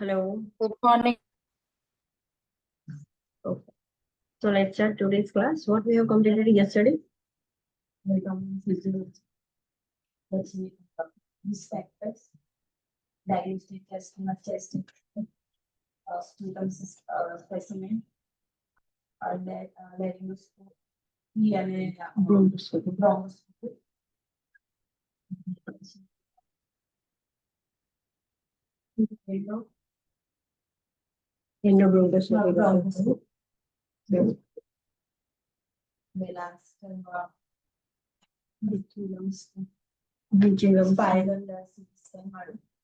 Hello. Good morning. Okay. So let's start today's class. What we have completed yesterday? Let's see these factors. Diagnostic testing of chest specimen that laryngoscopy and bronchoscopy. Endobronchoscopy. Spiral system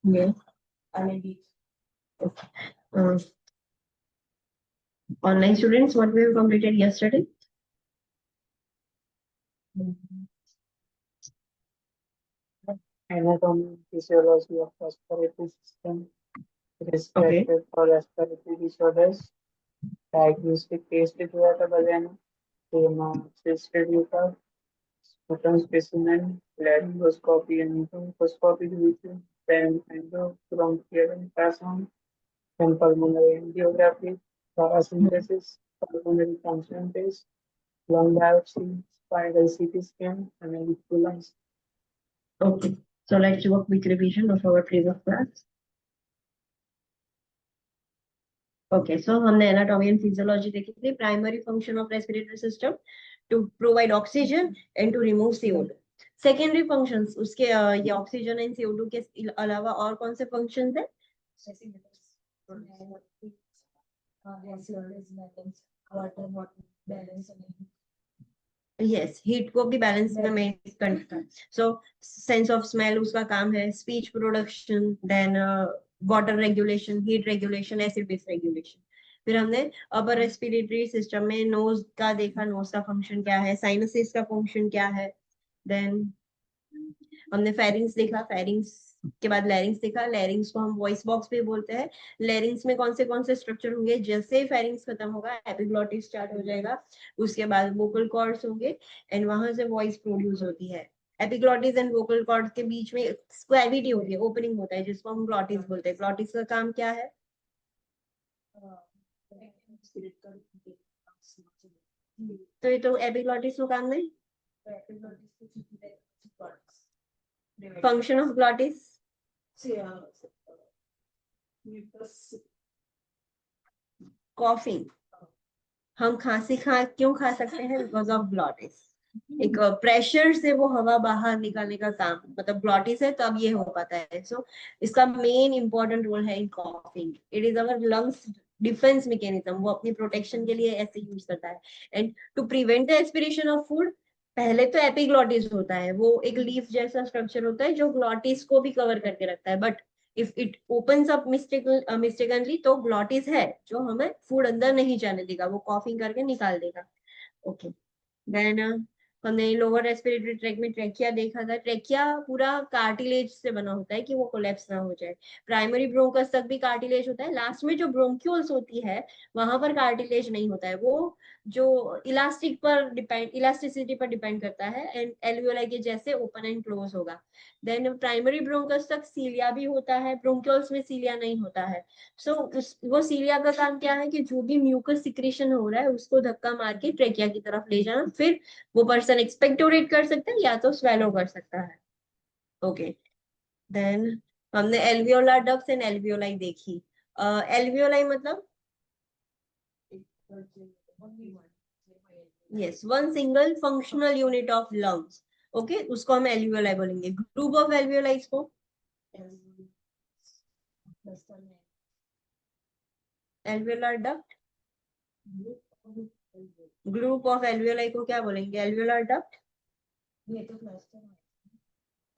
Yes. and Online students, what we have completed yesterday? Anatomy, physiology of respiratory system, risk Okay. factor for respiratory disorders, diagnostic test किया था भैया ने, तो assisted yoga, sputum specimen, laryngoscopy and bronchoscopy के बीच में, then endobronchial ultrasound, then pulmonary angiography, parasynthesis, pulmonary function test, lung biopsy, spiral CT scan, and electrolytes. Okay. So let's do a quick revision of our previous class. Okay, so हमने anatomy and physiology देखी थी. Primary function of respiratory system to provide oxygen and to remove CO2. Secondary functions उसके ये oxygen and CO2 के अलावा और कौन से functions है? Yes, heat को भी balance में maintain करता है. So sense of smell उसका काम है. Speech production, then water regulation, heat regulation, acid base regulation. फिर हमने अपर रेस्पिरेटरी सिस्टम में नोज का देखा, नोज का फंक्शन क्या है, साइनसेस का फंक्शन क्या है. देन हमने फेरिंग्स देखा, फेरिंग्स के बाद लैरिंग्स देखा. लैरिंग्स को हम वॉइस बॉक्स भी बोलते हैं. लैरिंग्स में कौन से स्ट्रक्चर होंगे? जैसे फेरिंग्स खत्म होगा एपिग्लॉटिस स्टार्ट हो जाएगा, उसके बाद वोकल कॉर्ड्स होंगे एंड वहां से वॉइस प्रोड्यूस होती है. एपिग्लॉटिस एंड वोकल कॉर्ड्स के बीच में कैविटी होती है, ओपनिंग होता है, जिसको हम ग्लॉटिस बोलते हैं. ग्लॉटिस का काम क्या है? तो ये तो एपिग्लॉटिस का काम नहीं. Function of glottis coughing. हम खांसी क्यों खा सकते हैं? Because of glottis. एक प्रेशर से वो हवा बाहर निकालने का काम, मतलब ग्लॉटिस है तब ये हो पाता है. सो इसका मेन इंपॉर्टेंट रोल है in coughing. It is our lungs defence mechanism. वो अपनी प्रोटेक्शन के लिए ऐसे यूज करता है. And to prevent the aspiration of food, पहले तो एपिग्लॉटिस होता है, वो एक लीफ जैसा स्ट्रक्चर होता है जो ग्लॉटिस को भी कवर करके रखता है. But if it opens up mistakenly तो ग्लॉटिस है जो हमें फूड अंदर नहीं जाने देगा, वो कॉफिंग करके निकाल देगा. ओके. देन हमने लोअर रेस्पिरेटरी ट्रैक में ट्रेकिया देखा था. ट्रेकिया पूरा कार्टिलेज से बना होता है कि वो कोलैप्स ना हो जाए. प्राइमरी ब्रोंकस तक भी कार्टिलेज होता है. लास्ट में जो ब्रोंक्यूल्स होती है वहां पर कार्टिलेज नहीं होता है. वो जो इलास्टिसिटी पर डिपेंड करता है एंड एल्वियोलाई के जैसे ओपन एंड क्लोज होगा. देन प्राइमरी ब्रोंकस तक सीलिया भी होता है, ब्रोंक्यूल्स में सीलिया नहीं होता है. सो वो सीलिया का काम क्या है कि जो भी म्यूकस सिक्रेशन हो रहा है उसको धक्का मार के ट्रेकिया की तरफ ले जाना. फिर वो पर्सन एक्सपेक्टोरेट कर सकता है या तो स्वेलो कर सकता है. ओके. देन हमने एल्वियोलर डक्ट्स एंड एल्वियोलाई देखी. एल्वियोलाई मतलब yes, one single functional unit of lungs. Okay, उसको हम एल्वियोलाई बोलेंगे. ग्रुप ऑफ एल्वियोलाई को alveolar duct. Group of alveoli को क्या बोलेंगे? Alveolar duct.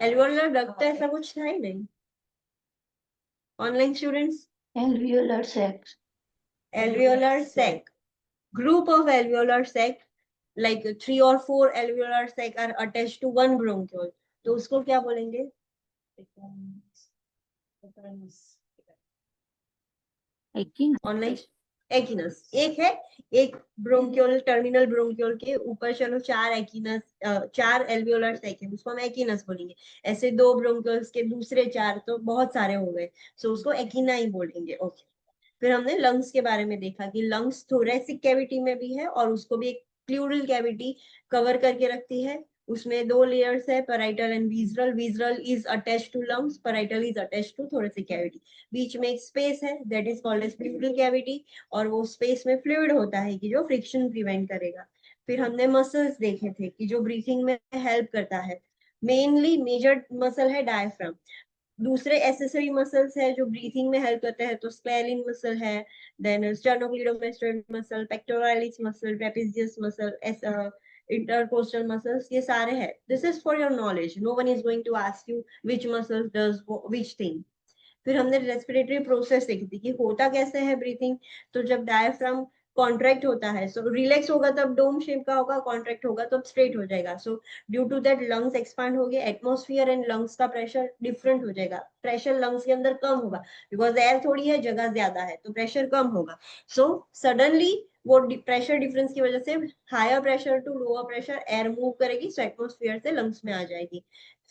एल्वियोलर डक्ट ऐसा कुछ था ही नहीं. Online students, alveolar sacs. alveolar sac. Group of alveolar sac, like 3 or 4 alveolar sac are attached to one bronchiole. तो उसको क्या बोलेंगे? ऑनलाइन एकिनस एक है, एक ब्रोंक्योल, टर्मिनल ब्रोंक्योल के ऊपर चलो चार एकिनस, चार एल्वियोलर सैक है, उसको हम एकिनस बोलेंगे। ऐसे दो ब्रोंक्योल्स के दूसरे चार तो बहुत सारे हो गए, सो उसको एकिना ही बोलेंगे। ओके, फिर हमने लंग्स के बारे में देखा कि लंग्स थोरेसिक कैविटी में भी है और उसको भी एक प्लूरल कैविटी कवर करके रखती है। उसमें दो लेयर्स है, parietal and visceral. Visceral is attached to lungs, parietal is attached to thoracic cavity. बीच में एक स्पेस है, that is called as pleural cavity, और वो स्पेस में फ्लूइड होता है कि जो फ्रिक्शन प्रिवेंट करेगा। फिर हमने मसल्स देखे थे कि जो ब्रीथिंग में हेल्प करता है। मेनली मेजर मसल है डायफ्राम। दूसरे एसेसरी मसल्स है जो ब्रीथिंग में हेल्प करते हैं, तो स्क्लेरलिन मसल है, then sternocleidomastoid muscle, pectoralis muscle, trapezius muscle, intercostal muscles, ये सारे हैं। This is for your knowledge, no one is going to ask you which muscles does which thing. फिर हमने रेस्पिरेटरी प्रोसेस देखी थी कि होता कैसे है ब्रीथिंग। तो जब डायफ्राम कॉन्ट्रैक्ट होता है, सो रिलैक्स होगा तब डोम शेप का होगा, कॉन्ट्रैक्ट होगा तब स्ट्रेट हो जाएगा। So due to that lungs expand हो गए, एटमोस्फियर एंड लंग्स का प्रेशर डिफरेंट हो जाएगा, प्रेशर लंग्स के अंदर कम होगा, बिकॉज एयर थोड़ी है, जगह ज्यादा है, तो प्रेशर कम होगा। सो सडनली वो प्रेशर डिफरेंस की वजह से higher pressure to lower pressure air move करेगी, सो एटमोस्फियर से लंग्स में आ जाएगी।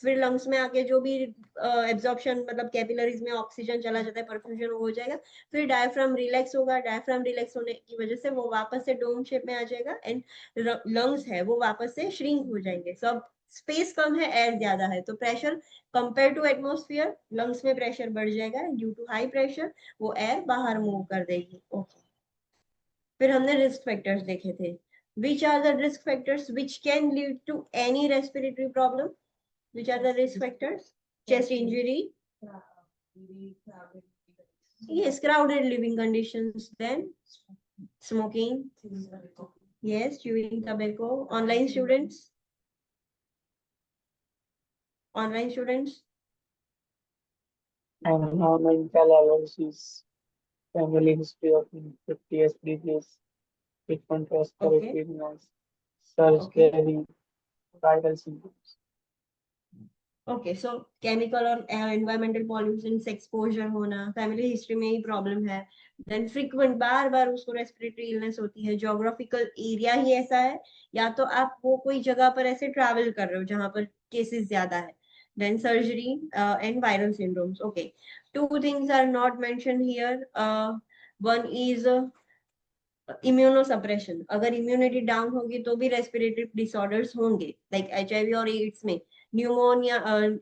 फिर लंग्स में आके जो भी एब्जॉर्प्शन, मतलब कैपिलरीज में ऑक्सीजन चला जाता है, परफ्यूजन हो जाएगा। फिर डायफ्राम रिलैक्स होगा, डायफ्राम रिलैक्स होने की वजह से वो वापस से डोम शेप में आ जाएगा, एंड लंग्स है वो वापस से श्रिंक हो जाएंगे। सब स्पेस कम है, एयर ज्यादा है, तो pressure compare to atmosphere lungs में प्रेशर बढ़ जाएगा, ड्यू टू हाई प्रेशर वो एयर बाहर मूव कर देगी। ओके, फिर हमने रिस्क फैक्टर्स देखे थे। Which are the risk factors which can lead to any respiratory problem? Which are the risk factors? Chest injury, yes, crowded living conditions, then smoking, yes, chewing tobacco, online students, And mental allergies, family history of infectious disease, frequent okay, respiratory illness, surgery, viral symptoms. Okay. So chemical और environmental pollution से exposure होना, family history में ही problem है, then frequent बार बार उसको respiratory illness होती है, geographical area ही ऐसा है, या तो आप वो कोई जगह पर ऐसे ट्रैवल कर रहे हो जहां पर केसेस ज्यादा है, then surgery and viral syndromes. Okay, two things are not mention here. One is immunosuppression. अगर इम्यूनिटी डाउन होगी तो भी रेस्पिरेटरी डिसऑर्डर्स होंगे, लाइक एचआईवी और एड्स में pneumonia,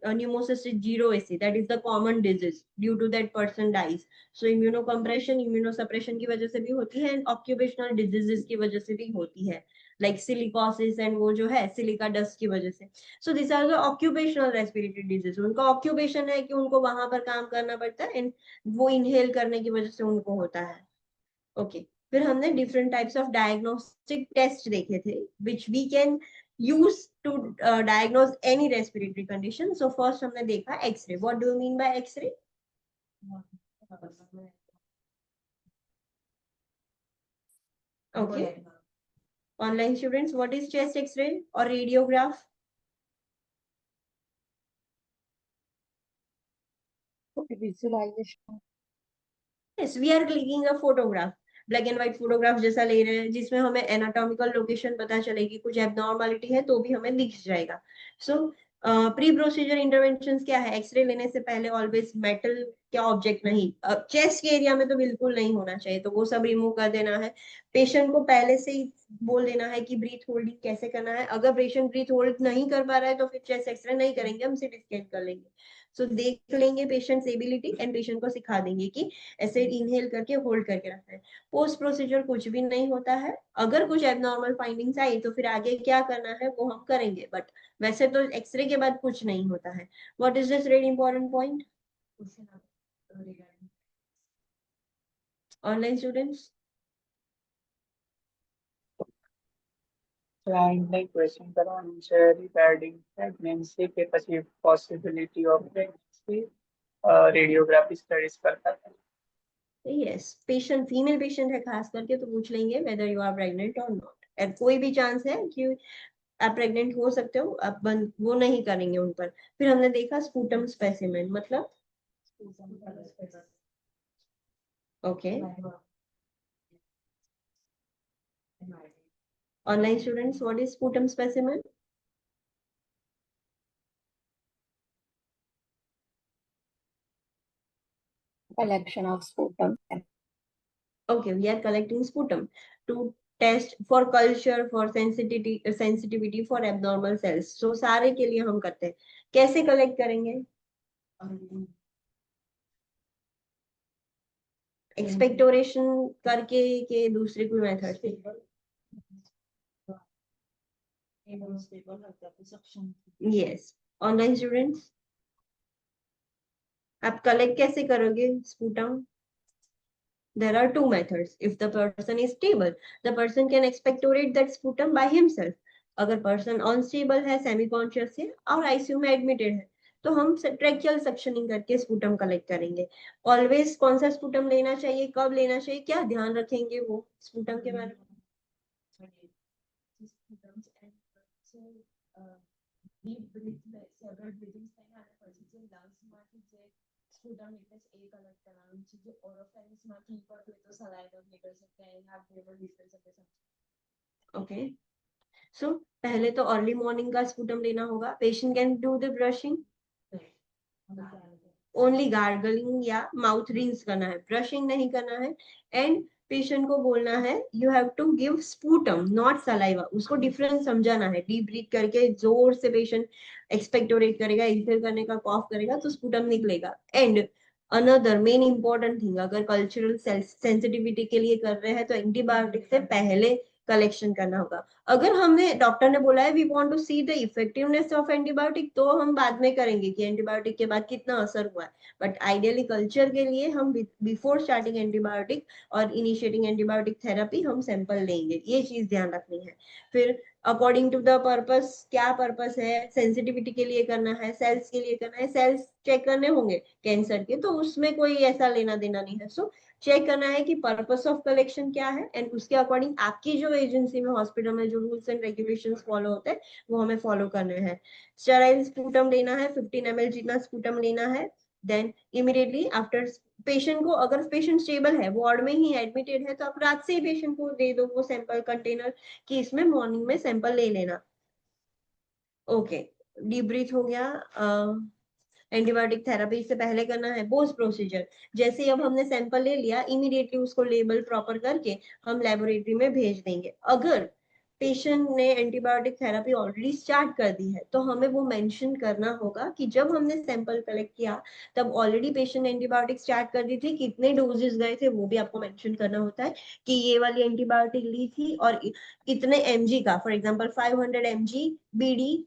pneumocystis jirovecii, that is the common disease, due to that person dies. So immunocompression, immunosuppression की वजह से भी होती है, एंड ऑक्यूपेशनल डिजीजेस की वजह से भी होती है, लाइक सिलिकोसिस एंड वो जो है सिलिका डस्ट की वजह से। So this are the occupational respiratory disease. उनका ऑक्यूपेशन है कि उनको वहां पर काम करना पड़ता है, एंड वो इनहेल करने की वजह से उनको होता है। ओके, फिर हमने different types of diagnostic test देखे थे which we can use to diagnose any respiratory condition. So first हमने देखा x ray. What do you mean by x ray? Okay, online students, what is chest x ray और radiograph? Visualization. Yes, we are clicking a photograph, black and white photograph जैसा ले रहे हैं, जिसमें हमें anatomical location पता चलेगी, कुछ एबनॉर्मलिटी है तो भी हमें दिख जाएगा। सो प्री प्रोसीजर इंटरवेंशन क्या है? एक्सरे लेने से पहले ऑलवेज मेटल क्या ऑब्जेक्ट नहीं, चेस्ट के एरिया में तो बिल्कुल नहीं होना चाहिए, तो वो सब रिमूव कर देना है। पेशेंट को पहले से ही बोल देना है कि ब्रीथ होल्डिंग कैसे करना है। अगर पेशेंट ब्रीथ होल्ड नहीं कर पा रहा है तो फिर चेस्ट एक्सरे नहीं करेंगे, हम सीटी स्कैन कर लेंगे। सो देख लेंगे पेशेंट एबिलिटी, एंड पेशेंट को सिखा देंगे कि ऐसे इनहेल करके होल्ड करके रखना है। पोस्ट प्रोसीजर कुछ भी नहीं होता है। अगर कुछ एबनॉर्मल फाइंडिंग्स आई तो फिर आगे क्या करना है वो हम करेंगे, बट वैसे तो एक्सरे के बाद कुछ नहीं होता है। What is this very important point? Online students, Client ने क्वेश्चन करवाना है रिगार्डिंग प्रेगनेंसी के પછી possibility of pregnancy radiography studies करता है। यस, पेशेंट फीमेल पेशेंट है खास करके तो पूछ लेंगे वेदर यू आर प्रेग्नेंट और नॉट। कोई भी चांस है कि आप प्रेग्नेंट हो सकते हो, आप बंद वो नहीं करेंगे उन पर। फिर हमने देखा स्पूटम स्पेसिमेन, मतलब okay, Online students, what is sputum specimen? Collection of sputum. Okay, we are collecting sputum to test for culture, for sensitivity for abnormal cells. So सारे के लिए हम करते हैं. कैसे collect करेंगे? Expectoration करके के दूसरे कोई मेथड? Yes. Online students, आप collect कैसे करोगे sputum? There are two methods. If the person is stable, the person can expectorate that sputum by himself. अगर person unstable है, semi conscious है और ICU में admitted है, तो हम tracheal suctioning करके sputum collect करेंगे. Always कौन सा sputum लेना चाहिए, कब लेना चाहिए, क्या ध्यान रखेंगे वो sputum के बारे में? Deep breath, several breathing થાય અને પછી જે lungs માંથી જે sputum એટલે એ collect કરવાનું છે. જે oropharynx માંથી નીકળતું હોય તો saliva નીકળી શકે and have flavor નીકળી શકે છે. Okay. So पहले तो early morning का sputum लेना होगा. Patient can do the brushing. Only gargling या mouth rinse करना है, brushing नहीं करना है. And पेशेंट को बोलना है you have to give sputum not saliva. उसको डिफरेंस समझाना है. डीप ब्रीथ करके जोर से पेशेंट एक्सपेक्टोरेट करेगा, इंहेल करने का कॉफ करेगा तो स्पूटम निकलेगा. And another main important thing, अगर कल्चरल सेंसिटिविटी के लिए कर रहे हैं तो एंटीबायोटिक से पहले कलेक्शन करना होगा. अगर हमें डॉक्टर ने बोला है we want to see the effectiveness of antibiotic तो हम बाद में करेंगे कि एंटीबायोटिक के बाद कितना असर हुआ है. बट आइडियली कल्चर के लिए हम बिफोर स्टार्टिंग एंटीबायोटिक और इनिशिएटिंग एंटीबायोटिक थेरेपी हम सैंपल लेंगे. ये चीज ध्यान रखनी है. फिर अकॉर्डिंग टू द पर्पस, क्या पर्पस है, सेंसिटिविटी के लिए करना है, सेल्स के लिए करना है, सेल्स चेक करने होंगे कैंसर के, तो उसमें कोई ऐसा लेना देना नहीं है. सो चेक करना है कि पर्पस ऑफ कलेक्शन क्या है एंड उसके अकॉर्डिंग आपकी जो एजेंसी में हॉस्पिटल में जो रूल्स एंड रेगुलेशंस फॉलो होते हैं वो हमें फॉलो करने हैं. स्टेराइल स्पूटम लेना है, 15 ml जितना स्पूटम लेना है. देन इमीडिएटली आफ्टर पेशेंट को, अगर पेशेंट स्टेबल है, वार्ड में ही एडमिटेड है, तो आप रात से ही पेशेंट को दे दो वो सैंपल कंटेनर कि इसमें मॉर्निंग में सैंपल ले लेना. ओके, डीप ब्रीथ हो गया. एंटीबायोटिक थेरेपी से पहले करना है बोस प्रोसीजर. जैसे ही अब हमने सैंपल ले लिया, इमीडिएटली उसको लेबल प्रॉपर करके हम लेबोरेटरी में भेज देंगे. अगर पेशेंट ने एंटीबायोटिक थेरेपी ऑलरेडी स्टार्ट कर दी है तो हमें वो मेंशन करना होगा कि जब हमने सैंपल कलेक्ट किया तब ऑलरेडी पेशेंट एंटीबायोटिक स्टार्ट कर दी थी, कितने डोजेस गए थे वो भी आपको मेंशन करना होता है कि ये वाली एंटीबायोटिक ली थी और कितने mg का, for example 500 mg BD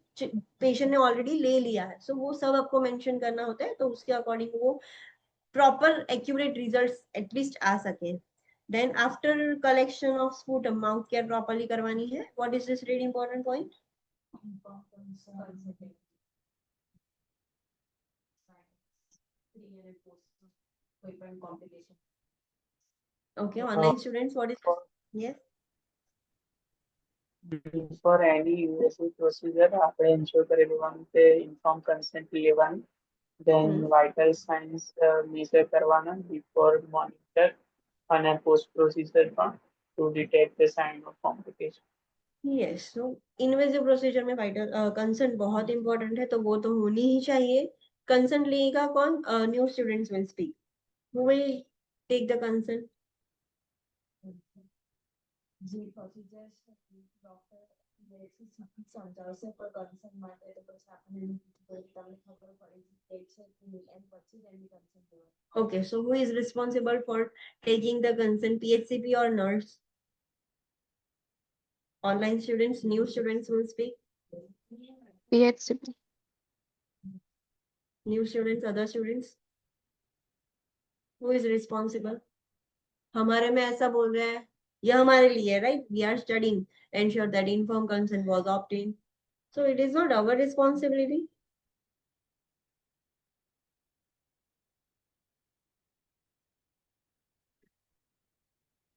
patient ने ऑलरेडी ले लिया है. सो वो सब आपको मेंशन करना होता है, तो उसके अकॉर्डिंग वो प्रॉपर एक्यूरेट रिजल्ट्स एटलीस्ट आ सके. Then after collection of sputum mouth care properly करवानी है. What is this very important point? Okay, online students, what is this? Yes. For any invasive procedure આપણે ensure કરી લેવાનું કે informed consent લેવાનું. Then vital signs measure કરવાના before monitor અને post procedure પણ to detect the sign of complication. Yes, so invasive procedure में vital concern बहुत इंपॉर्टेंट है, तो वो तो होनी ही चाहिए. कंसर्न लेगा कौन? New students will speak. Who will take the concern? જે પ્રોસીજર છે ડોક્ટર સમજાવશે પણ કન્સર્ન માટે તો પછી આપણે તમને ખબર પડી જાય છે કે એમ પછી જ એની કન્સર્ન લેવાનું. Okay, so who is responsible for taking the consent, PHCP or nurse? Online students, new students will speak. PHCP. New students, other students. Who is responsible? हमारे में ऐसा बोल रहे हैं, यह हमारे लिए, right? We are studying, ensure that informed consent was obtained. So it is not our responsibility.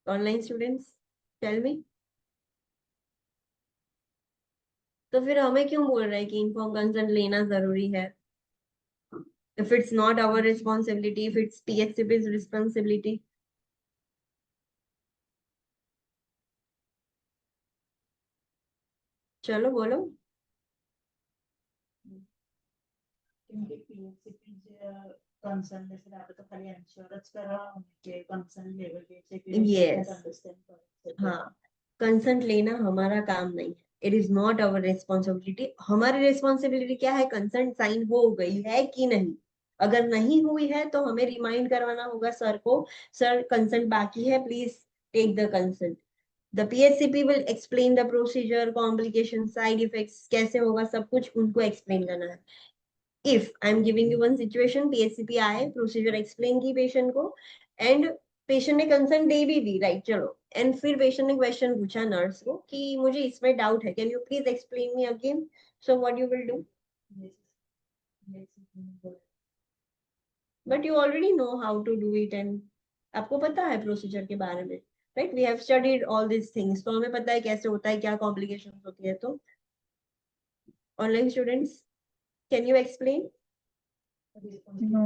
Online students, tell me. तो फिर हमें क्यों बोल रहे हैं कि informed consent लेना जरूरी है? If it's not our responsibility, if it's PHCP's responsibility. चलो बोलो। क्योंकि पीएचसीपी कंसर्न जैसे આપણે તો ખાલી ઇન્સ્યોરન્સ કરાવવાનું કે કન્સર્ન લેવલ કે છે કે Yes. અંડરસ્ટેન્ડ કરે છે हाँ, कंसेंट लेना हमारा काम नहीं है, it is not our responsibility. हमारी रिस्पॉन्सिबिलिटी क्या है, कंसेंट साइन हो गई है कि नहीं। अगर नहीं हुई है तो हमें रिमाइंड करवाना होगा सर को, सर कंसेंट बाकी है, please take the consent. The PHCP will explain the procedure, complication, side effects कैसे होगा, सब कुछ उनको एक्सप्लेन करना है। If I am giving you one situation, PHCP आए, प्रोसीजर एक्सप्लेन की पेशेंट को, एंड पेशेंट ने कंसर्न दे भी दी, राइट, चलो, एंड फिर पेशेंट ने क्वेश्चन पूछा नर्स को कि मुझे इसमें डाउट है, can you please explain me again. So what you will do, but you already know how to do it, and आपको पता है प्रोसीजर के बारे में, right, we have studied all this things, तो हमें पता है कैसे होता है, क्या कॉम्प्लिकेशंस होती है। तो online students, can you explain? No.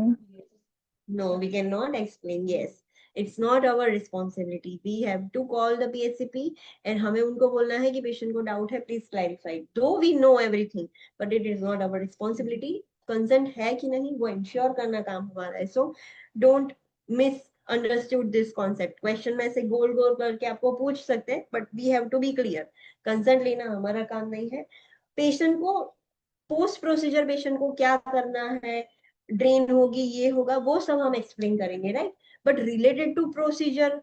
No, we cannot explain. Yes, it's not our responsibility. We have to call the PHCP and हमें उनको बोलना है कि पेशेंट को डाउट है, please clarify. Though we know everything, but it is not our responsibility. Consent है कि नहीं वो इंश्योर करना काम हमारा है। So don't miss understood this concept. Question में से गोल गोल करके आपको पूछ सकते हैं, but we have to be clear, consent लेना हमारा काम नहीं है। पेशेंट को पोस्ट प्रोसीजर पेशेंट को क्या करना है, ड्रेन होगी, ये होगा, वो सब हम एक्सप्लेन करेंगे, right. But related to procedure,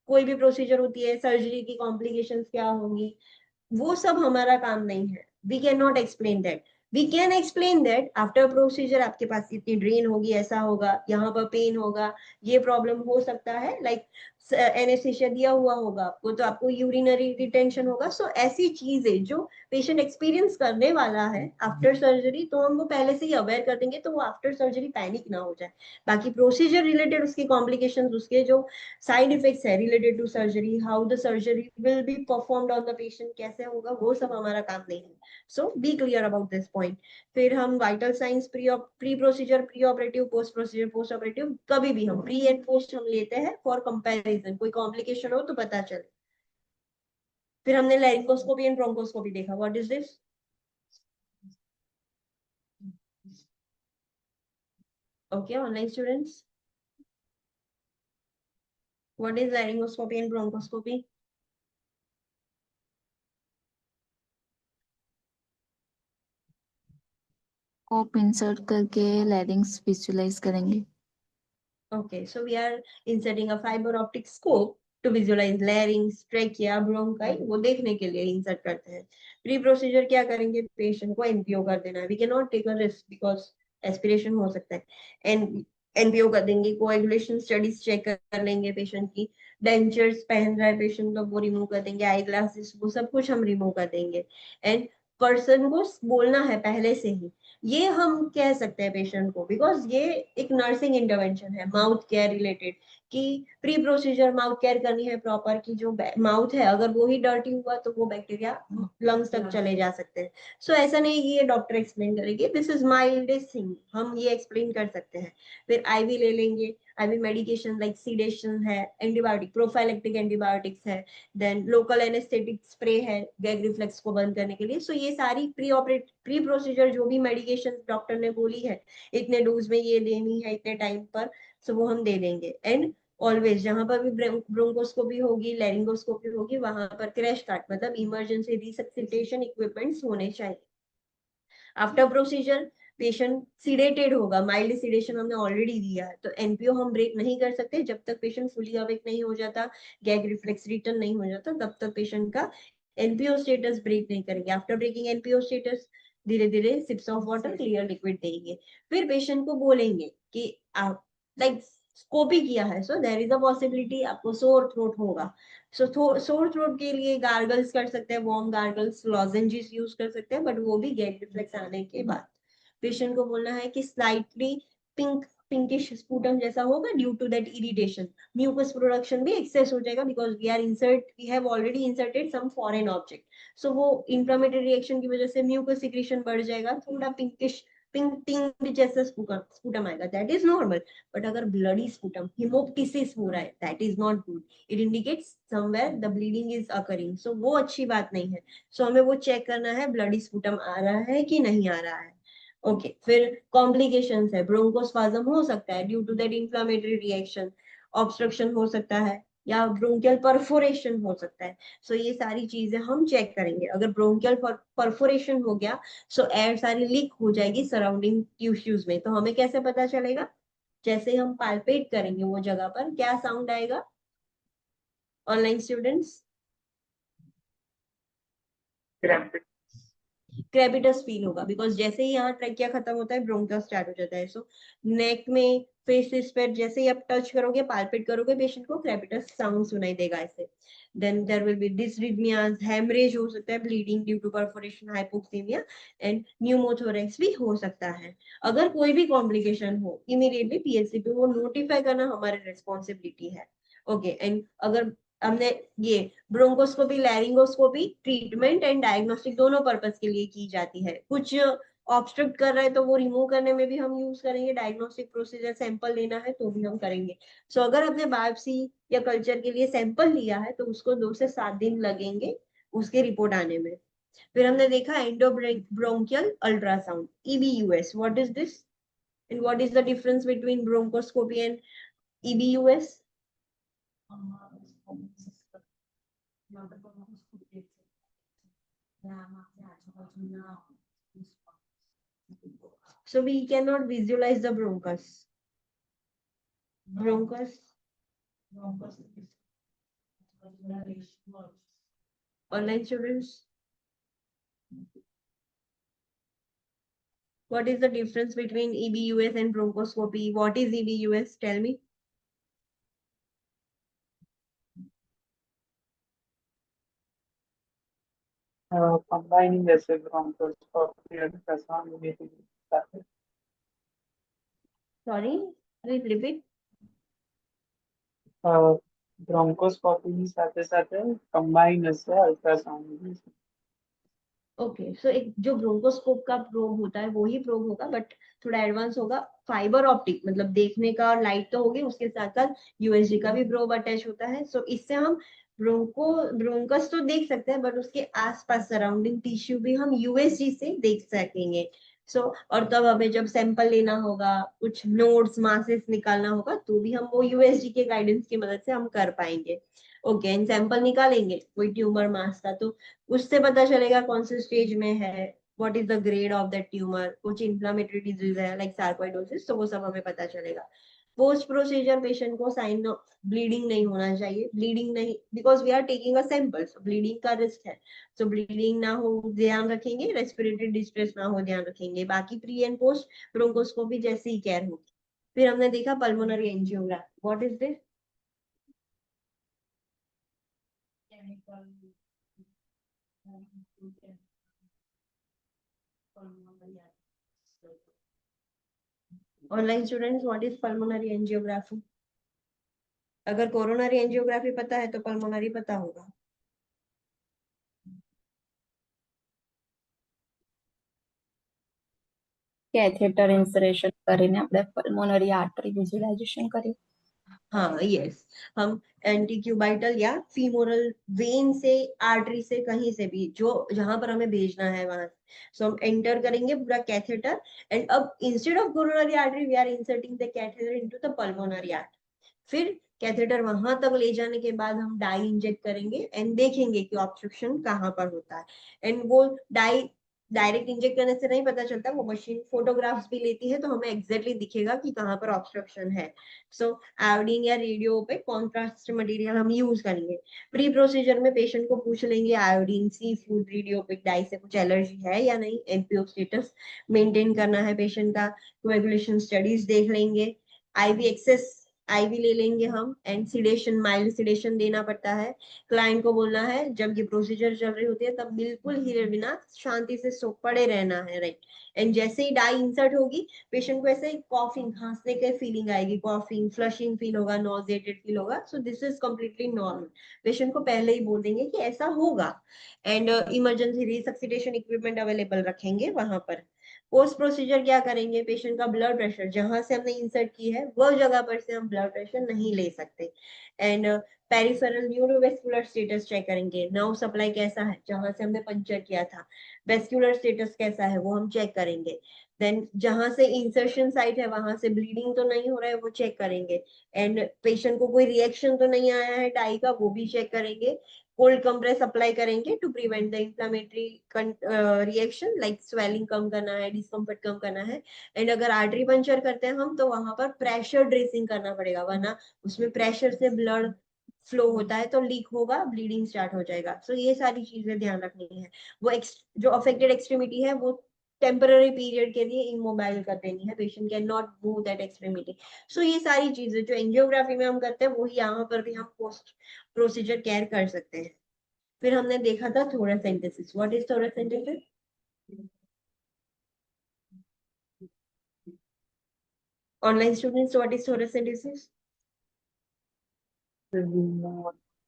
कोई भी प्रोसीजर होती है, सर्जरी की कॉम्प्लिकेशंस क्या होंगी, वो सब हमारा काम नहीं है। We can not explain that. We can explain that after procedure आपके पास इतनी ड्रेन होगी, ऐसा होगा, यहाँ पर पेन होगा, ये प्रॉब्लम हो सकता है, लाइक एनेस्थीसिया दिया हुआ होगा आपको, तो आपको यूरिनरी रिटेंशन होगा। सो ऐसी चीजें जो पेशेंट एक्सपीरियंस करने वाला है आफ्टर सर्जरी, तो हम वो पहले से ही अवेयर कर देंगे, तो वो आफ्टर सर्जरी पैनिक ना हो जाए। बाकी प्रोसीजर रिलेटेड उसकी कॉम्प्लिकेशंस, उसके जो साइड इफेक्ट्स है related to surgery, how the surgery will be performed on the patient, कैसे होगा, वो सब हमारा काम नहीं है। So be clear about this point. फिर हम vital signs, pre procedure, pre operative, post procedure, post operative, कभी भी हम प्री एंड पोस्ट हम लेते हैं फॉर कंपैरिजन, कोई कॉम्प्लिकेशन हो तो पता चले। फिर हमने लैरिंगोस्कोपी एंड ब्रोंकोस्कोपी देखा, what is this? Okay, online students, what is laryngoscopy and bronchoscopy? Scope insert करके लैरिंग्स विजुलाइज करेंगे। Okay, so we are inserting a fiber optic scope to visualize larynx, trachea, bronchi, वो देखने के लिए insert करते हैं। Pre procedure क्या करेंगे, पेशेंट को एनपीओ कर देना है। We can not take a risk because aspiration हो सकता है, एंड एनपीओ कर देंगे, कोएगुलेशन स्टडीज चेक कर लेंगे पेशेंट की, डेंचर्स पहन रहा है पेशेंट तो वो रिमूव कर देंगे, आई ग्लासेस, वो सब कुछ हम रिमूव कर देंगे। एंड पर्सन को बोलना है पहले से ही, ये हम कह सकते हैं पेशेंट को, बिकॉज ये एक नर्सिंग इंटरवेंशन है माउथ केयर रिलेटेड, कि प्री प्रोसीजर माउथ केयर करनी है प्रॉपर, की जो माउथ है अगर वो ही डर्टी हुआ तो वो बैक्टीरिया लंग्स तक चले जा सकते हैं। सो ऐसा नहीं कि ये डॉक्टर एक्सप्लेन करेगी, दिस इज माइल्डेस्ट थिंग, हम ये एक्सप्लेन कर सकते हैं। फिर आईवी ले लेंगे, आईवी मेडिकेशन लाइक सीडेशन है, एंटीबायोटिक, प्रोफाइलेक्टिक एंटीबायोटिक्स है, देन लोकल एनेस्थेटिक स्प्रे है गैग रिफ्लेक्स को बंद करने के लिए। सो ये सारी प्री प्रोसीजर जो भी मेडिकेशन डॉक्टर ने बोली है, इतने डोज में ये लेनी है इतने टाइम पर, सो वो हम दे देंगे। एंड ऑलवेज जहां पर भी ब्रोंकोस्कोपी होगी, लैरिंगोस्कोपी होगी, वहां पर क्रैश कार्ट मतलब इमरजेंसी रिसक्सिटेशन इक्विपमेंट्स होने चाहिए। आफ्टर प्रोसीजर पेशेंट सीडेटेड होगा, माइल्ड सीडेशन हमने ऑलरेडी दिया है, तो एनपीओ हम ब्रेक नहीं कर सकते जब तक पेशेंट फुली अवेक नहीं हो जाता, गैग रिफ्लेक्स रिटर्न नहीं हो जाता, तब तक पेशेंट का एनपीओ स्टेटस ब्रेक नहीं करेंगे। आफ्टर ब्रेकिंग एनपीओ स्टेटस धीरे धीरे sips of water clear liquid देंगे। फिर पेशेंट को बोलेंगे कि आप लाइक स्कोपी किया है, so there is a possibility आपको सोर थ्रोट होगा। सो सोर थ्रोट के लिए गार्गल्स कर सकते हैं, वार्म गार्गल्स, लॉजेंजेस यूज कर सकते हैं, बट वो भी गैग रिफ्लेक्स आने के बाद। पेशेंट को बोलना है कि स्लाइटली पिंकिश स्पूटम जैसा होगा due to that irritation, mucus production भी एक्सेस हो जाएगा, because we have already inserted some foreign object. So वो इंफ्लेमेटरी रिएक्शन की वजह से म्यूकस सिक्रीशन बढ़ जाएगा, थोड़ा टिंग टिंग जैसा स्पूटम आएगा, दैट इज नॉर्मल। बट अगर ब्लडी स्पूटम, हिमोप्टिसिस हो रहा है, that is not good, it indicates somewhere the bleeding is occurring, so वो अच्छी बात नहीं है। सो हमें वो चेक करना है ब्लडी स्पूटम आ रहा है कि नहीं आ रहा है। ओके, फिर कॉम्प्लिकेशंस है, ब्रोंकोस्पाज्म हो सकता है due to that inflammatory reaction, obstruction हो सकता है, या ब्रोंकियल परफोरेशन हो सकता है। सो ये सारी चीजें हम चेक करेंगे। अगर ब्रोंकियल परफोरेशन हो गया, सो एयर सारी लीक हो जाएगी सराउंडिंग टिश्यूज में, तो हमें कैसे पता चलेगा? जैसे हम पाल्पेट करेंगे वो जगह पर, क्या साउंड आएगा ऑनलाइन स्टूडेंट्स? क्रेपिटस फील होगा, बिकॉज जैसे ही यहाँ ट्रेकिया खत्म होता है ब्रोंकस स्टार्ट हो जाता है। सो नेक में, फेसेस पर जैसे ही आप टच करोगे, पाल्पेट करोगे पेशेंट को, क्रेपिटस साउंड सुनाई देगा ऐसे। Then there will be dysrhythmias, haemorrhage हो सकता है, bleeding due to perforation, hypoxaemia and pneumothorax भी हो सकता है। अगर कोई भी कॉम्प्लिकेशन हो, इमीडिएटली पीएचसी पे वो नोटिफाई करना हमारी रिस्पॉन्सिबिलिटी है। ओके, एंड अगर हमने ये bronchoscopy, laryngoscopy treatment and diagnostic दोनों पर्पस के लिए की जाती है। कुछ ऑब्स्ट्रक्ट कर रहा है तो वो रिमूव करने में भी हम यूज करेंगे, डायग्नोस्टिक प्रोसीजर सैंपल लेना है तो भी हम करेंगे। सो अगर आपने बायोप्सी या कल्चर के लिए सैंपल लिया है तो उसको 2 से 7 दिन लगेंगे उसके रिपोर्ट आने में। फिर हमने देखा endobronchial ultrasound, EBUS, what is this and what is the difference between bronchoscopy and EBUS? So we cannot visualize the bronchus. Bronchus. Online students. What is the difference between EBUS and bronchoscopy? What is EBUS? Tell me. Combining the bronchoscopy and ultrasound immediately started. Sorry, please repeat. Bronchoscopy साथे साथे combine से ultrasound. Okay, सो एक जो bronchoscope का probe होता है वो ही probe होगा, बट थोड़ा एडवांस होगा। फाइबर ऑप्टिक मतलब देखने का लाइट तो होगी, उसके साथ साथ यूएसजी का भी प्रोब अटैच होता है। सो इससे हम ब्रोंकस तो देख सकते हैं, बट उसके आसपास सराउंडिंग टिश्यू भी हम यूएसजी से देख सकेंगे। सो और तब हमें जब सैंपल लेना होगा, कुछ नोड्स मासेस निकालना होगा, तो भी हम वो यूएसजी के गाइडेंस की मदद से हम कर पाएंगे। ओके, एंड सैंपल निकालेंगे कोई ट्यूमर मास का, तो उससे पता चलेगा कौन से स्टेज में है, what is the grade of that tumour, कुछ इन्फ्लामेटरी डिजीज है लाइक सार्कोइडोसिस, तो वो सब हमें पता चलेगा। पोस्ट प्रोसीजर पेशेंट को साइन ब्लीडिंग नहीं होना चाहिए, ब्लीडिंग नहीं, because we are taking a sample, so bleeding का रिस्क है। सो ब्लीडिंग ना हो ध्यान रखेंगे, रेस्पिरेटरी डिस्ट्रेस ना हो ध्यान रखेंगे, बाकी प्री एंड पोस्ट ब्रोंकोस्कोपी जैसी ही केयर होगी। फिर हमने देखा pulmonary angiogram, what is this? Online students, what is pulmonary angiography? अगर कोरोनरी एंजियोग्राफी पता है तो पल्मोनरी पता होगा। કેથેટર ઇન્સરેશન કરીને આપણે પલ્મોનરી આર્ટરી વિઝ્યુલાઇઝેશન કરીએ. हाँ, यस, हम एंटीक्यूबाइटल या फीमोरल वेन से, आर्टरी से, कहीं से भी जो जहां पर हमें भेजना है वहां, सो हम एंटर करेंगे पूरा कैथेटर, एंड अब instead of coronary artery we are inserting the catheter into the pulmonary artery. फिर कैथेटर वहां तक ले जाने के बाद हम डाई इंजेक्ट करेंगे एंड देखेंगे कि ऑब्स्ट्रक्शन कहाँ पर होता है। एंड वो डाई डायरेक्ट इंजेक्ट करने से नहीं पता चलता, वो मशीन फोटोग्राफ्स भी लेती है, तो हमें एग्जैक्टली दिखेगा कि कहाँ पर ऑब्स्ट्रक्शन है। सो आयोडीन या रेडियो पे कॉन्ट्रास्ट मटेरियल हम यूज करेंगे। प्री प्रोसीजर में पेशेंट को पूछ लेंगे आयोडीन, सी फूड, रेडियोपिक डाई से कुछ एलर्जी है या नहीं, एनपीओ स्टेटस मेंटेन करना है पेशेंट का, कोएगुलेशन स्टडीज देख लेंगे, आईवी एक्सेस, आईवी ले लेंगे हम, एंड सिडेशन, माइल्ड सिडेशन देना पड़ता है। क्लाइंट को बोलना है जब ये प्रोसीजर चल रही होती है तब बिल्कुल हिले बिना शांति से सो पड़े रहना है, राइट। एंड जैसे ही डाई इंसर्ट होगी, पेशेंट को ऐसे कॉफिंग, खांसने की फीलिंग आएगी, कॉफिंग, फ्लशिंग फील होगा, नॉजिएटेड फील होगा, सो this is completely normal. Patient को पहले ही बोल देंगे कि ऐसा होगा, and emergency resuscitation equipment available रखेंगे वहां पर। पोस्ट प्रोसीजर क्या करेंगे, पेशेंट का ब्लड प्रेशर जहां से हमने इंसर्ट की है वो जगह पर से हम ब्लड प्रेशर नहीं ले सकते। And peripheral neurovascular status check करेंगे, नर्व सप्लाई कैसा है जहां से हमने पंचर किया था, वेस्कुलर स्टेटस कैसा है वो हम चेक करेंगे। देन जहां से इंसर्शन साइट है वहां से ब्लीडिंग तो नहीं हो रहा है वो चेक करेंगे। एंड पेशेंट को कोई रिएक्शन तो नहीं आया है डाई का, वो भी चेक करेंगे। कोल्ड कंप्रेस अप्लाई करेंगे to prevent the inflammatory reaction, like swelling कम करना है, डिस्कम्फर्ट कम करना है। एंड अगर आर्टरी पंचर करते हैं हम तो वहां पर प्रेशर ड्रेसिंग करना पड़ेगा, वरना उसमें प्रेशर से ब्लड फ्लो होता है तो लीक होगा, ब्लीडिंग स्टार्ट हो जाएगा। सो ये सारी चीजें ध्यान रखनी है। वो जो अफेक्टेड एक्सट्रीमिटी है वो टेम्पररी पीरियड के लिए इमोबाइल कर देनी है, patient can not move that extremity. So ये सारी चीजें जो एंजियोग्राफी में हम करते हैं वही यहाँ पर भी हम पोस्ट प्रोसीजर केयर कर सकते हैं। फिर हमने देखा था thoracentesis. What is thoracentesis? Online students, what is thoracentesis? remove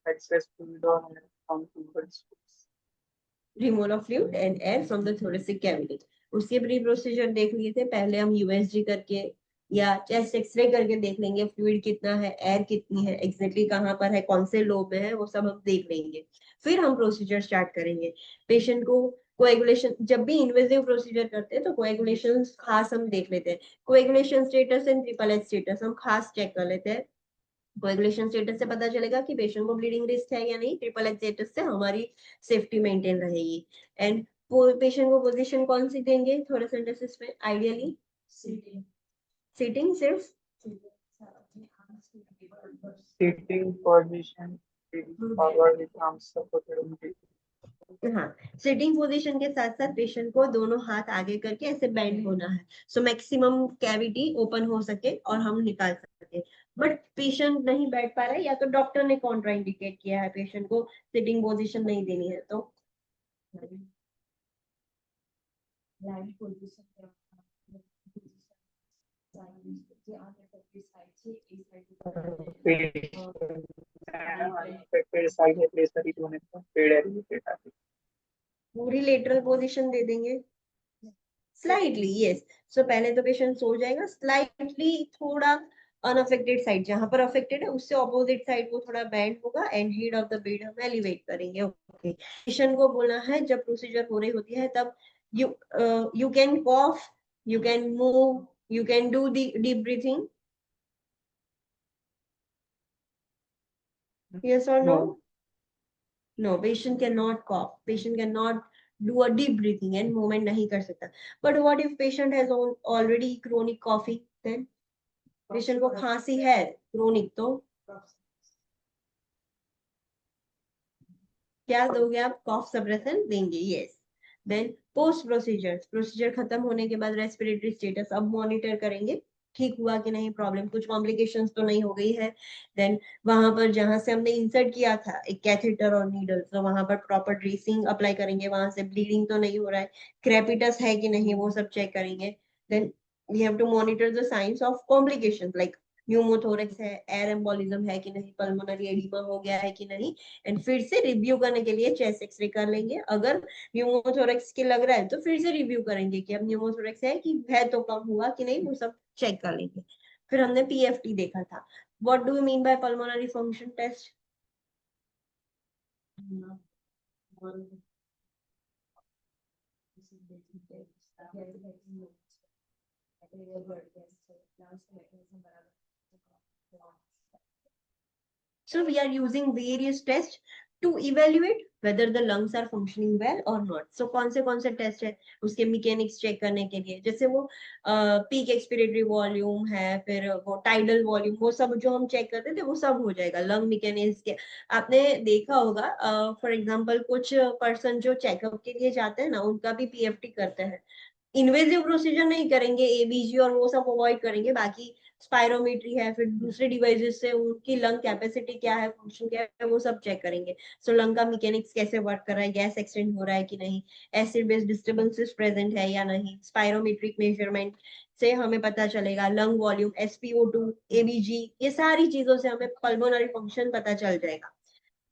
excess fluid or air from fluid source. Removal of fluid and air from the thoracic cavity. उसके प्री प्रोसीजर देख लिए थे, पहले हम यूएसजी करके या चेस्ट एक्सरे करके देख लेंगे फ्लूइड कितना है, एयर कितनी है, एग्जैक्टली कहाँ पर है, कौन से लोब में है, वो सब हम देख लेंगे। फिर हम प्रोसीजर स्टार्ट करेंगे। पेशेंट को कोएगुलेशन, जब भी इन्वेजिव प्रोसीजर करते हैं तो कोएगुलेशन खास हम देख लेते हैं। Coagulation status and triple H status हम खास चेक कर लेते हैं। कोएगुलेशन स्टेटस से पता चलेगा कि पेशेंट को ब्लीडिंग रिस्क है या नहीं, ट्रिपल एच स्टेटस से हमारी सेफ्टी मेंटेन रहेगी। एंड पेशेंट को पोजीशन कौन सी देंगे थोरेसेंटेसिस में? Ideally Sitting. सिटिंग सिर्फ। Sitting. सर, अपने arms को table पर Sitting position is forward with arms supported on the हाँ, सिटिंग पोजीशन के साथ साथ पेशेंट को दोनों हाथ आगे करके ऐसे बेंड होना है, सो मैक्सिमम कैविटी ओपन हो सके और हम निकाल सके। बट पेशेंट नहीं बैठ पा रहा है या तो डॉक्टर ने कॉन्ट्राइंडिकेट किया है पेशेंट को सिटिंग पोजीशन नहीं देनी है तो line position पे अपना position चाहिए, જે unaffected side છે એ side ઉપર unaffected side है place करी तो मैंने पेड़ एलिवेटेड आती पूरी लेटरल पोजीशन दे देंगे स्लाइटली, यस। सो पहले तो पेशेंट सो जाएगा, स्लाइटली थोड़ा अनअफेक्टेड साइड जहां पर अफेक्टेड है उससे ऑपोजिट साइड को थोड़ा बेंड होगा and head of the bed हम एलिवेट करेंगे। ओके, पेशेंट को बोलना है जब प्रोसीजर हो रही होती है तब you you can cough, you can move, you can do the deep breathing, yes or no? No, patient cannot cough, patient cannot do a deep breathing and movement nahi kar sakta. But what if patient has already chronic coughing? Then patient को खांसी है chronic तो क्या दोगे आप? Cough suppression देंगे, yes. Then post procedure, procedure खत्म होने के बाद रेस्पिरेटरी स्टेटस अब मॉनिटर करेंगे, ठीक हुआ कि नहीं, प्रॉब्लम कुछ कॉम्प्लिकेशंस तो नहीं हो गई है। देन वहां पर जहां से हमने इंसर्ट किया था एक कैथेटर और नीडल, तो वहां पर प्रॉपर ड्रेसिंग अप्लाई करेंगे, वहां से ब्लीडिंग तो नहीं हो रहा है, क्रेपिटस है कि नहीं वो सब चेक करेंगे। Then we have to monitor the signs of complications like pneumothorax है, एयर एम्बोलिज्म है कि नहीं, पल्मोनरी एडिमा हो गया है कि नहीं। एंड फिर से रिव्यू करने के लिए चेस्ट एक्सरे कर लेंगे, अगर न्यूमोथोरेक्स के लग रहा है तो फिर से रिव्यू करेंगे कि अब न्यूमोथोरेक्स है कि है तो कम हुआ कि नहीं, वो सब चेक कर लेंगे। फिर हमने पीएफटी देखा था। What do you mean by pulmonary function test? So we are using various tests to evaluate whether the lungs are functioning well or not. So कौन से टेस्ट है उसके मैकेनिक्स चेक करने के लिए, जैसे वो पीक एक्सपिरेटरी वॉल्यूम है, फिर वो टाइडल वॉल्यूम, वो सब जो हम चेक करते थे वो सब हो जाएगा लंग मैकेनिक्स के। आपने देखा होगा फॉर एग्जांपल कुछ पर्सन जो चेकअप के लिए जाते हैं ना उनका भी पीएफटी करते हैं। इन्वेजिव प्रोसीजर नहीं करेंगे, एबीजी और वो सब अवॉइड करेंगे, बाकी स्पायरोमेट्री है, फिर दूसरे डिवाइसेस से उनकी लंग कैपेसिटी क्या है, फंक्शन क्या है, वो सब चेक करेंगे। सो लंग का मैकेनिक्स कैसे वर्क कर रहा है, गैस एक्सटेंड हो रहा है कि नहीं, एसिड बेस डिस्टर्बेंसेस प्रेजेंट है या नहीं, स्पायरोमेट्रिक मेजरमेंट से हमें पता चलेगा, लंग वॉल्यूम, एसपीओ2, एबीजी, ये सारी चीजों से हमें पल्मोनरी फंक्शन पता चल जाएगा।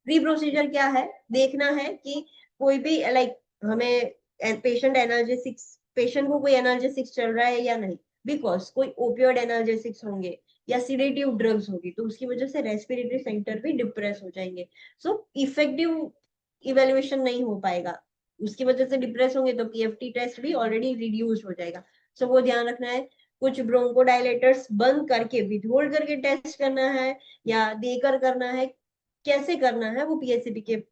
प्री प्रोसीजर क्या है, देखना है कि कोई भी लाइक हमें पेशेंट एनाल्जेसिक्स पेशेंट को कोई एनाल्जेसिक्स चल रहा है या नहीं, बिकॉज कोई ओपियोइड एनाल्जेसिक्स होंगे या सिडेटिव ड्रग्स होगी तो उसकी वजह से रेस्पिरेटरी सेंटर भी डिप्रेस हो जाएंगे, सो इफेक्टिव इवेल्युएशन नहीं हो पाएगा, उसकी वजह से डिप्रेस होंगे तो पीएफटी टेस्ट भी ऑलरेडी रिड्यूस हो जाएगा। सो वो ध्यान रखना है। कुछ ब्रोंकोडायलेटर्स बंद करके विथहोल्ड करके टेस्ट करना है या देकर करना है, कैसे करना है वो पीएचसीपी के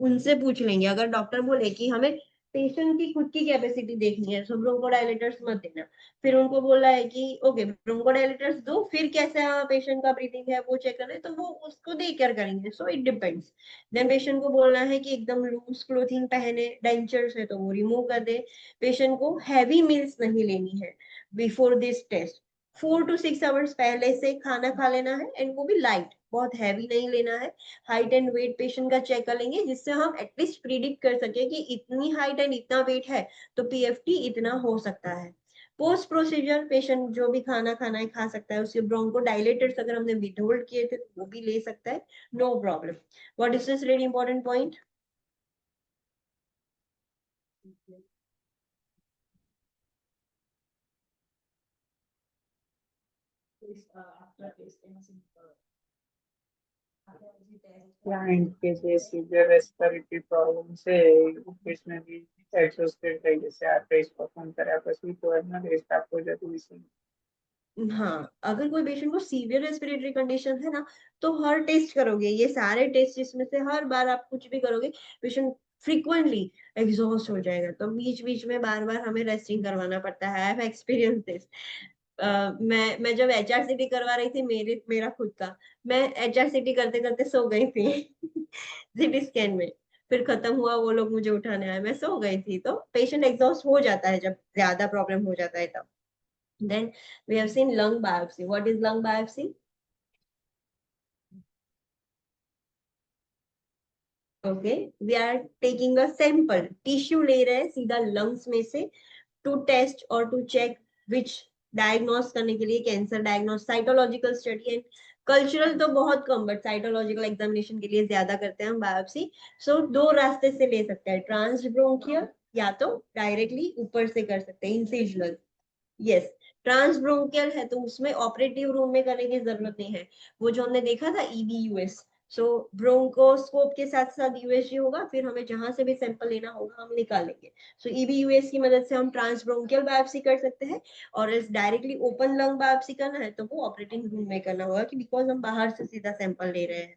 उनसे पूछ लेंगे। अगर डॉक्टर बोले कि हमें पेशेंट की खुद की कैपेसिटी देखनी है, सो ब्रोंकोडायलेटर्स मत देना। फिर उनको बोला है कि ओके ब्रोंकोडायलेटर्स दो, फिर कैसा पेशेंट का ब्रीथिंग है वो चेक करना है तो वो उसको देख कर करेंगे, so it depends. Then patient को बोलना है कि एकदम लूज क्लोथिंग पहने, डेंचर्स है तो वो रिमूव कर दे। पेशेंट को हैवी मील्स नहीं लेनी है before this test, 4 to 6 hours पहले से खाना खा लेना है, एंड वो भी लाइट, बहुत हैवी नहीं लेना है। हाइट एंड वेट पेशेंट का चेक कर लेंगे जिससे हम एटलीस्ट प्रिडिक्ट कर सके कि इतनी हाइट एंड इतना वेट है तो पीएफटी इतना हो सकता है। पोस्ट प्रोसीजर पेशेंट जो भी खाना खाना है खा सकता है, उसके ब्रोंको डायलेटर्स अगर हमने विथहोल्ड किए थे तो वो भी ले सकता है, no problem. What is this very important point? after tasting simple. Client के लिए सीवियर रेस्पिरेटरी प्रॉब्लम से ओकेजनली एग्जॉस्टेड है, जैसे आप टेस्ट परफॉर्म करा પછી तो है ना टेस्ट आपको जरूरी से। हाँ, अगर कोई पेशेंट को सीवियर रेस्पिरेटरी कंडीशन है ना तो हर टेस्ट करोगे, ये सारे टेस्ट जिसमें से हर बार आप कुछ भी करोगे पेशेंट फ्रीक्वेंटली एग्जॉस्ट हो जाएगा, तो बीच बीच में बार बार हमें रेस्टिंग करवाना पड़ता है। I have experience this. मैं जब एचआरसीटी करवा रही थी मेरा खुद का, मैं एचआरसीटी करते करते सो गई थी सीटी स्कैन में। फिर खत्म हुआ, वो लोग मुझे उठाने आए, मैं सो गई थी। तो पेशेंट एग्जॉस्ट हो जाता है जब ज्यादा प्रॉब्लम हो जाता है तब। Then we have seen lung biopsy. What is lung biopsy? Okay, we are taking a sample, tissue ले रहे हैं सीधा lungs में से to test or to check which diagnose करने के लिए cancer diagnose, cytological study and cultural तो बहुत कम, बट साइटोलॉजिकल एग्जामिनेशन के लिए ज्यादा करते हैं हम बायोप्सी। सो दो रास्ते से ले सकते हैं, ट्रांसब्रोंकियल या तो डायरेक्टली ऊपर से कर सकते हैं इंसिजनल। यस, ट्रांसब्रोंकियल है तो उसमें ऑपरेटिव रूम में करने की जरूरत नहीं है। वो जो हमने देखा था ईबीयूएस, सो ब्रोंकोस्कोप के साथ साथ यूएसजी होगा, फिर हमें जहां से भी सैंपल लेना होगा हम निकालेंगे। सो ईबीयूएस की मदद से हम ट्रांसब्रोंकियल बायोप्सी कर सकते हैं, और इस डायरेक्टली ओपन लंग बायोप्सी करना है तो वो ऑपरेटिंग रूम में करना होगा कि बिकॉज हम बाहर से सीधा सैंपल ले रहे हैं।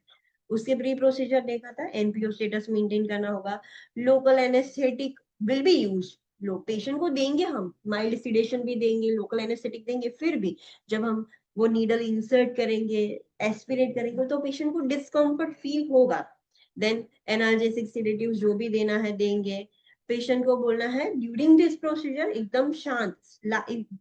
उसके प्री प्रोसीजर देखा था, एनपीओ स्टेटस मेंटेन करना होगा, local anaesthetic will be used. लोग पेशेंट को देंगे, हम माइल्ड सिडेशन भी देंगे, लोकल एनेस्थेटिक देंगे, फिर भी जब हम वो नीडल इंसर्ट करेंगे, एस्पिरेट करेंगे तो पेशेंट को डिस्कम्फर्ट फील होगा। देन एनाल्जेसिक सिडेटिव्स जो भी देना है देंगे। पेशेंट को बोलना है ड्यूरिंग दिस प्रोसीजर एकदम शांत,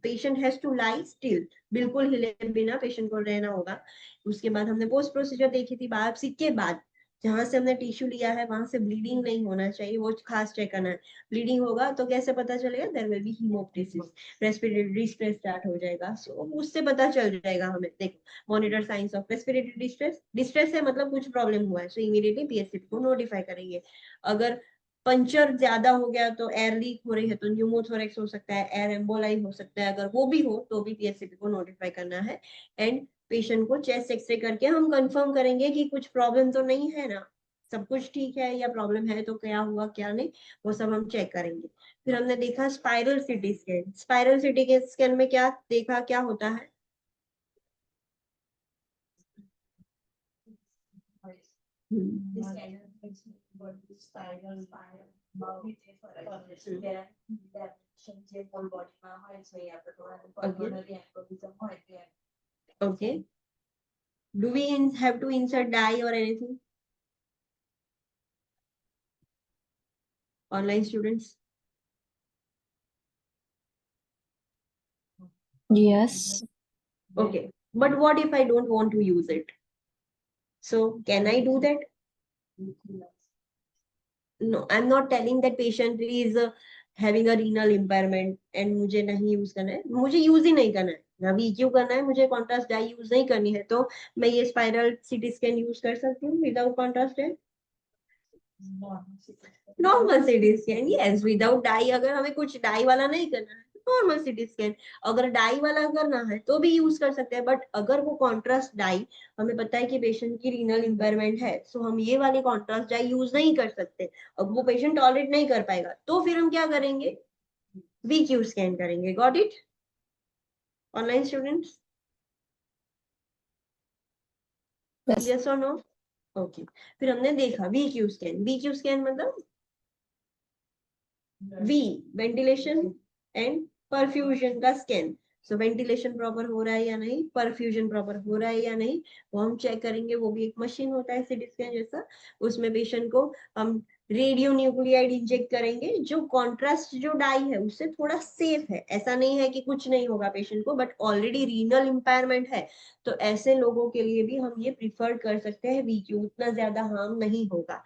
patient has to lie still, बिल्कुल हिले बिना पेशेंट को रहना होगा। उसके बाद हमने पोस्ट प्रोसीजर देखी थी, बायोप्सी के बाद जहां से हमने टिश्यू लिया है वहां से ब्लीडिंग नहीं होना चाहिए, वो खास चेक करना है। ब्लीडिंग होगा तो कैसे पता चलेगा? There will be haemoptysis, respiratory distress start हो जाएगा। सो उससे पता चल जाएगा हमें। देखो, monitor signs of respiratory distress, distress है मतलब कुछ प्रॉब्लम हुआ है, सो इमीडिएटली पीएचसीपी को नोटिफाई करेंगे। अगर पंचर ज्यादा हो गया तो एयर लीक हो रही है तो न्यूमोथोरेक्स हो सकता है, एयर एम्बोलाई हो सकता है, अगर वो भी हो तो भी पीएचसीपी को नोटिफाई करना है। एंड पेशेंट को चेस्ट एक्सरे करके हम कंफर्म करेंगे कि कुछ प्रॉब्लम तो नहीं है ना, सब कुछ ठीक है, या प्रॉब्लम है तो क्या हुआ क्या नहीं, वो सब हम चेक करेंगे। फिर हमने देखा spiral CT scan. Spiral city के स्कैन में क्या देखा, क्या होता है? This kind of things what is spiral જે whole body માં હોય છે આપણે pulmonary embolism હોય છે. Okay, do we have to insert dye or anything? Online students? Yes. Okay, but what if I don't want to use it? So can I do that? No, I'm not telling that patient is having a renal impairment and मुझे नहीं use करना है, मुझे use ही नहीं करना है ना, VQ करना है, मुझे कॉन्ट्रास्ट डाई यूज नहीं करनी है, तो मैं ये स्पाइरल सिटी स्कैन यूज कर सकती हूँ without contrast dye? Normal CT scan, yes, without dye. अगर हमें कुछ डाई वाला नहीं करना है नॉर्मल सीटी स्कैन। अगर डाई वाला करना है तो भी यूज कर सकते हैं, बट अगर वो कॉन्ट्रास्ट डाई, हमें पता है कि पेशेंट की रीनल इम्पेयरमेंट है, सो हम ये वाली कॉन्ट्रास्ट डाई यूज नहीं कर सकते। अब वो पेशेंट टॉलरेट नहीं कर पाएगा तो फिर हम क्या करेंगे, वीक्यू स्कैन करेंगे। Got it online students? Yes. Yes और नो? ओके। फिर हमने देखा वीक्यू स्कैन। वीक्यू स्कैन मतलब वी, वेंटिलेशन एंड परफ्यूजन का स्कैन। सो वेंटिलेशन प्रॉपर हो रहा है या नहीं, परफ्यूजन प्रॉपर हो रहा है या नहीं, वो हम चेक करेंगे। वो भी एक मशीन होता है सीटी स्कैन जैसा। उसमें पेशेंट को हम रेडियो न्यूक्लियाइड इंजेक्ट करेंगे, जो कॉन्ट्रास्ट जो डाई है उससे थोड़ा सेफ है। ऐसा नहीं है कि कुछ नहीं होगा पेशेंट को, बट ऑलरेडी रीनल इम्पायरमेंट है, तो ऐसे लोगों के लिए भी हम ये प्रिफर कर सकते हैं वीक्यू, उतना ज्यादा हार्म नहीं होगा।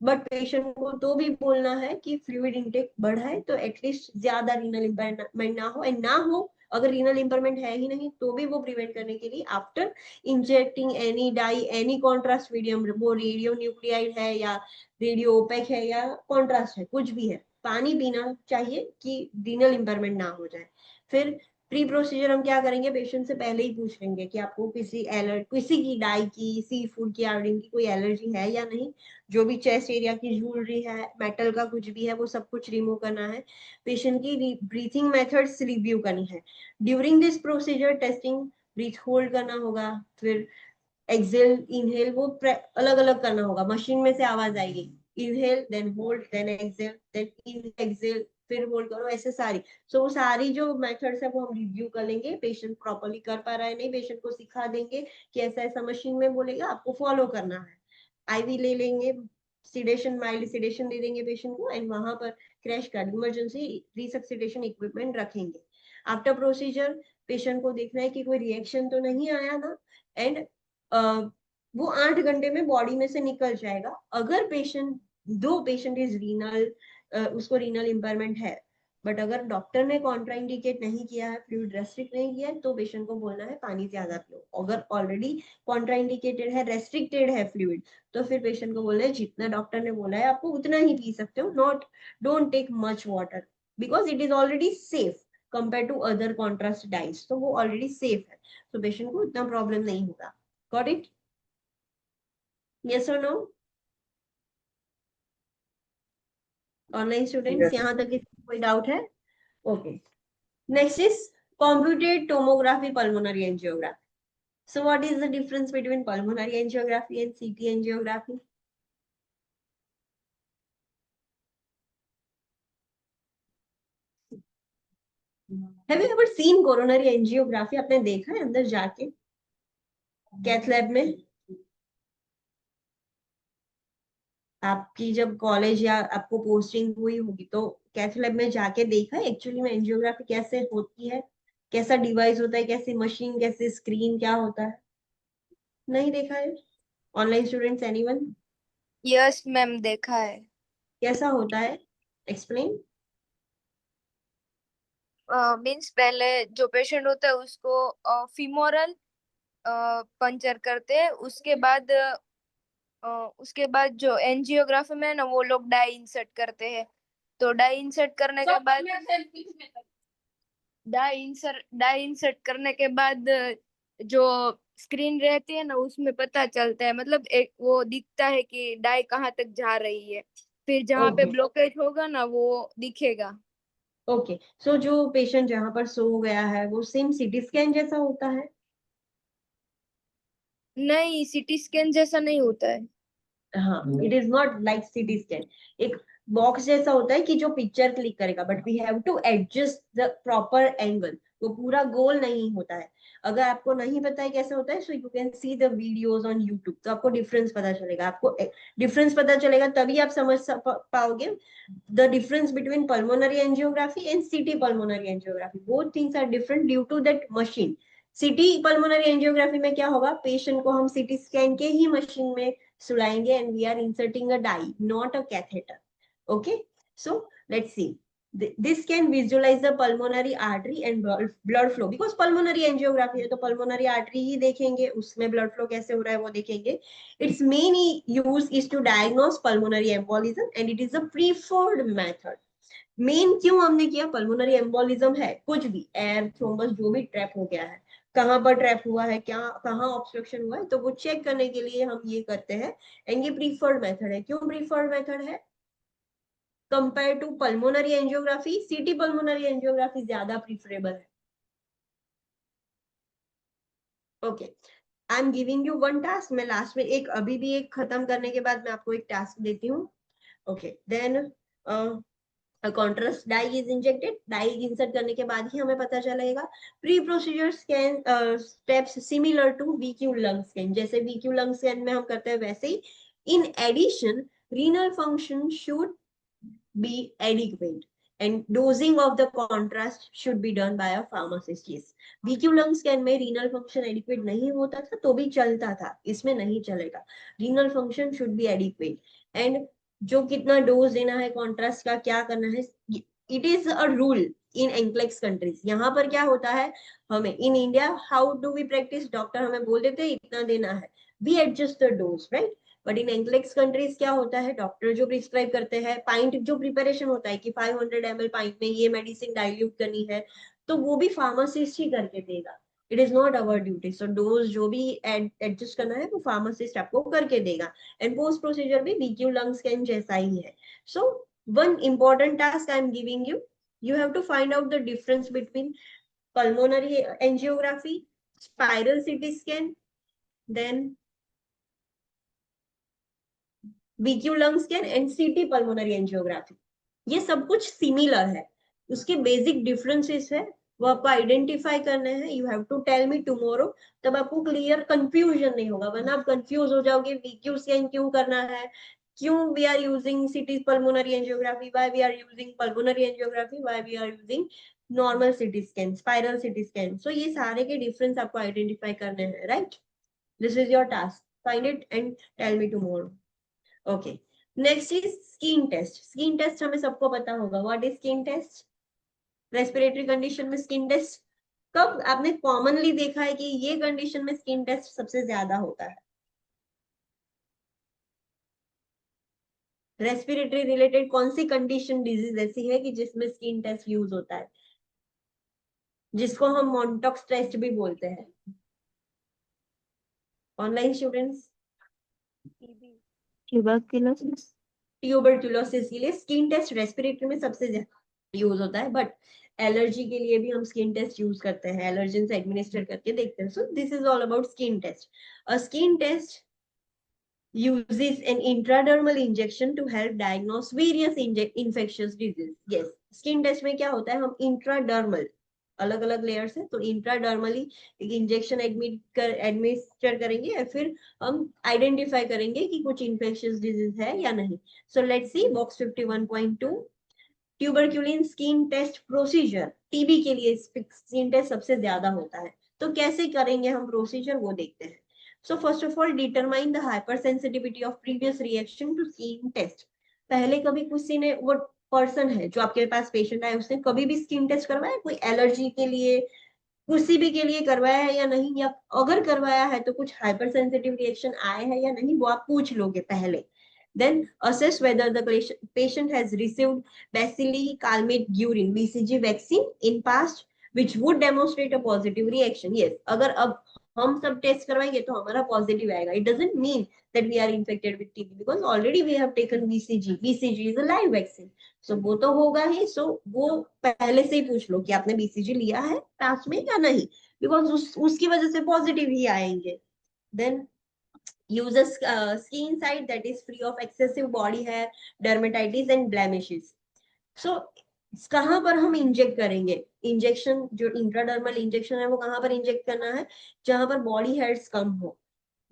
बट पेशेंट को तो भी बोलना है कि फ्लूइड इनटेक बढ़ाए, तो एटलीस्ट ज्यादा रीनल इम्पेयरमेंट ना हो, एंड ना हो अगर रीनल इम्पेयरमेंट है ही नहीं तो भी वो प्रिवेंट करने के लिए after injecting any dye any contrast medium, वो रेडियो न्यूक्लियाइड है या रेडियो ओपेक है या कॉन्ट्रास्ट है, कुछ भी है, पानी पीना चाहिए कि रीनल इम्पेयरमेंट ना हो जाए। फिर प्री प्रोसीजर हम क्या करेंगे, पेशेंट से पहले ही पूछ लेंगे कि आपको किसी की डाई की, सी फूड की, आयोडीन की कोई एलर्जी है या नहीं। जो भी चेस्ट एरिया की ज्वेलरी है, मेटल का कुछ भी है, वो सब कुछ रिमूव करना है। पेशेंट की ब्रीथिंग मेथड्स रिव्यू करनी है। During this procedure testing, breath hold करना होगा, फिर एक्सेल इनहेल वो अलग अलग करना होगा, मशीन में से आवाज आएगी, inhale then hold then exhale then in exhale फिर होल्ड करो, ऐसे सारी। सो वो सारी जो मेथड्स है वो हम रिव्यू कर लेंगे, पेशेंट प्रॉपरली कर पा रहा है नहीं, पेशेंट को सिखा देंगे कि ऐसा ऐसा मशीन में बोलेगा आपको फॉलो करना है। आईवी ले लेंगे, सिडेशन माइल्ड सिडेशन दे देंगे पेशेंट को, एंड वहां पर crash card emergency resuscitation equipment रखेंगे। आफ्टर प्रोसीजर पेशेंट को देखना है कि कोई रिएक्शन तो नहीं आया ना, एंड वो 8 घंटे में बॉडी में से निकल जाएगा। अगर पेशेंट, दो पेशेंट इज रीनल, उसको रीनल इम्पेयरमेंट है, बट अगर डॉक्टर ने कॉन्ट्राइंडिकेट नहीं किया है, फ्लूइड रेस्ट्रिक्ट नहीं किया है, तो पेशेंट को बोलना है पानी ज्यादा पियो। अगर ऑलरेडी कॉन्ट्राइंडिकेटेड है, रेस्ट्रिक्टेड है फ्लूइड, तो फिर पेशेंट को बोलना है जितना डॉक्टर ने बोला है आपको उतना ही पी सकते हो, not don't take much water, because it is already safe compare to other contrast diets, तो वो ऑलरेडी सेफ है, तो पेशेंट को इतना प्रॉब्लम नहीं होगा। Got it? यस और नो? Online students Yes. यहाँ तक कोई डाउट है? Okay. Next is computed tomography pulmonary angiography. So what is the difference between pulmonary angiography and CT angiography? Have you ever seen coronary angiography? आपने देखा है अंदर जाके कैथ लैब में? आपकी जब कॉलेज या आपको पोस्टिंग हुई होगी तो कैथ लैब में जाके देखा है एक्चुअली में एंजियोग्राफी कैसे होती है, कैसा डिवाइस होता है, कैसी मशीन, कैसे स्क्रीन, क्या होता है? नहीं देखा है? Online students anyone? Yes ma'am, देखा है। कैसा होता है, एक्सप्लेन। मीन्स पहले जो पेशेंट होता है उसको फीमोरल पंचर करते हैं, उसके बाद जो एंजियोग्राफी में है ना, वो लोग डाई इंसर्ट करते हैं। तो डाई इंसर्ट करने के बाद जो स्क्रीन रहती है ना, उसमें पता चलता है, मतलब एक वो दिखता है कि डाई कहाँ तक जा रही है। फिर जहाँ पे ओके ब्लॉकेज होगा ना, वो दिखेगा। ओके। सो जो पेशेंट जहां पर सो गया है वो सेम सीटी स्कैन जैसा होता है? नहीं, सीटी स्कैन जैसा नहीं होता है। हाँ, it is not like CT scan. एक बॉक्स जैसा होता है कि जो पिक्चर क्लिक करेगा, but we have to adjust the proper angle, वो पूरा गोल नहीं होता है। अगर आपको नहीं पता है कैसे होता है, so you can see the videos on YouTube, तो आपको डिफरेंस पता चलेगा। आपको डिफरेंस पता चलेगा तभी आप समझ पाओगे the difference between pulmonary angiography and CT pulmonary angiography. Both things are different due to that machine. CT pulmonary angiography में क्या होगा, पेशेंट को हम सीटी स्कैन के ही मशीन में सुलाएंगे, and we are inserting a dye, not a catheter. Okay, so let's see. This can visualize the pulmonary artery and blood flow because pulmonary angiography है तो pulmonary artery ही देखेंगे, उसमें blood flow कैसे हो रहा है वो देखेंगे. Its main use is to diagnose pulmonary embolism and it is a preferred method. Main क्यों हमने किया, पल्मोनरी एम्बोलिज्म है, कुछ भी एयर थ्रोम्बस जो भी ट्रैप हो गया है, कहाँ पर ट्रैप हुआ है, क्या कहाँ ऑब्स्ट्रक्शन हुआ है, तो वो चेक करने के लिए हम ये करते हैं. एंड ये प्रीफर्ड मेथड है. क्यों प्रीफर्ड मेथड है कंपेयर टू पल्मोनरी एंजियोग्राफी? सीटी पल्मोनरी एंजियोग्राफी ज्यादा प्रीफरेबल है. Okay, I am giving you one task. मैं लास्ट में एक अभी भी एक खत्म करने के बाद मैं आपको एक टास्क देती हूँ. Okay, then contrast dye is injected. Dye insert करने के बाद ही हमें पता चलेगा. Pre procedure scan steps similar to VQ lung scan. जैसे वीक्यू लंग स्कैन में हम करते हैं वैसे ही. In addition renal function should be adequate and dosing of the contrast should be done by a pharmacist. Yes, VQ lung scan में renal function adequate नहीं होता था तो भी चलता था, इसमें नहीं चलेगा. renal function should be adequate and जो कितना डोज देना है कॉन्ट्रास्ट का, क्या करना है, it is a rule in NCLEX countries. यहाँ पर क्या होता है, हमें in India how do we practise, doctor हमें बोल देते हैं इतना देना है, we adjust the dose, right. But in NCLEX countries क्या होता है, डॉक्टर जो प्रिस्क्राइब करते हैं, पाइंट जो प्रिपरेशन होता है कि 500 ml पाइंट में ये मेडिसिन डाइल्यूट करनी है, तो वो भी फार्मासिस्ट ही करके देगा. It is not our duty. So dose जो भी एडजस्ट करना है वो फार्मासिस्ट आपको करके देगा. एंड पोस्ट प्रोसीजर भी वीक्यू लंग स्कैन जैसा ही है. So one important task I am giving you, you have to find out the difference between pulmonary angiography, spiral CT scan, then VQ lung scan and CT pulmonary angiography. ये सब कुछ similar है, उसके basic differences है, वो आपको identify करने हैं. You have to tell me tomorrow, तब आपको क्लियर कंफ्यूजन नहीं होगा. वरना आप कंफ्यूज हो जाओगे, वीक्यू स्कैन क्यों करना है, क्यों we are using CT pulmonary angiography, why we are using pulmonary angiography, why we are using normal CT scan, spiral CT scan. So ये सारे के डिफरेंस आपको आइडेंटिफाई करने हैं, right. This is your task, find it and tell me tomorrow. Okay, next is skin test. Skin test हमें सबको पता होगा. What is skin test? Respiratory condition में स्किन टेस्ट कब आपने कॉमनली देखा है कि ये कंडीशन में स्किन टेस्ट सबसे ज्यादा होता है? रेस्पिरेटरी रिलेटेड कौन सी कंडीशन डिजीज ऐसी है कि जिसमें स्किन टेस्ट यूज होता है, जिसको हम मॉन्टॉक्स टेस्ट भी बोलते हैं? Online students, tuberculosis. ट्यूबरक्यूलोसिस के लिए स्किन टेस्ट रेस्पिरेटरी में सबसे ज्यादा यूज होता है. बट एलर्जी के लिए भी हम स्किन टेस्ट यूज करते हैं, एलर्जेंस एडमिनिस्टर करके देखते हैं. So this is all about skin test. A skin test uses an intradermal injection to help diagnose various infectious disease. Yes, skin test में क्या होता है, हम intradermal, अलग अलग लेयर्स है, तो इंट्राडर्मली एक इंजेक्शन एडमिनिस्टर करेंगे और फिर हम आइडेंटिफाई करेंगे कि कुछ इन्फेक्शियस डिजीज है या नहीं. So let's see box 51.2 tuberculin skin test procedure. TB के लिए स्किन टेस्ट सबसे ज्यादा होता है, तो कैसे करेंगे हम प्रोसीजर वो देखते हैं. So first of all, determine the hypersensitivity of previous reaction to skin test. पहले कभी किसी ने, वो पर्सन है जो आपके पास पेशेंट आया, उसने कभी भी स्किन टेस्ट करवाया कोई एलर्जी के लिए, किसी भी के लिए करवाया है या नहीं, या अगर करवाया है तो कुछ हाइपर सेंसिटिव रिएक्शन आए हैं या नहीं, वो आप पूछ लोगे पहले. Then assess whether the patient has received Bacilli calmate urine BCG vaccine in past, which would demonstrate a positive reaction. Yes, अगर अब हम सब टेस्ट करवाएंगे तो हमारा पॉजिटिव आएगा. It doesn't mean that we are infected with TB because already we have taken BCG. BCG is a live vaccine, so वो तो होगा ही. सो वो पहले से ही पूछ लो कि आपने बीसीजी लिया है पास में या नहीं, बिकॉज उसकी वजह से पॉजिटिव ही आएंगे. Then use a skin site that is free of excessive body hair, dermatitis and blemishes. So कहाँ पर हम इंजेक्ट करेंगे? इंजेक्शन जो इंट्राडर्मल इंजेक्शन है वो कहाँ पर इंजेक्ट करना है? जहां पर बॉडी हेयर्स कम हो,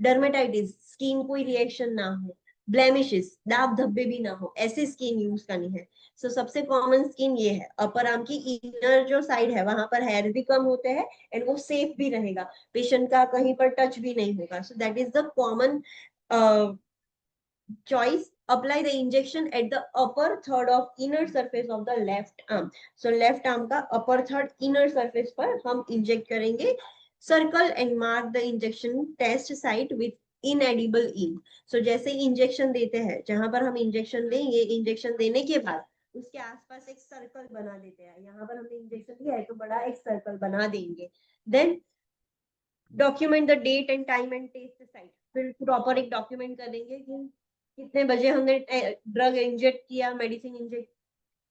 डर्मेटाइटिस स्किन कोई रिएक्शन ना हो, ब्लेमिशेस दाग धब्बे भी ना हो, ऐसे स्किन यूज करनी है. सो सबसे कॉमन स्किन ये है. अपर आर्म की इनर जो साइड है वहां पर हेयर भी कम होते हैं एंड वो सेफ भी रहेगा, पेशेंट का कहीं पर टच भी नहीं होगा. सो that is the common choice apply the injection at the upper third of inner surface of the left arm. So left arm का upper third inner surface पर हम inject करेंगे. Circle and mark the injection test site with inedible ink. So जैसे injection देते हैं, जहां पर हम इंजेक्शन देंगे, इंजेक्शन देने के बाद उसके आसपास एक सर्कल बना देते हैं. यहाँ पर हमने इंजेक्शन दिया है तो बड़ा एक सर्कल बना देंगे. Then document the date and time and test site. फिर प्रॉपर एक डॉक्यूमेंट कर देंगे कि कितने बजे हमने ड्रग इंजेक्ट किया, मेडिसिन इंजेक्ट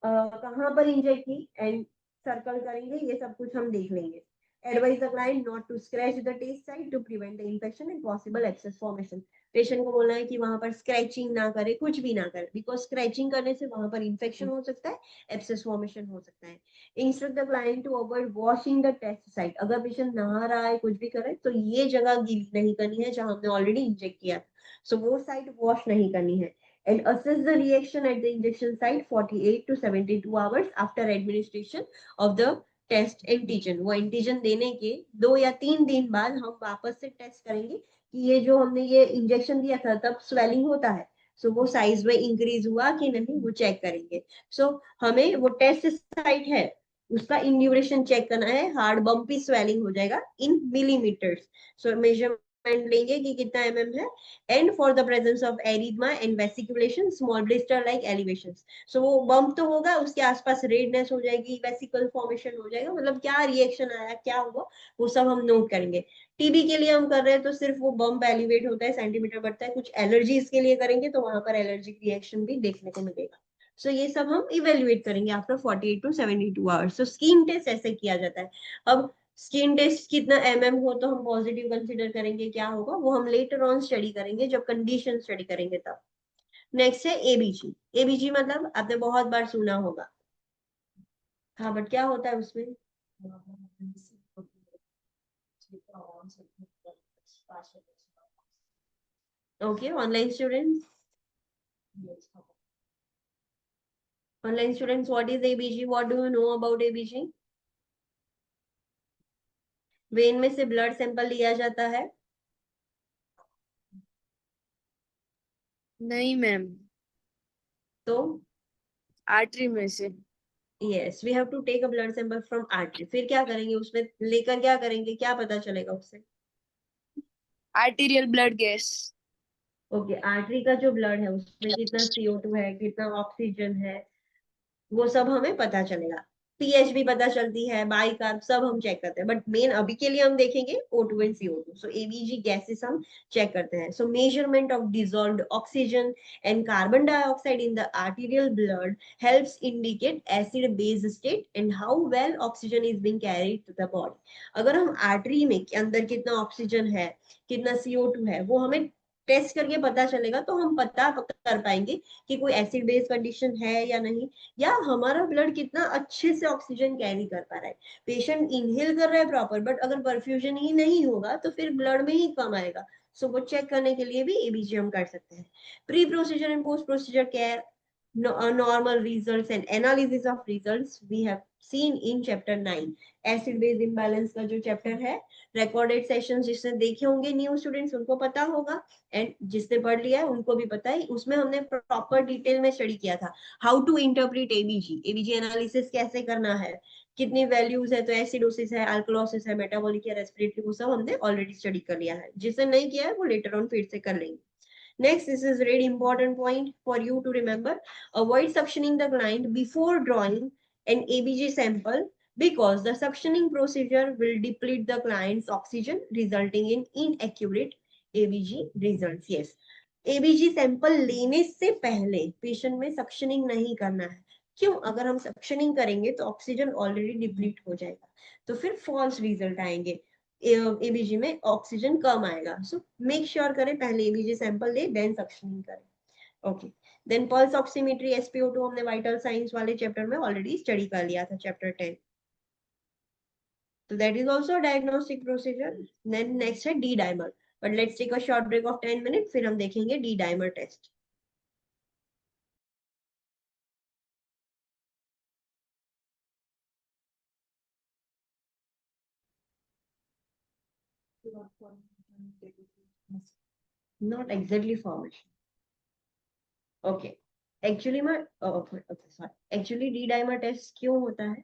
कहाँ पर इंजेक्ट की, एंड सर्कल करेंगे. ये सब कुछ हम देख लेंगे. Advise the client not to scratch the taste site to prevent the infection and possible abscess formation. Patient को बोलना है कि वहां पर स्क्रैचिंग ना करे, कुछ भी ना करे, बिकॉज स्क्रैचिंग करने से वहां पर इंफेक्शन हो सकता है, एब्सेस फॉर्मेशन हो सकता है. Instruct the client to avoid washing the test site. अगर पेशेंट नहा रहा है, कुछ भी करे, तो ये जगह गीली नहीं करनी है जहां हमने ऑलरेडी इंजेक्ट किया. सो वो साइट वॉश नहीं करनी है. And assess the reaction at the injection site 48 to 72 hours after administration of the test antigen. वो एंटीजन देने के 2 या 3 दिन बाद हम वापस से टेस्ट करेंगे कि ये जो हमने ये इंजेक्शन दिया था तब स्वेलिंग होता है, सो वो साइज में इंक्रीज हुआ कि नहीं वो चेक करेंगे. सो हमें वो टेस्ट साइट है उसका इन ड्यूरेशन चेक करना है. हार्ड बम्पी स्वेलिंग हो जाएगा इन मिलीमीटर्स. सो मेजरमेंट लेंगे कि कितना है. And for the presence of erythema and vesiculation, small blister like elevations. So वो बम्प तो होगा, उसके आसपास रेडनेस हो जाएगी, वेसिकल फॉर्मेशन हो जाएगा, मतलब क्या रिएक्शन आया, क्या हुआ, वो सब हम नोट करेंगे. टीबी के लिए हम कर रहे हैं तो सिर्फ वो बम्प एलिवेट होता है, सेंटीमीटर बढ़ता है. कुछ एलर्जीज के लिए करेंगे तो वहां पर एलर्जिक रिएक्शन भी देखने को मिलेगा. सो ये सब हम इवेल्युएट करेंगे after 48 to 72 hours. So skin test ऐसे किया जाता है. अब स्किन टेस्ट कितना हो तो हम पॉजिटिव कंसीडर करेंगे, क्या होगा वो हम लेटर ऑन स्टडी करेंगे, जब कंडीशन स्टडी करेंगे तब. नेक्स्ट है एबीजी. एबीजी मतलब आपने बहुत बार सुना होगा. हाँ, बट क्या होता है उसमें? Okay, online students, what is ABG? What do you know about ABG? When में से ब्लड सैंपल लिया जाता है. नहीं मैम, तो आर्टरी में से. Yes, we have to take a blood sample from artery. फिर क्या करेंगे उसमें लेकर, क्या करेंगे, क्या पता चलेगा उससे? Arterial blood gas. Okay, artery का जो ब्लड है उसमें कितना CO2 है, कितना ऑक्सीजन है, वो सब हमें पता चलेगा. पीएच भी पता चलती है, बाइकार्ब सब हम चेक करते हैं. बट मेन अभी के लिए हम देखेंगे O2 and CO2. So ABG gases हम चेक करते हैं. So measurement of dissolved oxygen and carbon dioxide in the arterial blood helps indicate acid base state and how well oxygen is being carried to the body. अगर हम artery में के अंदर कितना oxygen है, कितना CO2 है, वो हमें टेस्ट करके पता चलेगा, तो हम पता कर पाएंगे कि कोई एसिड बेस कंडीशन है या नहीं, या हमारा ब्लड कितना अच्छे से ऑक्सीजन कैरी कर पा रहा है. पेशेंट इनहेल कर रहा है प्रॉपर, बट अगर परफ्यूजन ही नहीं होगा तो फिर ब्लड में ही कम आएगा. सो वो चेक करने के लिए भी एबीजी हम कर सकते हैं. Pre procedure and post procedure care, normal results and analysis of results we have seen in chapter 9. acid base imbalance का जो chapter है, recorded sessions जिसने देखे होंगे न्यू स्टूडेंट्स उनको पता होगा, एंड जिसने पढ़ लिया है उनको भी पता है. उसमें हमने प्रॉपर डिटेल में स्टडी किया था how to interpret ABG. ABG analysis कैसे करना है, कितनी वैल्यूज है, तो एसिडोसिस है, अल्कलोसिस है, मेटाबॉलिक या रेस्पिरेटरी, वो सब हमने ऑलरेडी स्टडी कर लिया है. जिसने नहीं किया है वो लेटर ऑन फिर से कर लेंगे. Next, this is a very important point for you to remember. Avoid suctioning the client before drawing an ABG sample because the suctioning procedure will deplete the client's oxygen, resulting in inaccurate ABG results. Yes, ABG sample लेने से पहले patient में suctioning नहीं करना है. क्यों? अगर हम सक्शनिंग करेंगे तो ऑक्सीजन ऑलरेडी डिप्लीट हो जाएगा, तो फिर फॉल्स रिजल्ट आएंगे, एबीजी में ऑक्सीजन कम आएगा. सो मेक श्योर करें पहले एबीजी सैंपल ले देन सक्शनिंग करें. Okay, then pulse oximetry, SpO2 हमने वाइटल साइंस वाले चैप्टर में ऑलरेडी स्टडी कर लिया था, chapter 10. So that is also a diagnostic procedure. Then next है D dimer. But let's take a short break of 10 minutes, फिर हम देखेंगे D dimer test. Not exactly formation. Okay, actually में actually D dimer test क्यों होता है?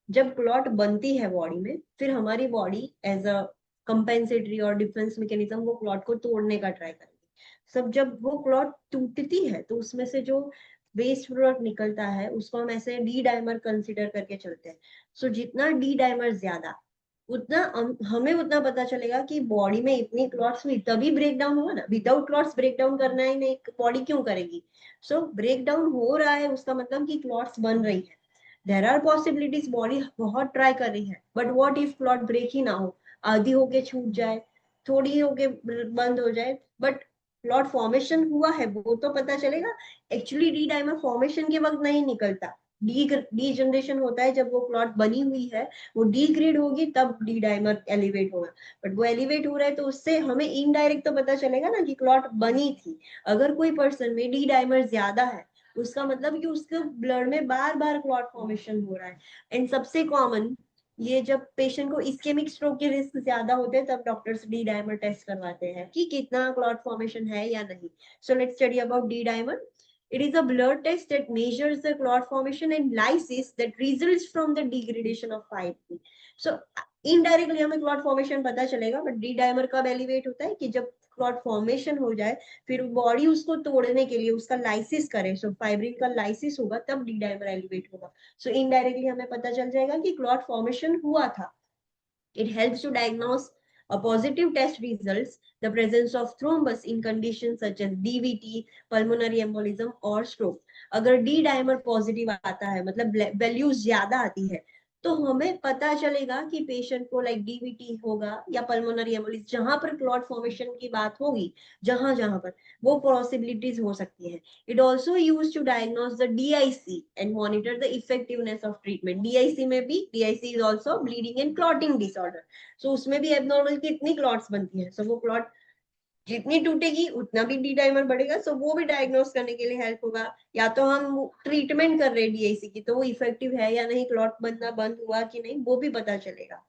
जब clot बनती है बॉडी में, फिर हमारी बॉडी एज अ कंपेंसेटरी और डिफेंस मैकेनिज्म वो क्लॉट को तोड़ने का ट्राई करेगी। सब जब वो क्लॉट टूटती है तो उसमें से जो वेस्ट प्रोडक्ट निकलता है उसको हम ऐसे डी डाइमर कंसिडर करके चलते हैं। सो जितना डी डाइमर ज्यादा, उतना हमें उतना पता चलेगा कि बॉडी में इतनी क्लॉट्स हुई तभी ब्रेक डाउन हुआ ना। विदाउट क्लॉट्स ब्रेक डाउन करना ही नहीं, बॉडी क्यों करेगी? सो ब्रेक डाउन हो रहा है उसका मतलब कि क्लॉट्स बन रही है। देर आर पॉसिबिलिटीज, बॉडी बहुत ट्राई कर रही है, but what if clot break ही ना हो, आधी होके छूट जाए, थोड़ी होके बंद हो जाए, बट क्लॉट फॉर्मेशन हुआ है वो तो पता चलेगा। एक्चुअली डी डाइमर फॉर्मेशन के वक्त नहीं निकलता, डी जनरेशन होता है जब वो क्लॉट बनी हुई है, वो डीग्रेड होगी तब डी डाइमर एलिवेट होगा। बट वो एलिवेट हो रहा है तो उससे हमें इनडायरेक्ट तो पता चलेगा ना कि क्लॉट बनी थी। अगर कोई पर्सन में डी डाइमर ज्यादा है उसका मतलब कि उसके ब्लड में बार बार क्लॉट फॉर्मेशन हो रहा है। एंड सबसे कॉमन ये, जब पेशेंट को इस्केमिक स्ट्रोक के रिस्क ज्यादा होते हैं तब डॉक्टर्स डी डाइमर टेस्ट करवाते हैं कि कितना क्लॉट फॉर्मेशन है या नहीं। So let's study about D dimer. It is a blood test that measures the clot formation and lysis that results from the degradation of fibrin. So indirectly हमें clot formation पता चलेगा, but D dimer कब elevate होता है कि जब clot formation हो जाए, फिर बॉडी उसको तोड़ने के लिए उसका लाइसिस करे, सो फाइब्रिन का लाइसिस होगा तब डी डाइमर एलिवेट होगा। सो इनडायरेक्टली हमें पता चल जाएगा कि क्लॉट फॉर्मेशन हुआ था। It helps to diagnose a positive test results the presence of thrombus in conditions such as DVT, pulmonary embolism और stroke. अगर D dimer पॉजिटिव आता है, मतलब वैल्यूज ज्यादा आती है, तो हमें पता चलेगा कि पेशेंट को लाइक डीवीटी होगा या पल्मोनरी एम्बोलिज्म, जहां पर क्लॉट फॉर्मेशन की बात होगी, जहां जहां पर वो पॉसिबिलिटीज हो सकती है। It also used to diagnose the DIC and monitor the effectiveness of treatment. DIC में भी, DIC is also bleeding and clotting disorder. So उसमें भी एबनॉर्मल कितनी क्लॉट्स बनती हैं, सो वो क्लॉट जितनी टूटेगी उतना भी डी डाइमर बढ़ेगा, सो वो भी डायग्नोस करने के लिए हेल्प होगा। या तो हम ट्रीटमेंट कर रहे हैं डीआईसी की तो वो इफेक्टिव है या नहीं, क्लॉट बनना बंद हुआ कि नहीं, वो भी पता चलेगा।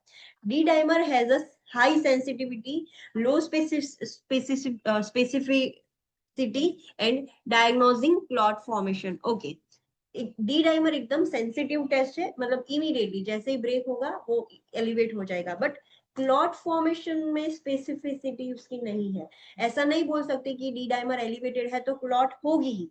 D dimer has a high sensitivity, low specificity and diagnosing clot formation. Okay, D dimer एकदम सेंसिटिव टेस्ट है, मतलब इमीडिएटली जैसे ही ब्रेक होगा वो एलिवेट हो जाएगा, बट क्लॉट फॉर्मेशन में स्पेसिफिसिटी उसकी नहीं है। ऐसा नहीं बोल सकते कि डी डाइमर एलिवेटेड है तो क्लॉट होगी ही।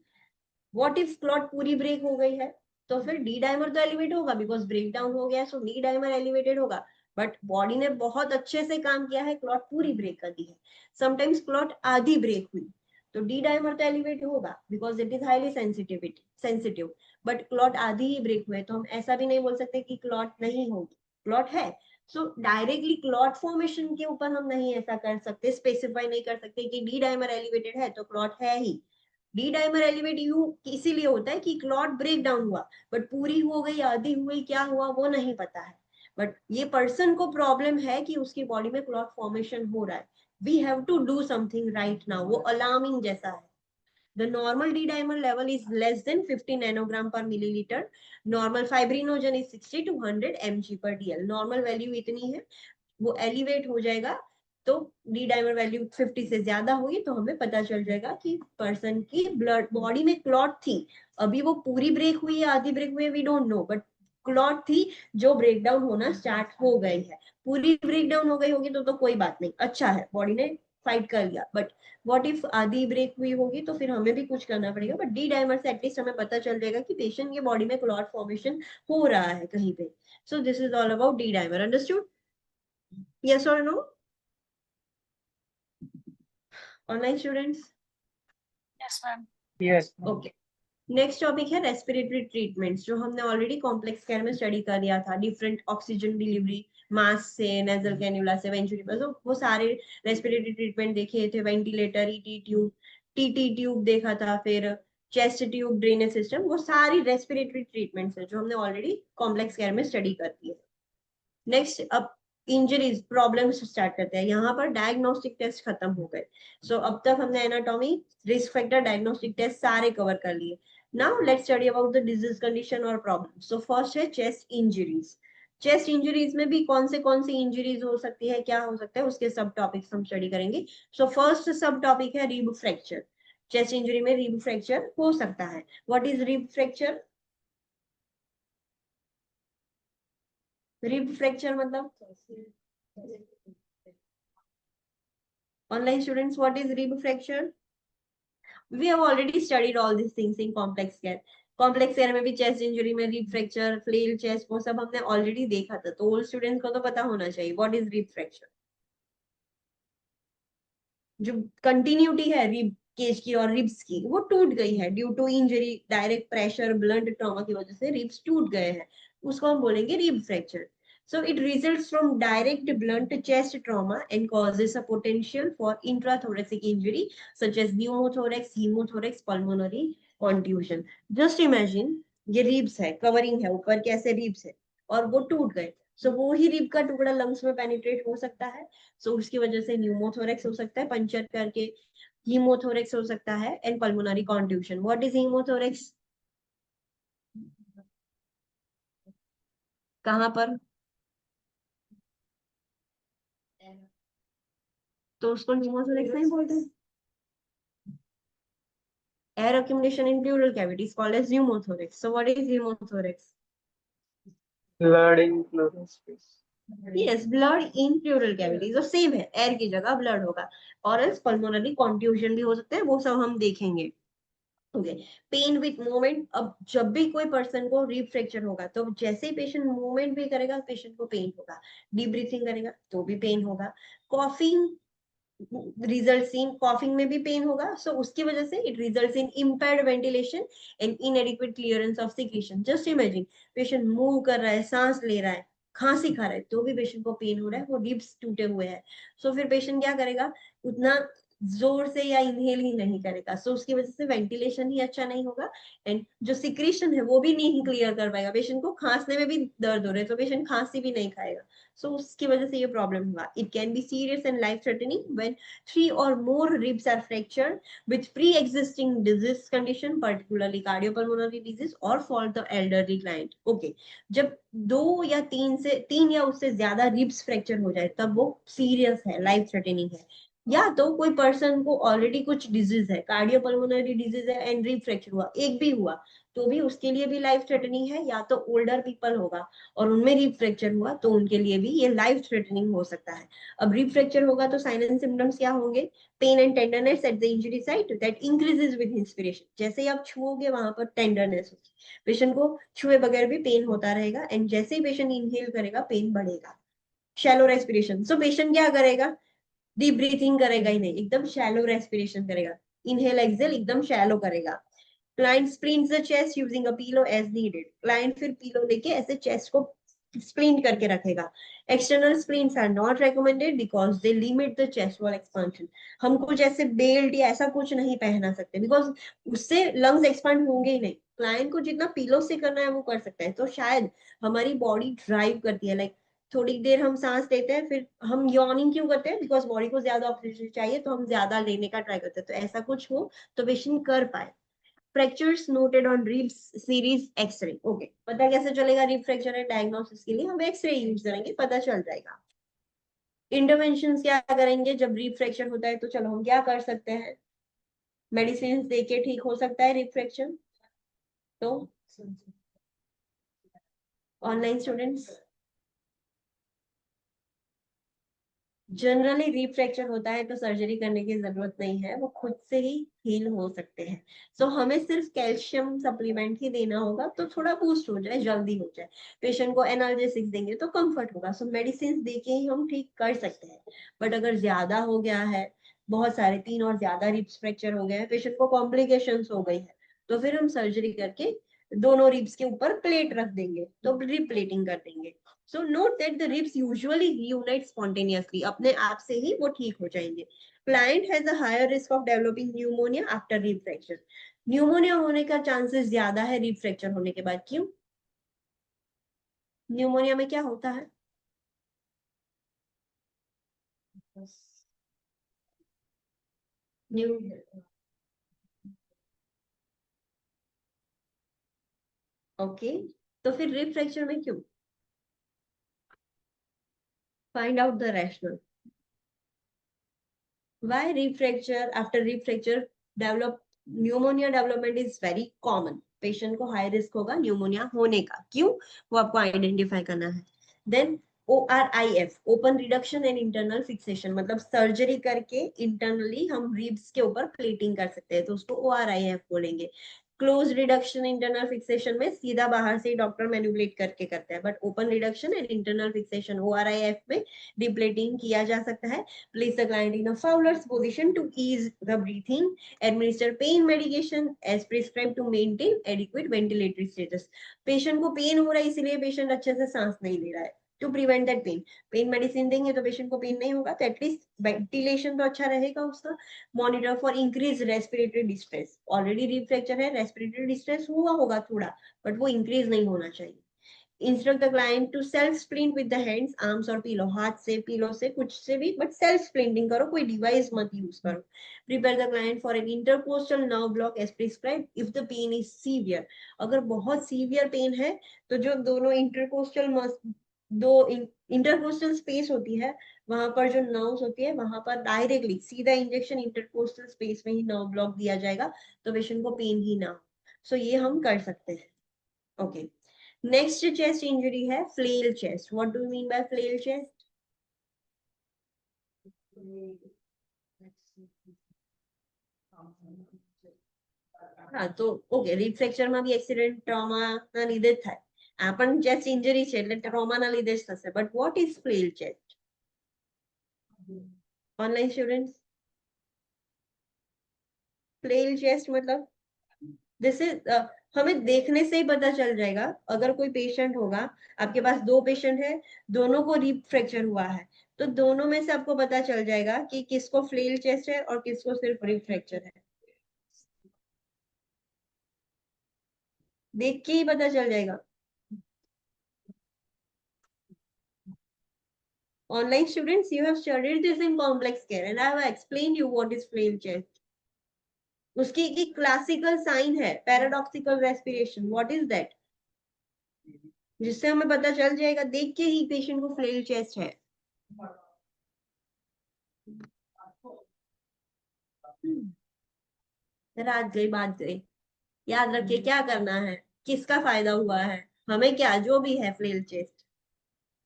व्हाट इफ क्लॉट पूरी ब्रेक हो गई है, तो फिर डी डाइमर तो एलिवेट होगा बिकॉज ब्रेक डाउन हो गया, सो डी डाइमर एलिवेटेड होगा। बट बॉडी ने बहुत अच्छे से काम किया है, क्लॉट पूरी ब्रेक कर दी है। समटाइम्स क्लॉट आधी ब्रेक हुई तो डी डाइमर तो एलिवेट होगा because it is highly sensitive. But clot आधी ही ब्रेक हुए तो हम ऐसा भी नहीं बोल सकते कि क्लॉट नहीं होगी, क्लॉट है। सो डायरेक्टली क्लॉट फॉर्मेशन के ऊपर हम नहीं ऐसा कर सकते, स्पेसिफाई नहीं कर सकते कि डी डाइमर एलिवेटेड है तो क्लॉट है ही। डी डाइमर एलिवेट यू इसीलिए होता है कि क्लॉट ब्रेक डाउन हुआ, बट पूरी हो गई आधी हुई क्या हुआ वो नहीं पता है। बट ये पर्सन को प्रॉब्लम है कि उसकी बॉडी में क्लॉट फॉर्मेशन हो रहा है, we have to do something right now, वो अलार्मिंग जैसा है। The normal D-dimer level is less than 50 nanogram per milliliter. Normal fibrinogen is 60 to 100 mg per dl. Normal value इतनी है, वो एलिवेट हो जाएगा तो डी डाइमर वैल्यू 50 से ज्यादा होगी तो हमें पता चल जाएगा कि पर्सन की ब्लड बॉडी में क्लॉट थी। अभी वो पूरी ब्रेक हुई है आधी ब्रेक हुई है we don't know, but clot थी जो ब्रेक डाउन होना स्टार्ट हो गई है। पूरी ब्रेक डाउन हो गई होगी तो कोई बात नहीं, अच्छा है, बॉडी ने फाइट कर लिया। बट व्हाट इफ आधी ब्रेक हुई होगी तो फिर हमें भी कुछ करना पड़ेगा। बट डी डाइमर से एटलीस्ट हमें पता चल जाएगा कि पेशेंट के बॉडी में क्लॉट फॉर्मेशन हो रहा है कहीं पे। सो this is all about D dimer, understood? Yes or no? Online students? Yes, ma'am. Yes. Okay. Next topic है रेस्पिरेटरी ट्रीटमेंट्स, जो हमने ऑलरेडी कॉम्प्लेक्स केयर में स्टडी कर लिया था। डिफरेंट ऑक्सीजन डिलीवरी, मास्क से, नेजल कैन्युला से, वेंचुरिपल, तो वो सारे रेस्पिरेटरी ट्रीटमेंट देखे थे। Ventilator, ET tube, TT tube देखा था, फिर चेस्ट ट्यूब, ड्रेनेज सिस्टम, वो सारी रेस्पिरेटरी ट्रीटमेंट्स है जो हमने ऑलरेडी कॉम्प्लेक्स केयर में स्टडी कर दी है। नेक्स्ट अब इंजरीज प्रॉब्लम स्टार्ट करते हैं। यहाँ पर डायग्नोस्टिक टेस्ट खत्म हो गए। सो अब तक हमने anatomy, risk factor, diagnostic test सारे कवर कर लिए। Now let's study about the disease condition और प्रॉब्लम। सो फर्स्ट है चेस्ट इंजरीज। चेस्ट इंजरीज में भी कौन सी इंजरीज हो सकती है, क्या हो सकता है, उसके सब टॉपिक्स हम स्टडी करेंगे। सो फर्स्ट सब टॉपिक है रिब फ्रैक्चर। चेस्ट इंजरी में रिब फ्रैक्चर हो सकता है. What is rib fracture? Rib fracture मतलब online students, what is rib fracture? We have already studied all these things in complex care. Complex care में भी chest injury में rib fracture, flail chest, वो सब हमने ऑलरेडी देखा था. तो ओल्ड स्टूडेंट्स को तो पता होना चाहिए व्हाट इज रिब फ्रैक्चर. जो कंटिन्यूटी है रिब केज की और रिब्स की, वो टूट गई है due to injury, direct pressure, blunt trauma की वजह से रिब्स टूट गए हैं. उसको हम बोलेंगे rib fracture. So it results from direct blunt chest trauma and causes a potential for intrathoracic injury such as pneumothorax, hemothorax, pulmonary contusion. Just imagine ये रिब्स है, कवरिंग है ऊपर के, ऐसे रिब्स है और वो टूट गए. सो वो ही रिब का टुकड़ा लंग्स में पेनिट्रेट हो सकता है. सो उसकी वजह से न्यूमोथोरेक्स हो सकता है पंचर करके, हीमोथोरेक्स हो सकता है and pulmonary contusion. What is haemothorax? कहाँ पर? तो उसको न्यूमोथोरेक्स नहीं बोलते. Air accumulation in pleural cavity is called as pneumothorax. So what is pneumothorax? Blood in pleural space. Yes, blood in pleural cavity. So same है, air की जगह blood होगा. और else pulmonary contusion भी हो सकते हैं, वो सब हम देखेंगे. ओके. Pain with movement. अब जब भी कोई पर्सन को रिब फ्रैक्चर होगा तो जैसे ही पेशेंट मूवमेंट भी करेगा पेशेंट को पेन होगा. डीप ब्रीथिंग करेगा तो भी पेन होगा. कॉफिंग रिजल्ट्स इन, कॉफिंग में भी पेन होगा. सो उसकी वजह से it results in impaired ventilation and इनएडिक्वेट clearance of secretion. Just imagine patient move कर रहा है, सांस ले रहा है, खांसी खा रहा है, तो भी पेशेंट को पेन हो रहा है, वो रिब्स टूटे हुए हैं. सो फिर पेशेंट क्या करेगा? उतना जोर से या इनहेल ही नहीं करेगा. सो उसकी वजह से वेंटिलेशन ही अच्छा नहीं होगा एंड जो सिक्रीशन है वो भी नहीं क्लियर कर पाएगा. पेशेंट को खांसने में भी दर्द हो रहा है तो पेशेंट खांसी भी नहीं खाएगा. सो उसकी वजह से ये प्रॉब्लम हुआ. It can be serious and life threatening when 3 or more ribs are fractured with pre-existing disease condition, particularly cardiopulmonary disease or for the elderly client. Okay, जब 2 या 3 या उससे ज्यादा रिब्स फ्रैक्चर हो जाए तब वो सीरियस है, लाइफ थ्रेटनिंग है. या तो कोई पर्सन को ऑलरेडी कुछ डिजीज है, कार्डियोपल्मोनरी डिजीज है एंड रिब फ्रैक्चर हुआ, एक भी हुआ तो भी उसके लिए भी लाइफ थ्रेटनिंग है. या तो ओल्डर पीपल होगा और उनमें रिब फ्रैक्चर हुआ तो उनके लिए भी ये लाइफ थ्रेटनिंग हो सकता है. अब रिब फ्रैक्चर होगा तो साइन एंड सिम्टम्स क्या होंगे? Pain and tenderness at the injury site that increases with inspiration. जैसे ही आप छुओगे वहां पर टेंडरनेस होगी, पेशेंट को छुए बगैर भी पेन होता रहेगा एंड जैसे ही पेशेंट इनहेल करेगा पेन बढ़ेगा. Shallow respiration. सो पेशेंट क्या करेगा? डीप ब्रीथिंग करेगा ही नहीं, एकदम शैलो रेस्पिरेशन करेगा. इनहेल एक्सेल एकदम शैलो करेगा. Client splints the chest using a pillow as needed. Client फिर पिलो लेके ऐसे चेस्ट को स्प्लिंट करके रखेगा. External splints are not recommended because they limit the chest wall expansion. हम कुछ ऐसे बेल्ट या ऐसा कुछ नहीं पहना सकते बिकॉज उससे लंग्स एक्सपांड होंगे ही नहीं. क्लाइंट को जितना पिलो से करना है वो कर सकता है. तो शायद हमारी बॉडी ड्राइव करती है, लाइक थोड़ी देर हम सांस लेते हैं फिर हम यॉर्निंग क्यों करते हैं? बिकॉज बॉडी को ज्यादा ऑक्सीजन चाहिए तो हम ज्यादा लेने का ट्राई करते हैं. तो ऐसा कुछ हो तो पेशेंट कर पाए. Fractures noted on ribs series X-ray. Okay, पता कैसे चलेगा रिब फ्रैक्चर है? डायग्नोसिस के लिए हम एक्सरे यूज करेंगे, पता चल जाएगा. इंटरवेंशन क्या करेंगे जब रिब फ्रैक्चर होता है? तो चलो हम क्या कर सकते हैं? मेडिसिन देके ठीक हो सकता है रिब फ्रैक्चर. तो online students, generally rib fracture होता है तो सर्जरी करने की जरूरत नहीं है, वो खुद से ही हील हो सकते हैं. सो हमें सिर्फ कैल्शियम सप्लीमेंट ही देना होगा तो थोड़ा बूस्ट हो जाए, जल्दी हो जाए. पेशेंट को एनाल्जेसिक्स देंगे तो कंफर्ट होगा. सो मेडिसिन देके ही हम ठीक कर सकते हैं. बट अगर ज्यादा हो गया है, बहुत सारे 3 और ज्यादा रिब्स फ्रैक्चर हो गए हैं, पेशेंट को कॉम्प्लिकेशंस हो गई है, तो फिर हम सर्जरी करके दोनों रिब्स के ऊपर प्लेट रख देंगे, तो रिब प्लेटिंग कर देंगे. So note that the ribs usually reunite spontaneously. अपने आप से ही वो ठीक हो जाएंगे. Client has a higher risk of developing pneumonia after rib fracture. Pneumonia होने का चांसेस ज्यादा है रिब फ्रैक्चर होने के बाद. क्यों? न्यूमोनिया में क्या होता है? न्यू ओके, तो फिर रिब फ्रैक्चर में क्यों? Find out the rationale. Why rib fracture? After rib fracture develop pneumonia development is very common, patient को हाई रिस्क होगा न्यूमोनिया होने का, क्यों वो आपको आइडेंटिफाई करना है। Then ORIF, open reduction and internal fixation, मतलब सर्जरी करके इंटरनली हम रिब्स के ऊपर प्लेटिंग कर सकते हैं, तो उसको ORIF बोलेंगे। क्लोज रिडक्शन इंटरनल फिक्सेशन में सीधा बाहर से डॉक्टर मैनिपुलेट करके करता है, but open reduction and internal fixation ORIF में डिप्लेटिंग किया जा सकता है। Place the client in a Fowler's position to ease the breathing, administer pain medication as prescribe to maintain adequate ventilatory status. Patient को pain हो रहा है इसीलिए पेशेंट अच्छे से सांस नहीं ले रहा है, to prevent that pain, pain medicine देंगे तो पेशेंट को पेन नहीं होगा, तो एटलीस्ट वेंटिलेशन तो अच्छा रहेगा उसका। Monitor for increase respiratory distress, already rib fracture है, रेस्पिरेटरी डिस्ट्रेस हुआ होगा थोड़ा, बट वो इंक्रीज नहीं होना चाहिए। Instruct the client to self splint with the hands, arms और पिलो, हाथ से पिलो से कुछ से भी, बट सेल्फ स्प्लिंटिंग करो, कोई डिवाइस मत यूज करो। Prepare the client for an intercostal nerve block as prescribe if the pain is severe, अगर बहुत सीवियर पेन है तो जो दोनों दो इंटरकोस्टल स्पेस होती है, वहां पर जो नर्व्स होती है वहां पर डायरेक्टली सीधा इंजेक्शन इंटरकोस्टल स्पेस में ही नर्व ब्लॉक दिया जाएगा, तो पेशेंट को पेन ही ना हो। सो ये हम कर सकते हैं। ओके, नेक्स्ट चेस्ट इंजरी है flail chest. What do you mean bye flail chest? હા તો ઓકે, રીબ ફ્રેક્ચરમાં બી એક્સિડન્ટ ટ્રોમાના લીધે જ થાય, આ પણ ચેસ્ટ ઇન્જરી છે એટલે ટ્રોમાના લીધે જ થશે, but what is flail chest? Online students, flail chest मतलब दिस इज, हमें देखने से ही पता चल जाएगा। अगर कोई पेशेंट होगा, आपके पास दो पेशेंट है, दोनों को रिब फ्रैक्चर हुआ है, तो दोनों में से आपको पता चल जाएगा कि किसको फ्लेल चेस्ट है और किसको सिर्फ रिब फ्रैक्चर है, देख के ही पता चल जाएगा। Online students, you have studied this in complex care and I have explained you what is flail chest. उसकी एक क्लासिकल साइन है paradoxical respiration, what is that, जिससे हमें पता चल जाएगा देख के ही पेशेंट को फ्लेल चेस्ट है। रात गई बात गई, याद रखिए क्या करना है, किसका फायदा हुआ है, हमें क्या, जो भी है flail chest.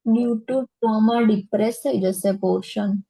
Due to trauma depress થઈ જશે પોર્શન।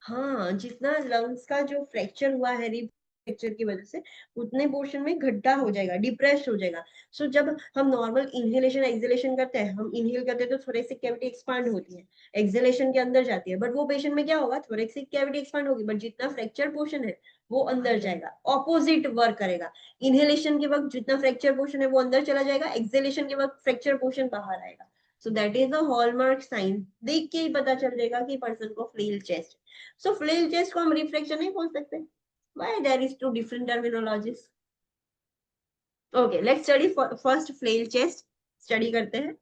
हाँ, जितना लंग्स का जो फ्रैक्चर हुआ है रिब फ्रैक्चर की वजह से, उतने पोर्शन में गड्ढा हो जाएगा, डिप्रेस हो जाएगा। सो जब हम नॉर्मल इनहेलेशन एक्सहेलेशन करते हैं, हम इनहेल करते हैं तो थोरेसिक कैविटी एक्सपांड होती है, एक्सहेलेशन के अंदर जाती है, बट वो पेशेंट में क्या होगा, थोरेसिक कैविटी एक्सपांड होगी, बट जितना फ्रैक्चर पोर्शन है वो अंदर जाएगा, ऑपोजिट वर्क करेगा। इनहेलेशन के वक्त जितना फ्रैक्चर पोर्शन है वो अंदर चला जाएगा, एक्सहेलेशन के वक्त फ्रैक्चर पोर्शन बाहर आएगा। So that is a hallmark sign, देख के ही पता चल जाएगा कि पर्सन को flail chest. So flail chest को हम रिफ्लेक्शन नहीं बोल सकते, why there is two different terminologies? Okay, let's study first flail chest, study करते हैं।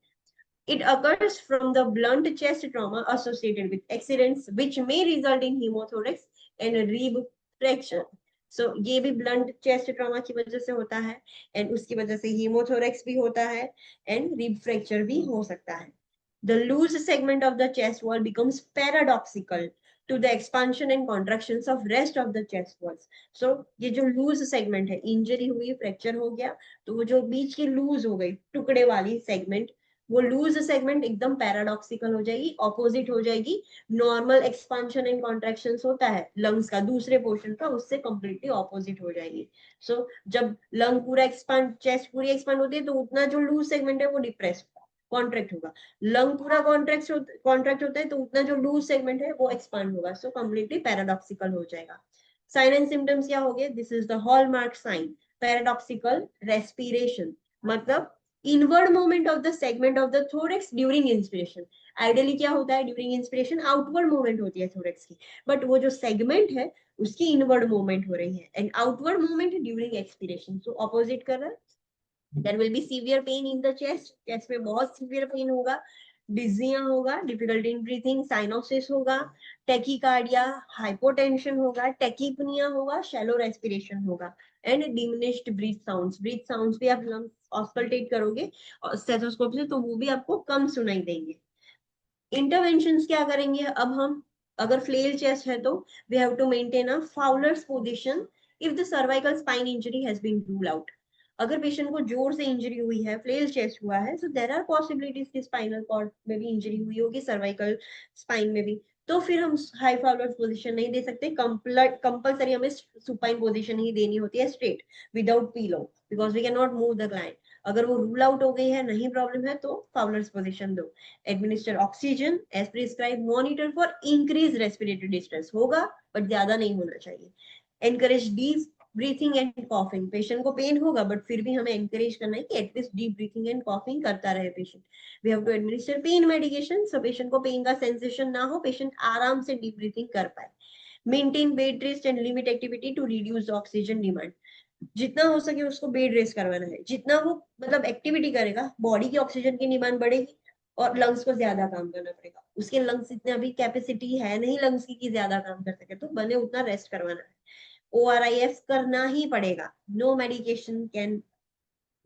It occurs from the blunt chest trauma associated with accidents which may result in hemothorax and rib fracture. So ये भी blunt chest trauma की वजह से होता है and उसकी वजह से hemothorax भी होता है and rib fracture भी हो सकता है। The loose segment of the chest wall becomes paradoxical to the expansion and contractions of rest of the chest walls. So ये जो loose segment है, इंजरी हुई, फ्रैक्चर हो गया, तो वो जो बीच की लूज हो गई टुकड़े वाली सेगमेंट, वो लूज सेगमेंट एकदम पैराडॉक्सिकल हो जाएगी, ऑपोजिट हो जाएगी। नॉर्मल एक्सपांशन एंड कॉन्ट्रैक्शंस होता है लंग्स का दूसरे पोर्शन का, उससे कंप्लीटली ऑपोजिट हो जाएगी। सो जब लंग पूरा एक्सपांड, चेस्ट पूरी एक्सपांड होती है तो उतना जो लूज सेगमेंट है वो डिप्रेस होगा, कॉन्ट्रैक्ट होगा। लंग पूरा कॉन्ट्रैक्ट होता है तो उतना जो लूज सेगमेंट है वो एक्सपांड होगा, सो कंप्लीटली पैराडॉक्सिकल हो जाएगा। साइन एंड सिम्टम्स क्या हो गए, this is the hallmark sign, paradoxical respiration, मतलब inward movement of the segment of the thorax during inspiration. Ideally क्या होता है, ड्यूरिंग इंस्पिरेशन आउटवर्ड मूवमेंट होती है थोरेक्स की, बट वो जो सेगमेंट है उसकी इनवर्ड मूवमेंट हो रही है and outward movement during expiration, so opposite कर रहा है। There will be severe pain in the chest, chest में बहुत severe pain होगा, डिजिया होगा, डिफिकल्टी इन ब्रीथिंग, साइनोसिस होगा, टेकीकार्डिया, हाइपोटेंशन होगा, टेकीपनिया होगा, शैलो रेस्पिरेशन होगा एंड डिमिनिश्ड ब्रीथ साउंड्स भी आप ऑस्कल्टेट करोगे और स्टेथोस्कोप से तो वो भी आपको कम सुनाई देंगे। इंटरवेंशंस क्या करेंगे अब हम, अगर फ्लेल चेस्ट है तो we have to maintain a Fowler's position if the cervical spine injury has been rule out, अगर पेशेंट को जोर से इंजरी हुई है, फ्लेल चेस्ट हुआ है, सो देयर आर पॉसिबिलिटीज कि स्पाइनल कॉर्ड में भी इंजरी हुई होगी, सर्वाइकल स्पाइन में भी, तो फिर हम हाई फॉरवर्ड पोजीशन नहीं दे सकते, कंपल्सरी हमें सुपाइन पोजीशन ही देनी होती है straight without pillow, because we can not move the client. अगर वो रूल आउट हो गई है, नहीं प्रॉब्लम है, तो फाउलर्स पोजीशन दो। Administer oxygen as prescribe, monitor for increase respiratory distress, होगा बट ज्यादा नहीं होना चाहिए। Encourage deep breathing and coughing, patient को पेन होगा बट फिर भी हमें एनकरेज करना है कि at least deep breathing and coughing करता रहे patient. We have to administer pain medication, so patient को पेन का सेंसेशन ना हो, पेशेंट आराम से डीप ब्रीथिंग कर पाए। Maintain bed rest and limit activity to reduce oxygen demand, जितना हो सके उसको बेड रेस्ट करवाना है, जितना वो मतलब एक्टिविटी करेगा बॉडी की ऑक्सीजन की डिमांड बढ़ेगी और लंग्स को ज्यादा काम करना पड़ेगा। उसके लंग्स इतने अभी कैपेसिटी है नहीं लंग्स की कि ज्यादा काम कर सके, तो बने उतना रेस्ट करवाना है। ORIF करना ही पड़ेगा, no medication can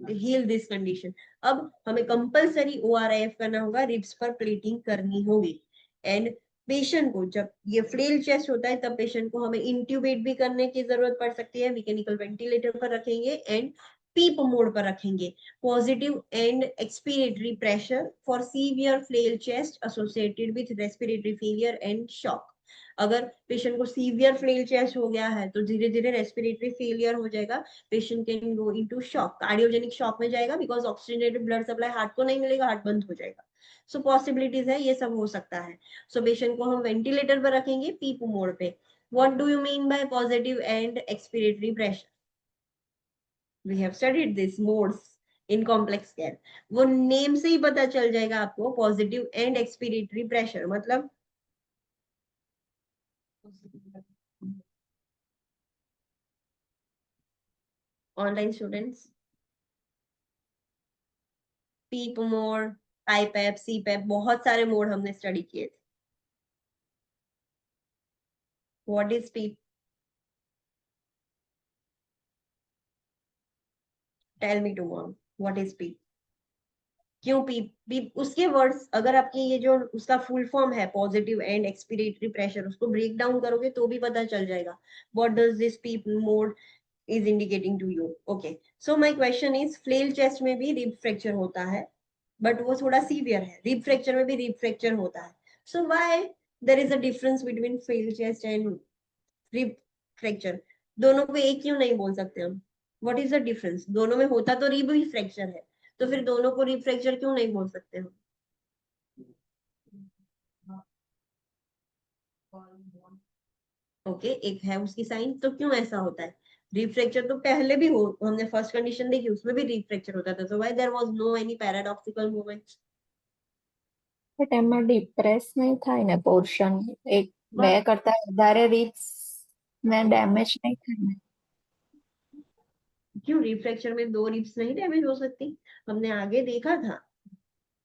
heal this condition. अब हमें कंपलसरी ORIF करना होगा, रिब्स पर प्लेटिंग करनी होगी। एंड पेशेंट को जब ये फ्लेल चेस्ट होता है तब पेशेंट को हमें इंट्यूबेट भी करने की जरूरत पड़ सकती है, मैकेनिकल वेंटिलेटर पर रखेंगे एंड पीप मोड पर रखेंगे। Positive and expiratory pressure for severe flail chest associated with respiratory failure and shock, अगर पेशेंट को सीवियर फ्लेल चेस्ट हो गया है तो धीरे धीरे रेस्पिरेटरी फेलियर हो जाएगा, patient can go into shock, cardiogenic shock में जाएगा, because oxygenated blood supply heart को नहीं मिलेगा, हार्ट बंद हो जाएगा। सो पॉसिबिलिटीज है, ये सब हो सकता है। सो पेशेंट को हम वेंटिलेटर पर रखेंगे पीप मोड पे। What do you mean by positive and expiratory pressure? We have studied this modes in complex care, वो नेम से ही पता चल जाएगा आपको। पॉजिटिव एंड एक्सपीरेटरी प्रेशर मतलब online students, PEEP mode, IPAP, CPAP, बहुत सारे मोड हमने स्टडी किए थे। What is PEEP? Tell me tomorrow, what is PEEP? क्यों पीप? पीप उसके वर्ड्स, अगर आपके ये जो उसका फुल फॉर्म है पॉजिटिव एंड एक्सपीरेटरी प्रेशर, उसको ब्रेक डाउन करोगे तो भी पता चल जाएगा। What does this PEEP mode is indicating to you? Okay, so my question is, flail chest में भी रिब फ्रैक्चर होता है बट वो थोड़ा सीवियर है, रिब फ्रैक्चर में भी रिब फ्रैक्चर होता है, so why there is a difference between flail chest and rib fracture? दोनों को एक क्यों नहीं बोल सकते हम? What is the difference? दोनों में होता तो रिब ही फ्रैक्चर है, तो फिर दोनों को रिब फ्रैक्चर क्यों नहीं बोल सकते हम? ओके, एक है उसकी साइन, तो क्यों ऐसा होता है? रिफ्रैक्चर तो पहले भी हो, हमने फर्स्ट कंडीशन देखी उसमें भी रिफ्रैक्चर होता था, so why there was no any paradoxical movement? But એમાં ડિપ્રેસ નહીં થાય ને પોર્શન એક બે કરતા વધારે રીબ્સ ને ડેમેજ નહીં થાય ને? क्यों रिफ्रैक्चर में दो रिब्स नहीं डैमेज हो सकती? हमने आगे देखा था,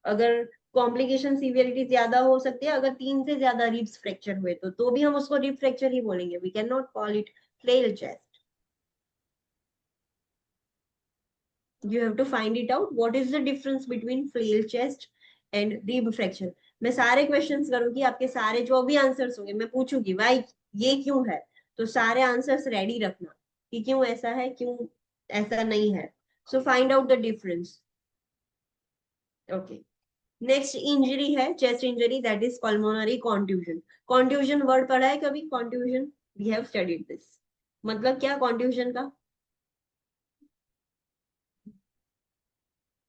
अगर कॉम्प्लिकेशन सीवियरिटी ज्यादा हो सकती है अगर 3 से ज्यादा रिब्स फ्रैक्चर हुए तो भी हम उसको रिब फ्रैक्चर ही बोलेंगे, we can not call it flail chest. You have to find it out what is the difference between flail chest and rib fracture। मैं सारे क्वेश्चंस करूंगी, आपके सारे जो भी आंसर्स होंगे मैं पूछूंगी भाई ये क्यों है, तो सारे आंसर्स रेडी रखना कि क्यों ऐसा है, क्यों ऐसा नहीं है। So find out the difference. Okay, next injury है chest injury, that is pulmonary contusion. Contusion word पढ़ा है कभी? Contusion we have studied this, मतलब क्या कॉन्ट्यूजन का?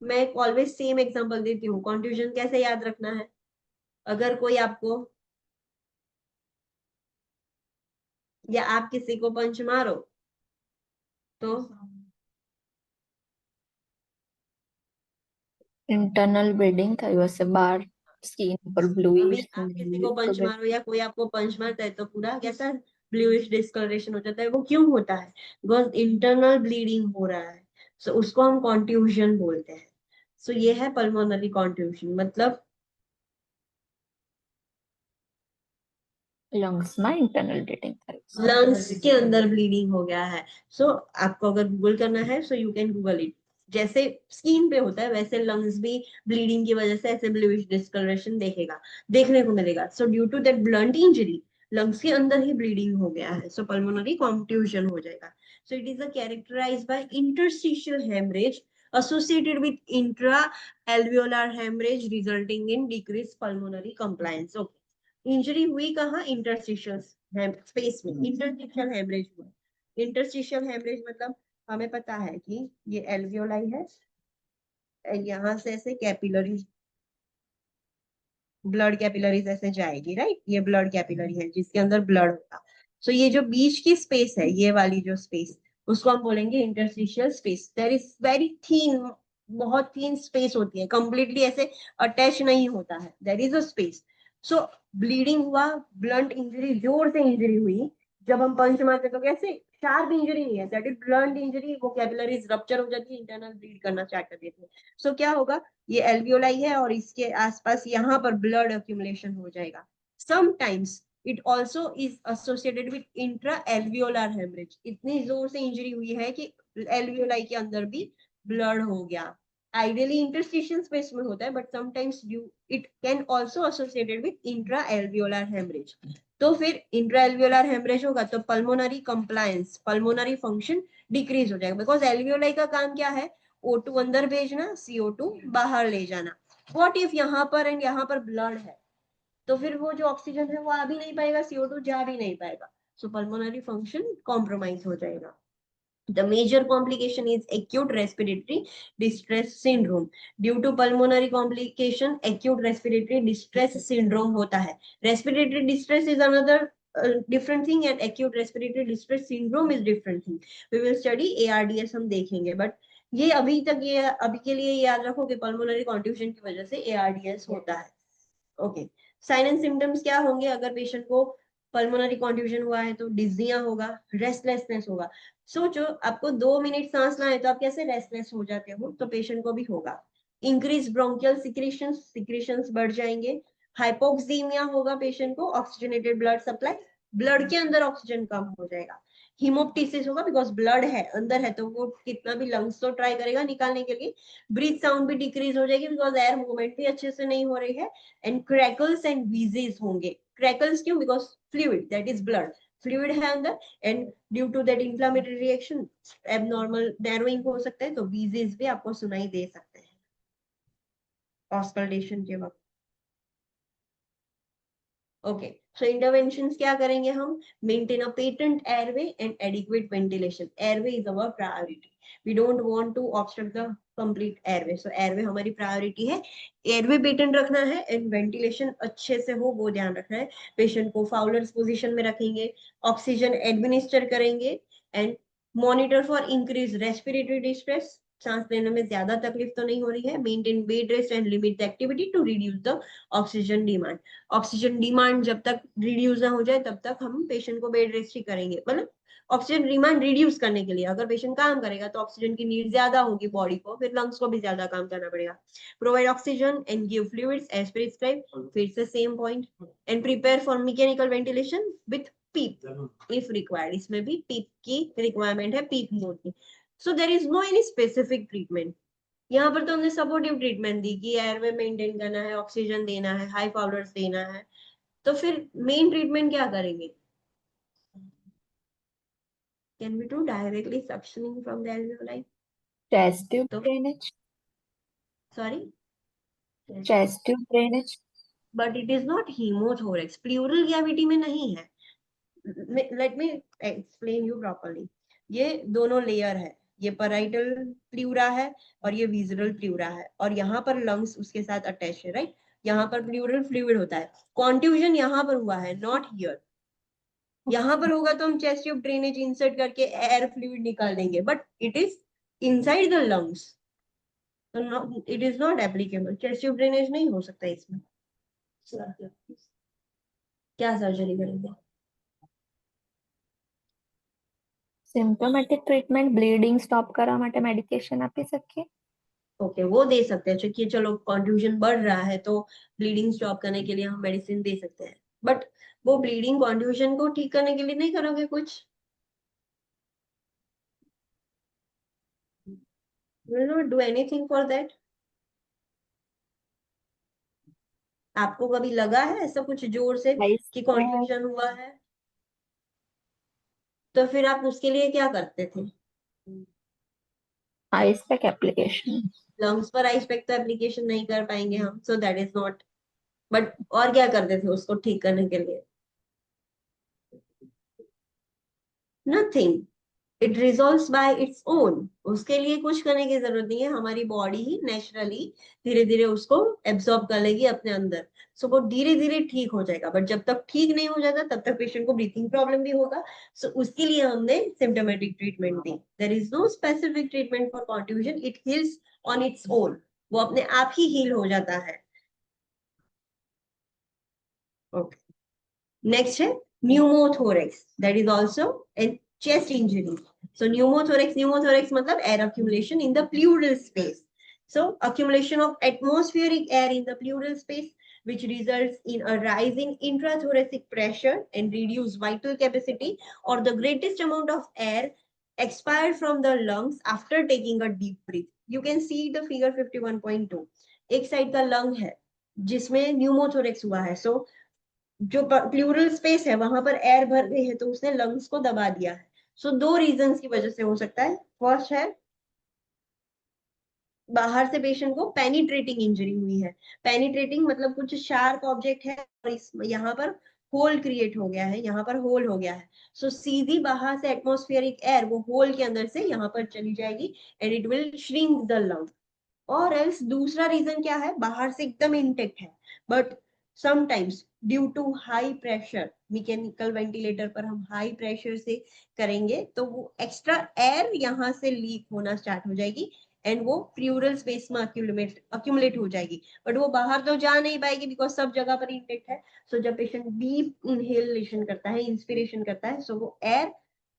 मैं ऑलवेज सेम एग्जांपल देती हूँ, कॉन्ट्यूजन कैसे याद रखना है? अगर कोई आपको या आप किसी को पंच मारो तो ઇન્ટરનલ બ્લીડિંગ થયું હશે બહાર સ્કિન પર अभी બ્લુઇશ आप किसी को पंच मारो या कोई आपको पंच मारता है तो पूरा कैसा ब्लूइश डिस्कलरेशन हो जाता है, वो क्यों होता है? बिकॉज इंटरनल ब्लीडिंग हो रहा है, सो उसको हम कॉन्ट्यूजन बोलते हैं। सो ये है पल्मोनरी कॉन्ट्यूजन, मतलब લંગ્સમાં ઇન્ટરનલ બ્લીડિંગ થયું છે. लंग्स के अंदर ब्लीडिंग हो गया है। सो आपको अगर गूगल करना है so you can Google it, जैसे स्किन पे होता है वैसे लंग्स भी ब्लीडिंग की वजह से ऐसे ब्लूइश डिस्कलरेशन देखेगा, देखने को मिलेगा। So due to that blunt injury lungs के अंदर ही ब्लीडिंग हो गया है, सो पल्मोनरी कॉन्ट्यूजन हो जाएगा। So it is characterized by interstitial hemorrhage associated with intra-alveolar hemorrhage resulting in decreased pulmonary compliance. Okay. Injury हुई कहाँ? इंटरस्टिशियल स्पेस में इंटरस्टिशियल हेमरेज हुआ. इंटरस्टिशियल हेमरेज मतलब हमें पता है कि ये एल्वियोलाई है, यहाँ से ऐसे कैपिलरीज, ब्लड कैपिलरीज ऐसे जाएगी, राइट. ये ब्लड कैपिलरी है जिसके अंदर ब्लड होगा. सो ये जो बीच की स्पेस है, ये वाली जो स्पेस, उसको हम बोलेंगे interstitial space. There is very thin, बहुत थीन स्पेस होती है, कंप्लीटली ऐसे अटैच नहीं होता है. There is a space. So bleeding हुआ, ब्लंट इंजरी, जोर से इंजरी हुई. जब हम पंच मारते तो कैसे, शार्प इंजरी नहीं है, दैट इज ब्लंट इंजरी. वो कैपिलरीज रप्चर हो जाती है, इंटरनल ब्लीड करना स्टार्ट कर देती है. सो क्या होगा, ये एल्वियोलाई है और इसके आसपास यहाँ पर ब्लड एक्यूमुलेशन हो जाएगा. Sometimes it also is associated with intra alveolar haemorrhage. इतनी जोर से इंजरी हुई है कि एल्वियोलाई के अंदर भी ब्लड हो गया. आइडियली इंटरस्टिशियल स्पेस में होता है, but sometimes it can also associated with intra alveolar haemorrhage. तो फिर इंट्रा एल्वियोलर हेमरेज होगा तो pulmonary compliance, pulmonary function decrease हो जाएगा. बिकॉज एल्वियोलाई का काम क्या है, O2 अंदर भेजना, CO2 बाहर ले जाना. व्हाट इफ यहाँ पर एंड यहाँ पर ब्लड है, तो फिर वो जो ऑक्सीजन है वो आ भी नहीं पाएगा, CO2 जा भी नहीं पाएगा. सो पल्मोनरी फंक्शन कॉम्प्रोमाइज हो जाएगा. The major complication is acute respiratory distress syndrome. Due to pulmonary complication, acute respiratory distress syndrome होता है. Respiratory distress is another different thing and acute respiratory distress syndrome is different thing. We will study ARDS, हम देखेंगे, but ये अभी तक, ये अभी के लिए याद रखो कि pulmonary contusion की वजह से ARDS होता है. ओके. साइन एंड सिम्टम्स क्या होंगे अगर पेशेंट को पल्मोनरी कॉन्ट्यूजन हुआ है? तो डिजिया होगा, रेस्टलेसनेस होगा. सोचो आपको 2 मिनट सांस ना है तो आप कैसे रेस्टलेस हो जाते हो, तो पेशेंट को भी होगा. इंक्रीज ब्रोंकियल सिक्रीशंस, सिक्रीशंस बढ़ जाएंगे. हाइपोक्सीमिया होगा पेशेंट को, ऑक्सीजनेटेड ब्लड सप्लाई, ब्लड के अंदर ऑक्सीजन कम हो जाएगा. हीमोप्टिसिस होगा बिकॉज ब्लड है अंदर है, तो वो कितना भी लंग्स तो ट्राई करेगा निकालने के लिए. ब्रीथ साउंड भी डिक्रीज हो जाएगी बिकॉज एयर मूवमेंट भी अच्छे से नहीं हो रही है. एंड क्रैकल्स एंड व्हीजेस होंगे. क्रैकल्स क्यों? Because fluid, that is blood, fluid है अंदर, and due to that inflammatory reaction abnormal narrowing हो सकता है, तो व्हीजेस भी आपको सुनाई दे सकते हैं ऑस्कल्टेशन के वक्त. ओके. सो इंटरवेंशंस क्या करेंगे हम? Maintain a patent airway and adequate ventilation. Airway is our priority. We don't want to obstruct the complete airway. So airway हमारी प्रायोरिटी है. एयरवे पेटेंट रखना है एंड वेंटिलेशन अच्छे से हो, वो ध्यान रखना है. पेशेंट को फाउलर्स पोजीशन में रखेंगे, ऑक्सीजन एडमिनिस्टर करेंगे and monitor for increase respiratory distress. सांस लेने में ज्यादा तकलीफ तो नहीं हो रही है. Maintain bed rest and limit the activity to reduce the oxygen demand. Oxygen demand जब तक रिड्यूस ना हो जाए तब तक हम पेशेंट को बेड रेस्ट ही करेंगे. मतलब ऑक्सीजन डिमांड रिड्यूस करने के लिए, अगर पेशेंट काम करेगा तो ऑक्सीजन की नीड ज्यादा होगी बॉडी को, फिर लंग्स को भी ज्यादा काम करना पड़ेगा. Provide oxygen and give fluids as prescribed. फिर से same point. And prepare for mechanical ventilation with PEEP if required. इसमें भी पीप की रिक्वायरमेंट है, पीप मोड की. So there is no any specific treatment. यहाँ पर तो हमने सपोर्टिव ट्रीटमेंट दी कि एयरवे मेंटेन करना है, ऑक्सीजन देना है, हाई पाउडर्स देना है. तो फिर मेन ट्रीटमेंट क्या करेंगे? Can we do directly suctioning from the alveoli? chest tube तो drainage, sorry, chest tube drainage. But it is not hemothorax, pleural cavity में नहीं है. Let me explain you properly. ये दोनों लेयर है, ये पैराइटल प्लूरा है और ये विसरल प्लूरा है, और यहाँ पर लंग्स उसके साथ अटैच है, राइट. यहाँ पर प्लूरल फ्लूइड होता है. कॉन्ट्यूजन यहाँ पर हुआ है, नॉट हियर. यहाँ पर होगा तो हम चेस्ट ट्यूब ड्रेनेज इंसर्ट करके एयर फ्लूइड निकाल देंगे, but it is inside the lungs, तो it is not applicable. Chest tube drainage नहीं हो सकता इसमें. क्या सर्जरी करेंगे? સિમ્પટોમેટિક ટ્રીટમેન્ટ બ્લીડિંગ સ્ટોપ કરવા માટે મેડિકેશન આપી શકીએ. ओके, वो दे सकते हैं. कि चलो कॉन्ट्यूजन बढ़ रहा है तो ब्लीडिंग स्टॉप करने के लिए हम मेडिसिन दे सकते हैं, बट वो ब्लीडिंग कॉन्ट्यूजन को ठीक करने के लिए नहीं करोगे कुछ. Will not do anything for that. आपको कभी लगा है ऐसा कुछ जोर से આઈસ कि कॉन्ट्यूजन हुआ है? तो फिर आप उसके लिए क्या करते थे? Ice pack application. लंग्स पर आइस पैक तो एप्लीकेशन नहीं कर पाएंगे हम, सो दैट इज नॉट। बट और क्या करते थे उसको ठीक करने के लिए? Nothing, it resolves bye its own. उसके लिए कुछ करने की जरूरत नहीं है, हमारी बॉडी ही नेचुरली धीरे धीरे उसको एब्सॉर्ब कर लेगी अपने अंदर। सो वो धीरे धीरे ठीक हो जाएगा, बट जब तक ठीक नहीं हो जाता तब तक पेशेंट को ब्रीथिंग प्रॉब्लम भी होगा। सो उसके लिए हमने सिम्टोमेटिक ट्रीटमेंट दी। There is no specific treatment for contusion, it heals on its own. वो अपने आप ही हील हो जाता है। ओके, नेक्स्ट है pneumothorax, that is also a chest injury. So pneumothorax मतलब air accumulation in the pleural space. So accumulation of atmospheric air in the pleural space, which results in a rise in intrathoracic pressure and reduced vital capacity, or the greatest amount of air expired from the lungs after taking a deep breath. You can see the figure 51.2. एक side का lung है जिसमें pneumothorax हुआ है। सो जो plural space है वहां पर एयर भर गई है, तो उसने लंग्स को दबा दिया है। सो दो रीजंस की वजह से हो सकता है। फर्स्ट है बाहर से पेशेंट को पेनिट्रेटिंग इंजरी हुई है। पेनिट्रेटिंग मतलब कुछ शार्प ऑब्जेक्ट है और इस यहाँ पर होल क्रिएट हो गया है, यहाँ पर होल हो गया है। सो सीधी बाहर से एटमॉस्फेरिक एयर वो होल के अंदर से यहाँ पर चली जाएगी and it will shrink the lung. और एल्स दूसरा रीजन क्या है, बाहर से एकदम इंटेक्ट है but sometimes due to high pressure, mechanical ventilator पर हम हाई प्रेशर से करेंगे तो वो एक्स्ट्रा एयर यहाँ से लीक होना स्टार्ट हो जाएगी एंड वो प्लूरल स्पेस में अक्यूमुलेट हो जाएगी। बट वो बाहर तो जा नहीं पाएगी बिकॉज सब जगह पर इंटेक्ट है। सो जब पेशेंट डीप इनहेलेशन करता है, इंस्पिरेशन करता है, सो वो एयर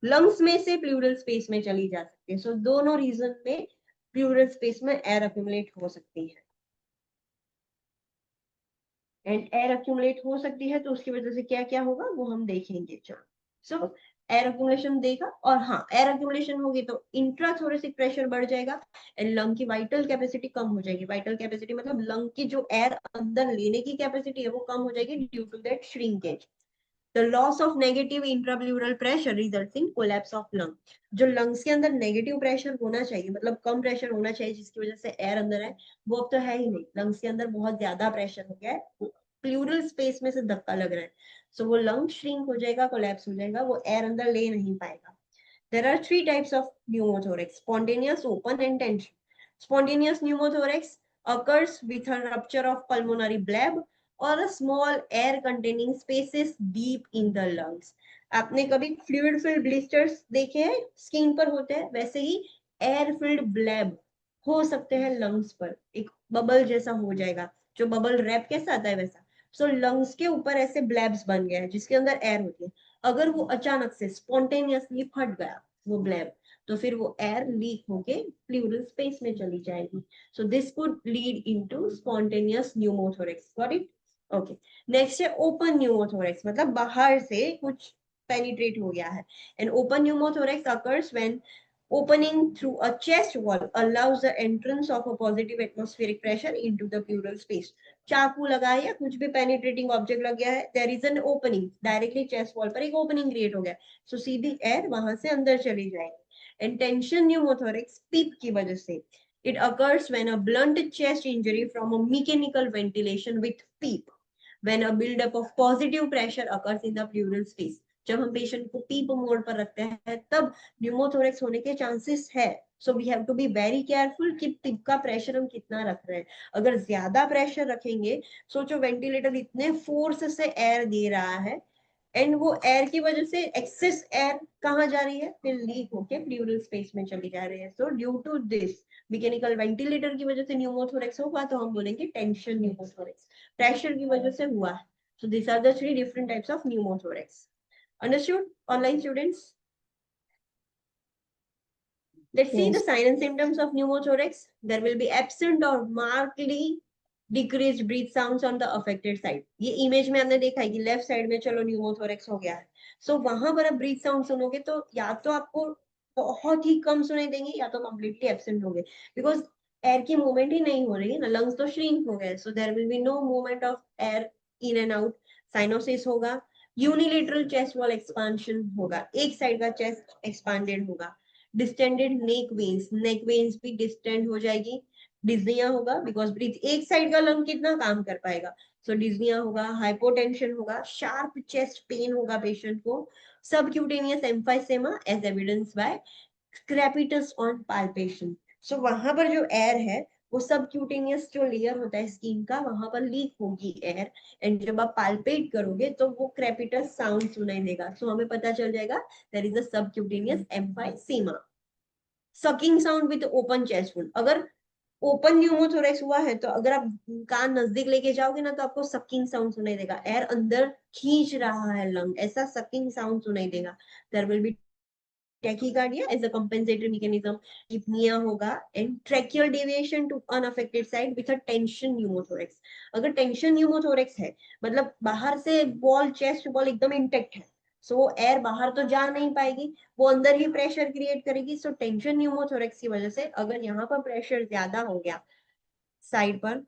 लंग्स में से प्लूरल स्पेस में चली जा सकती है। सो दोनों रीजन में प्लूरल स्पेस में एयर अक्यूमुलेट हो सकती है। एंड एयर अक्यूमुलेट हो सकती है तो उसकी वजह से क्या क्या होगा वो हम देखेंगे। चलो, सो एयर अक्यूमुलेशन देगा, और हाँ एयर अक्यूमुलेशन होगी तो इंट्राथोरेसिक प्रेशर बढ़ जाएगा एंड लंग की वाइटल कैपेसिटी कम हो जाएगी। वाइटल कैपेसिटी मतलब लंग की जो एयर अंदर लेने की कैपेसिटी है वो कम हो जाएगी due to that shrinkage. The loss of negative intrapleural pressure results in collapse of lung. जो lungs के अंदर नेगेटिव प्रेशर होना चाहिए, मतलब कम प्रेशर होना चाहिए जिसकी वजह से एयर अंदर है, वो अब तो है ही नहीं। लंग्स के अंदर बहुत ज्यादा प्रेशर हो गया है, प्लूरल स्पेस में से धक्का लग रहा है। सो वो लंग श्रिंक हो जाएगा, कोलैप्स हो जाएगा, वो एयर अंदर ले नहीं पाएगा। There are three types of pneumothorax: spontaneous, open, and tension. Spontaneous pneumothorax occurs with a rupture of pulmonary bleb or a small air containing spaces deep in the lungs. आपने कभी fluid filled blisters देखे हैं, skin पर होते हैं, वैसे ही air filled bleb हो सकते हैं लंग्स पर। एक बबल जैसा हो जाएगा, जो बबल रैप कैसा आता है वैसा। सो लंग्स के ऊपर ऐसे ब्लैब्स बन गए हैं जिसके अंदर एयर होती है। अगर वो अचानक से स्पॉन्टेनियसली फट गया वो ब्लैब, तो फिर वो एयर लीक होके प्लूरल स्पेस में चली जाएगी। So this could lead into spontaneous pneumothorax. Got it? Okay, next है ओपन न्यूमोथोरेक्स, मतलब बाहर से कुछ पेनिट्रेट हो गया है। And open pneumothorax occurs when opening through a chest wall allows the entrance of a positive atmospheric pressure into the pleural space. चाकू लगा है या कुछ भी पेनिट्रेटिंग ऑब्जेक्ट लग गया है, there is an opening, directly chest wall पर एक ओपनिंग क्रिएट हो गया, सो सीधी एयर वहां से अंदर चली जाएगी। एंड टेंशन न्यूमोथोरेक्स पीप की वजह से, it occurs when a blunt chest injury from a mechanical ventilation with PEEP, when a buildup of positive pressure occurs in the pleural space. जब हम पेशेंट को पीप मोड पर रखते हैं तब न्यूमोथोरेक्स होने के चांसेस है। So we have to be very careful कि पीप का प्रेशर हम कितना रख रहे हैं। अगर ज्यादा प्रेशर रखेंगे, सोचो वेंटिलेटर इतने फोर्स से एयर दे रहा है एंड वो एयर की वजह से एक्सेस एयर कहाँ जा रही है, फिर लीक होके प्लूरल स्पेस में चली जा रही है। So due to this mechanical ventilator की वजह से न्यूमोथोरेक्स होगा तो हम बोलेंगे टेंशन न्यूमोथोरेक्स, प्रेशर की वजह से हुआ है। So this are the three different types of pneumothorax. Understood, online students? Let's see the Yes. sign and symptoms of pneumothorax. There will be absent or markedly decreased breath sounds on the affected side. ये image में हमने देखा है कि left side में चलो pneumothorax हो गया है, सो वहां पर आप ब्रीथ साउंड सुनोगे तो या तो आपको बहुत ही कम सुनाई देंगे या तो कम्प्लीटली एब्सेंट होंगे, बिकॉज एयर की मूवमेंट ही नहीं हो रही है ना, लंग्स तो श्रिंक हो गए। So there will be no movement of air in and out. Cyanosis होगा, यूनिलेटरल चेस्ट वॉल एक्सपांशन होगा, एक साइड का चेस्ट एक्सपांडेड होगा। डिस्टेंडेड नेक वेन्स भी डिस्टेंड हो जाएगी। डिज्निया होगा बिकॉज ब्रीथ, एक साइड का लंग कितना काम कर पाएगा, सो डिज्निया होगा। हाइपोटेंशन होगा, शार्प चेस्ट पेन होगा पेशेंट को। Subcutaneous emphysema as evidence by crepitus on palpation. So वहां पर जो एयर है वो सबक्यूटेनियस जो लेयर होता है स्किन का, वहां पर लीक होगी एयर, एंड जब आप पाल्पेट करोगे तो वो क्रेपिटस साउंड सुनाई देगा। सो हमें पता चल जाएगा there is a subcutaneous emphysema. Sucking sound with open chest wound, अगर ओपन न्यूमोथोरेक्स हुआ है तो अगर आप कान नजदीक लेके जाओगे ना तो आपको सकिंग साउंड सुनाई देगा, एयर अंदर खींच रहा है लंग, ऐसा सकिंग साउंड सुनाई देगा। There will be tachycardia as a compensatory mechanism. Apnea होगा and tracheal deviation to unaffected side with a tension pneumothorax. अगर tension pneumothorax है मतलब बाहर से वॉल, चेस्ट वॉल एकदम इंटेक्ट है, सो वो एयर बाहर तो जा नहीं पाएगी, वो अंदर ही प्रेशर क्रिएट करेगी। सो टेंशन न्यूमोथोरेक्स की वजह से अगर यहाँ पर प्रेशर ज्यादा हो गया साइड पर,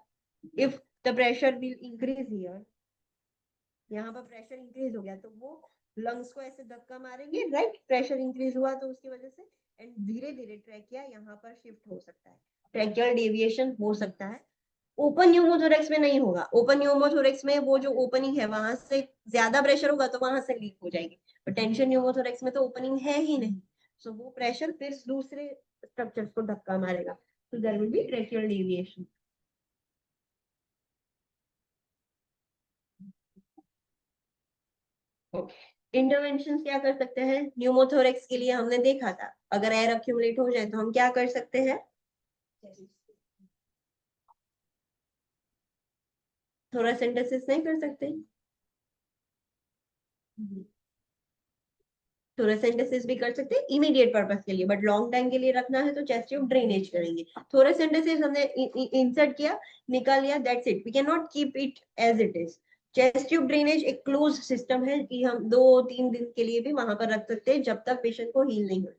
if the pressure will increase here, यहाँ पर प्रेशर इंक्रीज हो गया तो वो लंग्स को ऐसे धक्का मारेंगे, राइट, प्रेशर इंक्रीज हुआ तो उसकी वजह से, एंड धीरे धीरे ट्रैकिया यहाँ पर शिफ्ट हो सकता है, ट्रैकियल डेविएशन हो सकता है। ओपन न्यूमोथोरेक्स में नहीं होगा, ओपन न्यूमोथोरेक्स में वो जो ओपनिंग है वहां से ज्यादा प्रेशर होगा तो वहां से लीक हो जाएगी, बट टेंशन न्यूमोथोरेक्स में तो ओपनिंग है ही नहीं, सो वो प्रेशर फिर दूसरे स्ट्रक्चर्स को धक्का मारेगा, तो there will be tracheal deviation. Intervention क्या कर सकते हैं न्यूमोथोरेक्स के लिए, हमने देखा था अगर एयर अक्यूमुलेट हो जाए तो हम क्या कर सकते हैं, थोरासेंटेसिस नहीं कर सकते, थोरासेंटेसिस भी कर सकते हैं इमीडिएट पर्पस के लिए, बट लॉन्ग टाइम के लिए रखना है तो चेस्ट ट्यूब ड्रेनेज करेंगे। थोरासेंटेसिस हमने इंसर्ट किया, निकाल लिया, that's it, we can not keep it as it is. Chest tube drainage एक क्लोज सिस्टम है कि हम 2-3 दिन के लिए भी वहां पर रख सकते हैं जब तक पेशेंट को हील नहीं हो।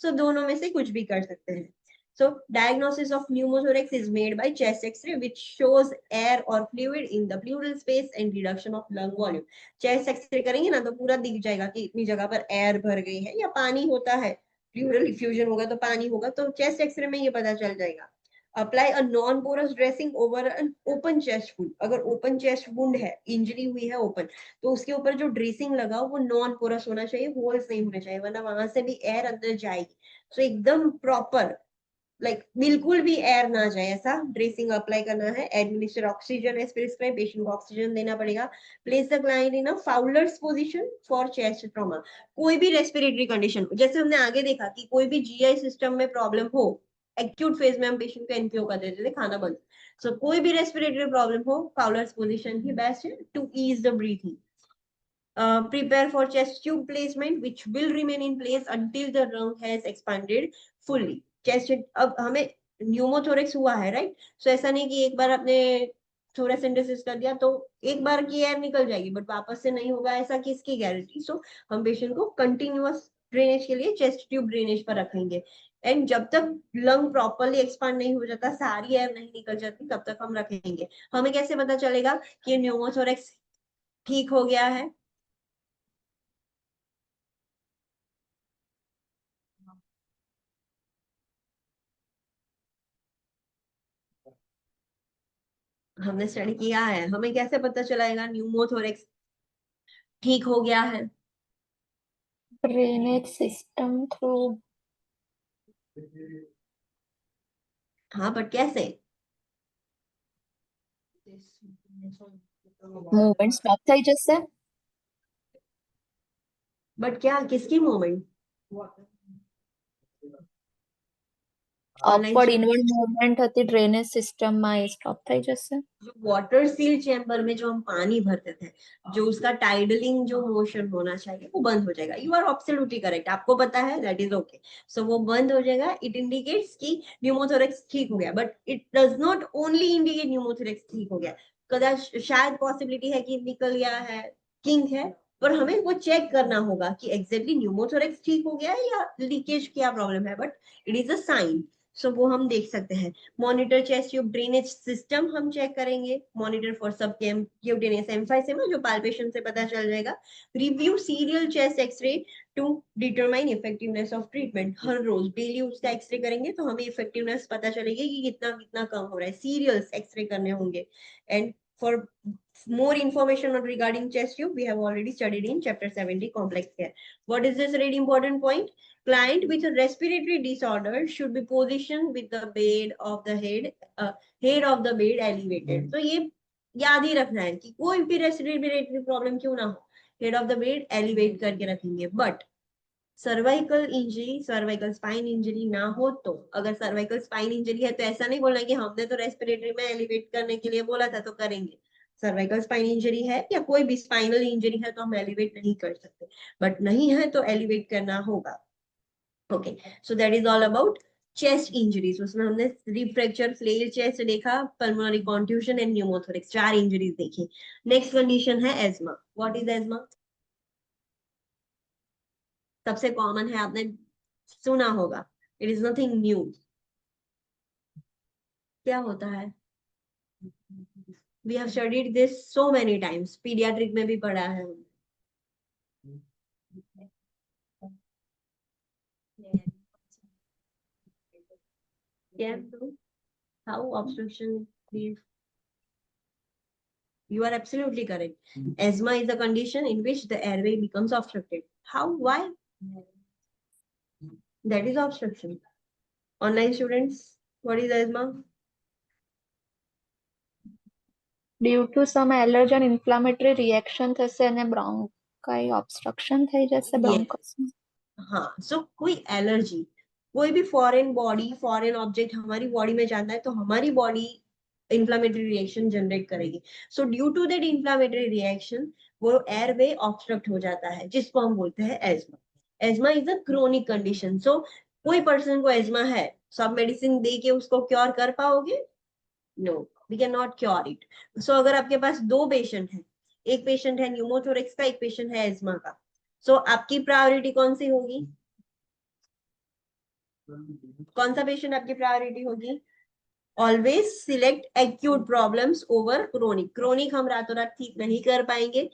सो दोनों में से कुछ भी कर सकते हैं। So diagnosis of pneumothorax is made by chest X-ray, which shows air or fluid in the pleural space and reduction of lung volume. Chest X-ray करेंगे ना तो पूरा दिख जाएगा कि इतनी जगह पर एयर भर गई है या पानी होता है, प्लूरल इफ्यूजन होगा तो पानी होगा, तो चेस्ट एक्सरे में ये पता चल जाएगा। Apply a non porous dressing over an open chest wound, अगर ओपन चेस्ट वुंड है, इंजरी हुई है ओपन, तो उसके ऊपर जो ड्रेसिंग लगाओ वो नॉन पोरस होना चाहिए, होल्स नहीं होने चाहिए, वरना वहां से भी एयर अंदर जाएगी। सो एकदम प्रॉपर, लाइक बिल्कुल भी एयर ना जाए ऐसा ड्रेसिंग अप्लाई करना है। Administer oxygen as prescribe, patient को ऑक्सीजन देना पड़ेगा। Place the client in a Fowler's position for chest trauma. कोई भी रेस्पिरेटरी कंडीशन, जैसे हमने आगे देखा कि कोई भी जीआई सिस्टम में प्रॉब्लम हो, एक्यूट फेज में हम पेशेंट को एनपीओ कर देते थे, खाना बंद। सो कोई भी रेस्पिरेटरी प्रॉब्लम हो, फाउलर्स पोजीशन ही बेस्ट है to ease the breathing. Prepare for chest tube placement which will remain in place until the lung has expanded fully. Chest, अब हमें न्यूमोथोरेक्स हुआ है, राइट, सो ऐसा नहीं कि एक बार आपने थोरासेंटेसिस कर दिया तो एक बार की एयर निकल जाएगी बट वापस से नहीं होगा, ऐसा किसकी गारंटी। सो हम पेशेंट को कंटिन्यूअस ड्रेनेज के लिए चेस्ट ट्यूब ड्रेनेज पर रखेंगे, एंड जब तक लंग प्रॉपरली एक्सपांड नहीं हो जाता, सारी एयर नहीं निकल जाती, तब तक हम रखेंगे। हमें कैसे पता चलेगा कि न्यूमोथोरेक्स ठीक हो गया है, हमने स्टडी किया है, हमें कैसे पता चलाएगा न्यूमोथोरेक्स ठीक हो गया है। ड्रेनेज सिस्टम थ्रू हाँ बट कैसे, मूवमेंट स्टॉप થઈ જશે बट क्या, किसकी मूवमेंट, अपवर्ड इनवर्ड मूवमेंट હતી ड्रेनेज सिस्टम માં એ સ્ટોપ થઈ જશે। जो वाटर सील चैम्बर में जो हम पानी भरते थे, जो उसका टाइडलिंग जो मोशन होना चाहिए वो बंद हो जाएगा। यू आर एब्सोल्युटली करेक्ट, आपको पता है, दैट इज ओके। सो वो बंद हो जाएगा, इट इंडिकेट्स कि न्यूमोथोरेक्स ठीक हो गया, but it does not only indicate pneumothorax ठीक हो गया। कदाच शायद पॉसिबिलिटी है कि निकल गया है, किंग है, पर हमें वो चेक करना होगा कि एग्जैक्टली न्यूमोथोरेक्स ठीक हो गया है या लीकेज क्या प्रॉब्लम है, but it is a sign. So वो हम देख सकते हैं। Monitor chest tube drainage system हम चेक करेंगे, monitor for subcutaneous emphysema जो पाल्पेशन से पता चल जाएगा। Review serial chest x-ray to determine effectiveness of treatment, हर रोज डेली उसका एक्सरे करेंगे तो हमें इफेक्टिवनेस पता चलेगी कि कितना कितना कम हो रहा है, सीरियल्स एक्सरे करने होंगे। And for more information on regarding chest tube we have already studied in chapter 70 complex care. What is this really important point? Client with a respiratory disorder should be positioned with the bed of the head of the bed elevated. तो ये याद ही रखना है कि कोई भी respiratory problem क्यों ना हो, head of the bed elevate करके रखेंगे। But cervical injury, cervical spine injury ना हो तो, अगर सर्वाइकल स्पाइन इंजरी है तो ऐसा नहीं बोलना कि हमने तो रेस्पिरेटरी में एलिवेट करने के लिए बोला था तो करेंगे। सर्वाइकल स्पाइन इंजरी है या कोई भी स्पाइनल इंजरी है तो हम एलिवेट नहीं कर सकते, बट नहीं है तो एलिवेट करना होगा। Okay, so that is all about chest injuries. उसमें हमने रिब फ्रैक्चर, फ्लेल चेस्ट देखा, pulmonary contusion and pneumothorax, 4 injuries देखी। नेक्स्ट कंडीशन है एस्मा। What is ESMA? सबसे कॉमन है, आपने सुना होगा, इट इज नथिंग न्यू। क्या होता है? We have studied this so many times, paediatric में भी पढ़ा है हमने। How obstruction is? You are absolutely correct. Asthma is a condition in which the airway becomes obstructed. How? Why? That is obstruction. Online students, what is asthma? Due to some allergen inflammatory reaction થશે અને bronchi obstruction થઈ જશે bronchus માં. हाँ, सो कोई allergy, कोई भी foreign body, foreign object हमारी बॉडी में जाता है तो हमारी बॉडी इंफ्लामेटरी रिएक्शन जनरेट करेगी। So due to that inflammatory reaction वो एयरवे ऑब्स्ट्रक्ट हो जाता है, जिसको हम बोलते हैं asthma. Asthma is a chronic condition. So कोई पर्सन को एस्मा है, सब मेडिसिन दे के उसको क्योर कर पाओगे? No, we can not cure it. So अगर आपके पास 2 पेशेंट हैं, एक पेशेंट है न्यूमोथोरेक्स का, एक पेशेंट है एस्मा का, सो आपकी प्रायोरिटी कौन सी होगी? कौन सा पेशेंट आपकी प्रायोरिटी होगी? Always select acute problems over chronic. Chronic हम रातों रात ठीक नहीं कर पाएंगे,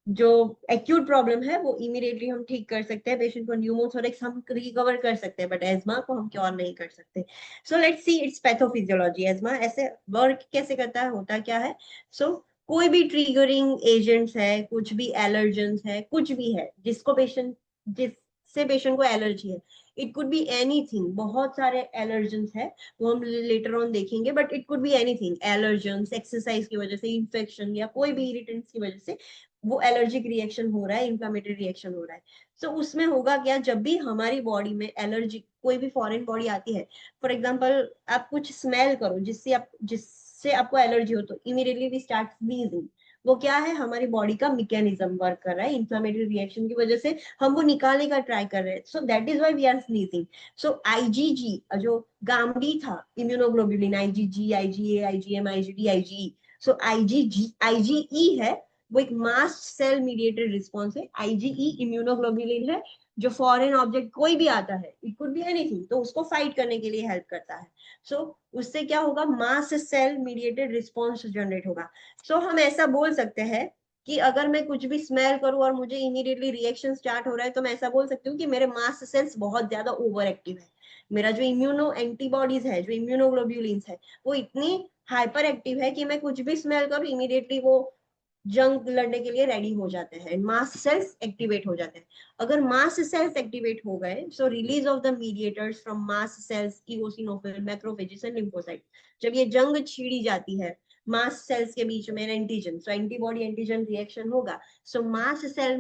जो एक्यूट प्रॉब्लम है वो इमीडिएटली हम ठीक कर सकते हैं। पेशेंट को न्यूमोथोरेक्स हम रिकवर कर सकते हैं, बट एस्मा को हम क्योर नहीं कर सकते। सो let's see it's pathophysiology. ESMA ऐसे वर्क कैसे करता है, होता क्या है? सो कोई भी ट्रिगरिंग एजेंट्स है, कुछ भी एलर्जेंस है, कुछ भी है जिससे पेशेंट को एलर्जी है, इट कुड बी एनीथिंग। बहुत सारे एलर्जेंस है, वो हम लेटर ऑन देखेंगे, but it could be anything. Allergens exercise की वजह से, इन्फेक्शन या कोई भी इरिटेंट्स की वजह से वो एलर्जिक रिएक्शन हो रहा है, इंफ्लामेटरी रिएक्शन हो रहा है। सो उसमें होगा क्या, जब भी हमारी बॉडी में एलर्जी, कोई भी फॉरेन बॉडी आती है, फॉर एग्जांपल आप कुछ स्मेल करो जिससे आपको एलर्जी हो, तो इमीडिएटली वी स्टार्ट स्नीजिंग। वो क्या है, हमारी बॉडी का मैकेनिज्म वर्क कर रहा है, इंफ्लामेटरी रिएक्शन की वजह से हम वो निकालने का ट्राई कर रहे हैं। So that is why we are sneezing. So IgG जो गामडी था, immunoglobulin, IgG, IgA, IgM, IgD, IgE, so IgE है, वो एक मास्ट सेल मीडिएटेड रिस्पॉन्स है। आईजीई इम्यूनोग्लोबुलिन है, जो फॉरेन ऑब्जेक्ट कोई भी आता है, इट कुड बी एनीथिंग, तो उसको फाइट करने के लिए हेल्प करता है। सो उससे क्या होगा, mast cell mediated response generate होगा। सो हम ऐसा बोल सकते हैं कि अगर मैं कुछ भी स्मेल करूं और मुझे इमीडिएटली रिएक्शन स्टार्ट हो रहा है, तो मैं ऐसा बोल सकती हूँ कि मेरे मास्ट सेल्स बहुत ज्यादा ओवर एक्टिव है। मेरा जो इम्यूनो एंटीबॉडीज है, जो इम्यूनोग्लोबुलिन्स है, वो इतनी हाइपर एक्टिव है कि मैं कुछ भी स्मेल करूं इमीडिएटली वो जंग लड़ने के लिए रेडी हो जाते हैं, मास्ट सेल्स एक्टिवेट हो जाते हैं। अगर मास्ट सेल्स एक्टिवेट हो गए, so release of the mediators from mast cells, eosinophil, macrophages and lymphocyte. जब ये जंग छिड़ी जाती है मास्ट सेल्स के बीच में एंटीजन, सो एंटीबॉडी एंटीजन रिएक्शन होगा। सो मास्ट सेल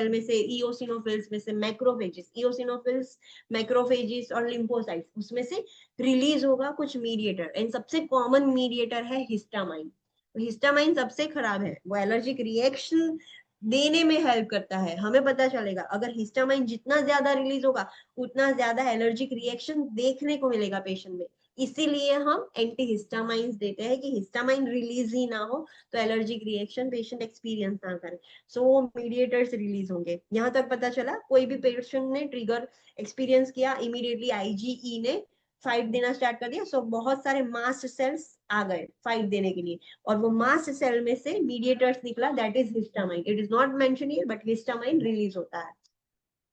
में से इओसिनोफिल्स में से मैक्रोफेजेस, इओसिनोफिल्स, मैक्रोफेजेस और लिम्फोसाइट्स, उसमें से रिलीज होगा कुछ मीडिएटर, एंड सबसे कॉमन मीडिएटर है हिस्टामाइन। हिस्टामाइन सबसे खराब है, वो एलर्जिक रिएक्शन देने में हेल्प करता है। हमें पता चलेगा अगर हिस्टामाइन जितना ज्यादा रिलीज होगा, उतना ज्यादा एलर्जिक रिएक्शन देखने को मिलेगा पेशेंट में, इसीलिए हम एंटीहिस्टामाइंस देते हैं कि हिस्टामाइन रिलीज ही ना हो तो एलर्जिक रिएक्शन पेशेंट एक्सपीरियंस ना करे। सो वो मीडिएटर्स रिलीज होंगे। यहाँ तक पता चला कोई भी पेशेंट ने ट्रिगर एक्सपीरियंस किया, इमीडिएटली आईजीई ने फाइट देना स्टार्ट कर दिया। सो बहुत सारे मास्ट सेल्स आ गए फाइट देने के लिए, और वो मास्ट सेल में से मीडिएटर्स निकला, that is histamine. It is not mention here but histamine release होता है।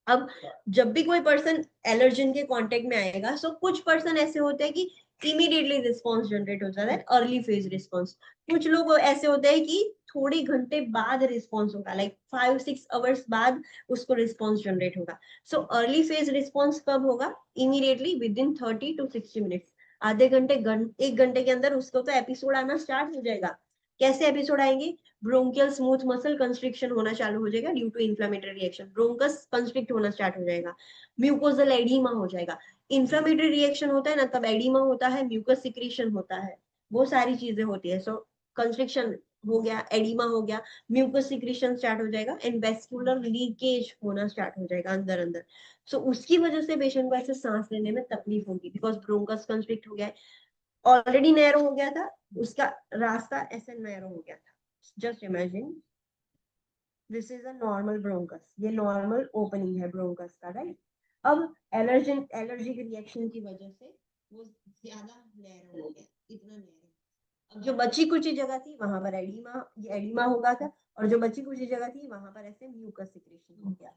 अब जब भी कोई पर्सन एलर्जन के कांटेक्ट में आएगा, सो कुछ पर्सन ऐसे होते हैं कि इमीडिएटली रिस्पॉन्स जनरेट हो जाता है, अर्ली फेज रिस्पॉन्स। कुछ लोग ऐसे होते हैं कि थोड़ी घंटे बाद रिस्पॉन्स होगा, लाइक 5-6 आवर्स बाद उसको रिस्पॉन्स जनरेट होगा। सो अर्ली फेज रिस्पॉन्स कब होगा? Immediately with in 30 to 60 minutes, आधे घंटे 1 घंटे के अंदर उसको तो एपिसोड आना स्टार्ट हो जाएगा। कैसे एपिसोड आएंगे? ब्रोंकियल स्मूथ मसल कंस्ट्रिक्शन होना चालू हो जाएगा due to inflammatory reaction, bronchus constrict होना स्टार्ट हो जाएगा, म्यूकोजल एडिमा हो जाएगा। इन्फ्लेमेटरी रिएक्शन होता है ना, तब एडिमा होता है, म्यूकस सिक्रीशन होता है, वो सारी चीजें होती है। सो कंस्ट्रिक्शन हो गया, एडिमा हो गया, म्यूकस सिक्रीशन स्टार्ट हो जाएगा, एंड वेस्कुलर लीकेज होना स्टार्ट हो जाएगा अंदर अंदर। सो उसकी वजह से पेशेंट को ऐसे सांस लेने में तकलीफ होगी, बिकॉज ब्रोंकस कंस्ट्रिक्ट हो गया है, ऑलरेडी नैरो हो गया था, उसका रास्ता ऐसे नैरो हो गया था। Just imagine this is a normal bronchus, ये नॉर्मल ओपनिंग है ब्रोंकस का, राइट? अब एलर्जिक रिएक्शन की वजह से वो ज्यादा नैरो हो गया, इतना नैरो। अब जो बची कुची जगह थी वहां पर एडिमा होगा था, और जो बची कुची जगह थी वहां पर ऐसे म्यूकस सिक्रेशन हो गया।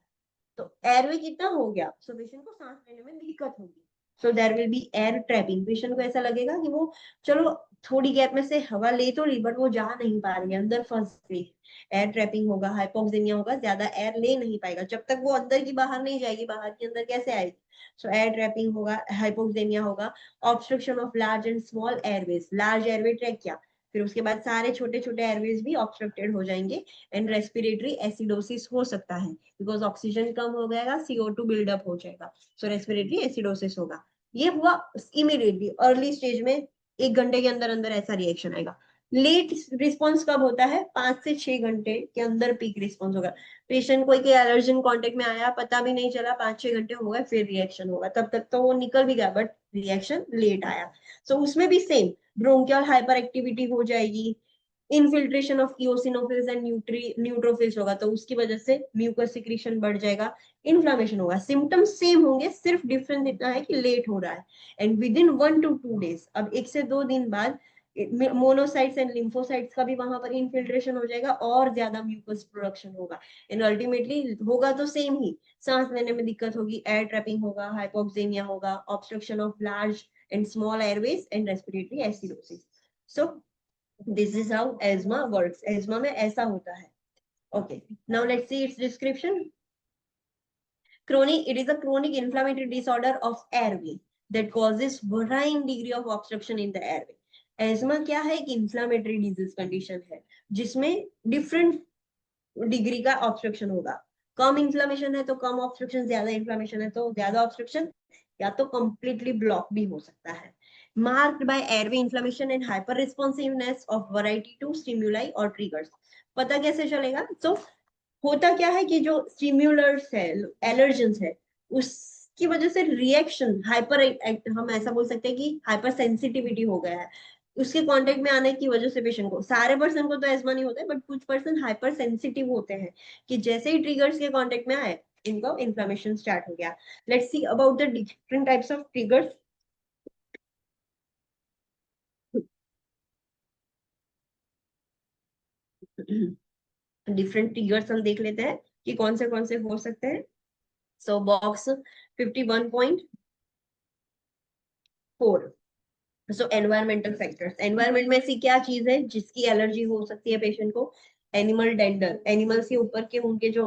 तो एयरवे कितना हो गया, सो पेशेंट को सांस लेने में दिक्कत होगी। So there will be air trapping. Patient को ऐसा लगेगा कि वो चलो थोड़ी गैप में से हवा ले तो ली, बट वो जा नहीं पा रही है, अंदर फंस गई। एयर ट्रैपिंग होगा, हाइपोक्सेमिया होगा, ज्यादा एयर ले नहीं पाएगा। जब तक वो अंदर की बाहर नहीं जाएगी, बाहर की अंदर कैसे आएगी? सो एयर ट्रैपिंग होगा, हाइपोक्सेमिया होगा, obstruction of large and small Airways. Large airway track किया, फिर उसके बाद सारे छोटे छोटे एयरवेज भी ऑब्स्ट्रक्टेड हो जाएंगे, एंड रेस्पिरेटरी एसिडोसिस हो सकता है, बिकॉज ऑक्सीजन कम हो जाएगा, CO2 बिल्डअप हो जाएगा, सो रेस्पिरेटरी एसिडोसिस होगा। ये हुआ इमीडिएटली अर्ली स्टेज में, 1 घंटे के अंदर अंदर ऐसा रिएक्शन आएगा। लेट रिस्पॉन्स कब होता है? 5 से 6 घंटे के अंदर पीक रिस्पॉन्स होगा। पेशेंट कोई के एलर्जन कांटेक्ट में आया, पता भी नहीं चला, 5-6 घंटे हो गए, फिर रिएक्शन होगा, तब तक तो वो निकल भी गया, बट रिएक्शन लेट आया। सो उसमें भी सेम ब्रोंकियल हाइपर एक्टिविटी हो जाएगी, infiltration of eosinophils and neutrophils होगा, तो उसकी वजह से म्यूकस सिक्रीशन बढ़ जाएगा, इन्फ्लामेशन होगा। सिम्टम्स सेम होंगे, सिर्फ डिफरेंस इतना है कि लेट हो रहा है, and with in 1 to 2 days, अब 1 से 2 दिन बाद मोनोसाइट्स एंड लिम्फोसाइट्स का भी वहां पर इनफिल्ट्रेशन हो जाएगा, और ज्यादा म्यूकस प्रोडक्शन होगा, एंड अल्टीमेटली होगा तो सेम ही, सांस लेने में दिक्कत होगी, एयर ट्रैपिंग होगा, हाइपोक्सेमिया होगा, obstruction of large and small Airways, and respiratory acidosis. So this is how ESMA works. ESMA में ऐसा होता है। Okay, now let's see its description. Chronic, it is a chronic inflammatory disorder of airway that causes varying degree of obstruction in the airway. ESMA क्या है? कि inflammatory disease condition है जिसमें different degree का ऑब्स्ट्रक्शन होगा। कम inflammation है तो कम obstruction, ज्यादा इन्फ्लेमेशन है तो ज्यादा ऑब्स्ट्रक्शन, या तो कंप्लीटली ब्लॉक भी हो सकता है। Marked by airway inflammation and hyper responsiveness of variety to stimuli और ट्रिगर्स। पता कैसे चलेगा? तो होता क्या है कि जो स्टिम्युलर्स है, एलर्जेंस है, उसकी वजह से रिएक्शन हाइपर, हम ऐसा बोल सकते हैं कि हाइपर सेंसिटिविटी हो गया है, उसके कांटेक्ट में आने की वजह से पेशेंट को, सारे पर्सन को तो एस्मा नहीं होता है, बट कुछ पर्सन हाइपर सेंसिटिव होते हैं कि जैसे ही ट्रिगर्स के कांटेक्ट में आए इनको इन्फ्लेमेशन स्टार्ट हो गया। Let's see about the different types of triggers. Different triggers हम देख लेते हैं कि कौन से हो सकते हैं। सो बॉक्स 51.4। सो एनवायरमेंटल फैक्टर्स, एनवायरमेंट में ऐसी क्या चीज है जिसकी एलर्जी हो सकती है पेशेंट को? एनिमल डेंडर, एनिमल्स के ऊपर के उनके जो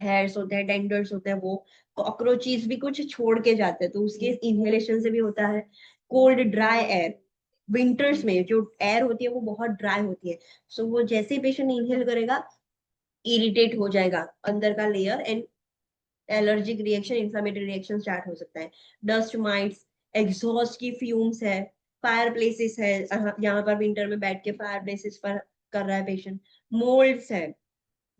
हेयर्स होते हैं, डेंडर्स होते हैं, वो कॉकरोचेस भी कुछ छोड़ के जाते हैं, तो उसके इनहेलेशन से भी होता है। कोल्ड ड्राई एयर, विंटर्स में जो एयर होती है वो बहुत ड्राई होती है, सो वो जैसे ही पेशेंट इनहेल करेगा इरिटेट हो जाएगा अंदर का layer, and allergic reaction, inflammatory reaction start हो सकता है। डस्ट माइट्स, एग्जॉस्ट की फ्यूम्स है, फायर प्लेसेस है, यहाँ पर विंटर में बैठ के फायर प्लेसेस पर कर रहा है पेशेंट, मोल्ड्स है,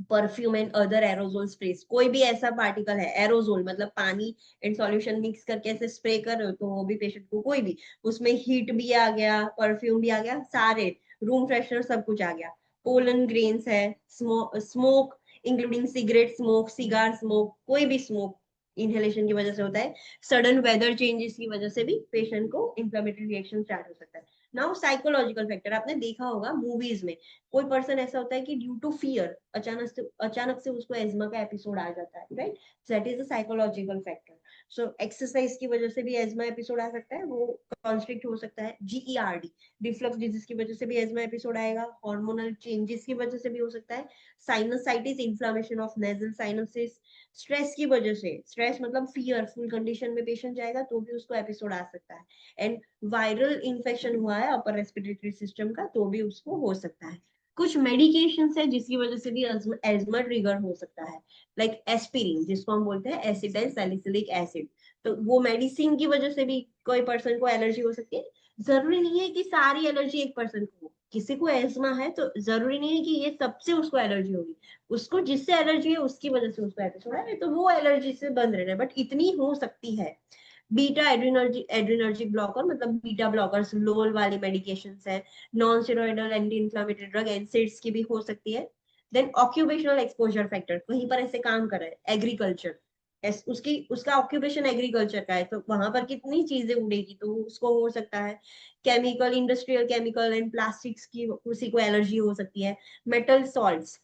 परफ्यूम एंड अदर एरोजोल स्प्रेस, कोई भी ऐसा पार्टिकल है, एरोजोल मतलब पानी एंड सॉल्यूशन मिक्स करके ऐसे स्प्रे कर रहे हो तो वो भी पेशेंट को, कोई भी, उसमें हीट भी आ गया, परफ्यूम भी आ गया, सारे रूम फ्रेशनर सब कुछ आ गया, पोलन ग्रेन्स है, smoke including cigarette smoke, cigar smoke, कोई भी स्मोक इनहेलेशन की वजह से होता है, सडन वेदर चेंजेस की वजह से भी पेशेंट को इंफ्लेमेटरी रिएक्शन स्टार्ट हो सकता है। नाउ साइकोलॉजिकल फैक्टर, आपने देखा होगा मूवीज में कोई पर्सन ऐसा होता है कि ड्यू टू फियर अचानक से उसको एज्मा का एपिसोड आ जाता है, right, that is a psychological factor. So exercise की वजह से भी एज्मा एपिसोड आ सकता है, वो कॉन्स्ट्रिक्ट हो सकता है, जीईआरडी रिफ्लक्स डिजीज की वजह से भी एज्मा एपिसोड आएगा, हार्मोनल चेंजेस की वजह से भी हो सकता है, sinusitis inflammation of nasal sinuses, stress की वजह से, स्ट्रेस मतलब फियरफुल कंडीशन में पेशेंट जाएगा तो भी उसको एपिसोड आ सकता है, एंड वायरल इन्फेक्शन हुआ है अपर रेस्पिरेटरी सिस्टम का तो भी उसको हो सकता है। कुछ मेडिकेशन है जिसकी वजह से भी एज्मा ट्रिगर हो सकता है, लाइक एस्पिरिन जिसको हम बोलते हैं एसिटाइल सैलिसिलिक एसिड, तो वो मेडिसिन की वजह से भी कोई पर्सन को एलर्जी हो सकती है। जरूरी नहीं है कि सारी एलर्जी एक पर्सन को हो, किसी को एज्मा है तो जरूरी नहीं है कि ये सबसे उसको एलर्जी होगी, उसको जिससे एलर्जी है उसकी वजह से उसको एपिसोड है तो वो एलर्जी से बंद रहना है, बट इतनी हो सकती है। बीटा एड्रिनर्जिक ब्लॉकर मतलब बीटा ब्लॉकर्स लोल वाली मेडिकेशन है, non steroidal anti inflammatory drug NSAIDs की भी हो सकती है। देन ऑक्यूपेशनल एक्सपोजर फैक्टर, कहीं पर ऐसे काम कर रहा है एग्रीकल्चर, उसकी उसका ऑक्यूपेशन एग्रीकल्चर का है तो वहां पर कितनी चीजें उड़ेगी तो उसको हो सकता है। Chemical industrial chemical and plastics की उसी को एलर्जी हो सकती है। मेटल सॉल्ट्स,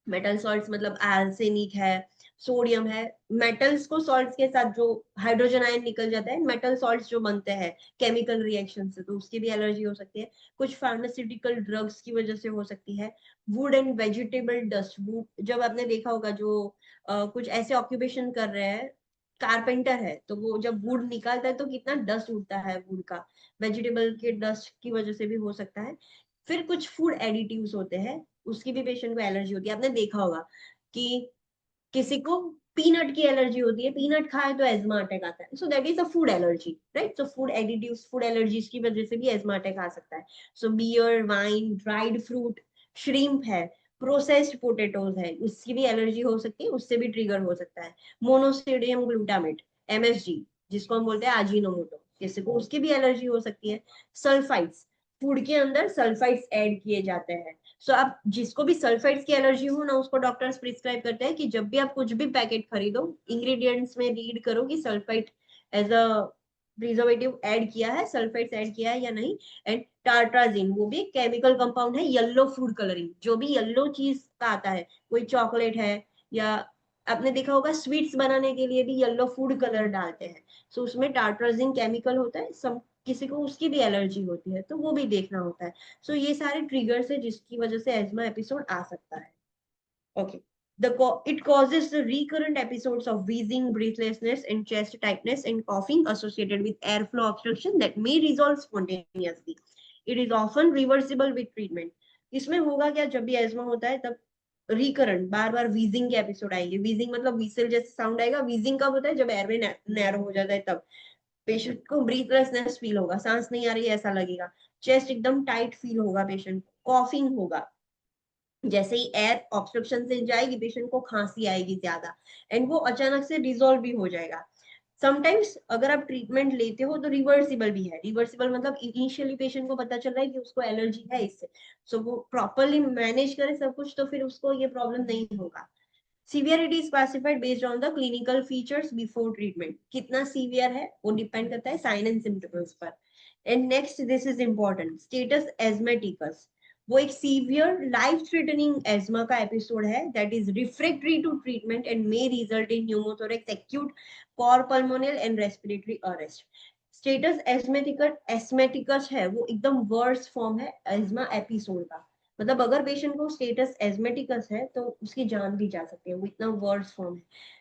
मेटल सॉल्ट्स मतलब आर्सेनिक है, सोडियम है, मेटल्स को सॉल्ट्स के साथ जो हाइड्रोजन आयन निकल जाता है, मेटल सॉल्ट्स जो बनते हैं केमिकल रिएक्शन से तो उसकी भी एलर्जी हो सकती है। कुछ फार्मास्यूटिकल ड्रग्स की वजह से हो सकती है। Would and vegetable dust, would जब आपने देखा होगा जो कुछ ऐसे ऑक्यूपेशन कर रहे हैं, कारपेंटर है तो वो जब वुड निकालता है तो कितना डस्ट उड़ता है वुड का, वेजिटेबल के डस्ट की वजह से भी हो सकता है। फिर कुछ फूड एडिटिव्स होते हैं, उसकी भी पेशेंट को एलर्जी होती है, आपने देखा होगा कि किसी को पीनट की एलर्जी होती है, पीनट खाए तो एज्मा अटैक आता है, so that is a food allergy, right. So food additives food allergies की वजह से भी एज्मा अटैक आ सकता है। So beer wine dried fruit shrimp है, प्रोसेस्ड पोटेटोज है, उसकी भी एलर्जी हो सकती है, उससे भी ट्रिगर हो सकता है। मोनोसोडियम ग्लूटामेट एमएसजी जिसको हम बोलते हैं आजीनोमोटो, किसी को उसकी भी एलर्जी हो सकती है। सल्फाइड्स, फूड के अंदर सल्फाइड्स ऐड किए जाते हैं, सो आप जिसको भी सल्फाइड्स की एलर्जी हो ना उसको डॉक्टर्स प्रिस्क्राइब करते हैं कि जब भी आप कुछ भी पैकेट खरीदो इंग्रेडिएंट्स में रीड करो कि sulphide as a preservative add किया है, सल्फाइड्स ऐड किया है या नहीं। एंड टार्ट्राजिन वो भी एक केमिकल कंपाउंड है, येलो फूड कलरिंग जो भी येलो चीज का आता है, कोई चॉकलेट है या आपने देखा होगा स्वीट्स बनाने के लिए भी येलो फूड कलर डालते हैं, सो उसमें टार्ट्राजिन केमिकल होता है, सब किसी को उसकी भी एलर्जी होती है तो वो भी देखना होता है। सो ये सारे ट्रिगर्स है जिसकी वजह से एज्मा एपिसोड आ सकता है। Okay, it causes the recurrent episodes of wheezing, breathlessness, and chest tightness and coughing associated with airflow obstruction that may resolve spontaneously. It is often reversible with treatment. इसमें होगा क्या, जब भी एज्मा होता है तब रिकरेंट बार बार वीजिंग के एपिसोड आएंगे, वीजिंग मतलब व्हीसल जैसे साउंड आएगा, वीजिंग कब होता है जब एयरवे नैरो हो जाता है तब पेशेंट को ब्रीथलेसनेस फील होगा, सांस नहीं आ रही है ऐसा लगेगा, चेस्ट एकदम टाइट फील होगा, पेशेंट कॉफिंग होगा, जैसे ही एयर ऑब्स्ट्रक्शन से जाएगी पेशेंट को खांसी आएगी ज्यादा, एंड वो अचानक से रिजॉल्व भी हो जाएगा। समटाइम्स अगर आप ट्रीटमेंट लेते हो तो रिवर्सिबल भी है, रिवर्सिबल मतलब इनिशियली पेशेंट को पता चल रहा है कि उसको एलर्जी है इससे, सो वो प्रॉपरली मैनेज करे सब कुछ तो फिर उसको ये प्रॉब्लम नहीं होगा। Severity is classified based on the clinical features before treatment, कितना सीवियर है वो डिपेंड करता है साइन एंड सिम्टम्स पर। And next this is important, status asthmaticus, वो एक सीवियर लाइफ थ्रेटनिंग एज्मा का एपिसोड है that is refractory to treatment and may result in pneumothorax acute cor pulmonale and respiratory arrest. Status asthmaticus है वो एकदम verse form है एज्मा episode का, मतलब अगर पेशेंट को स्टेटस एस्मेटिकस है तो उसकी जान भी जा सकती है, वो इतना वर्स फॉर्म है।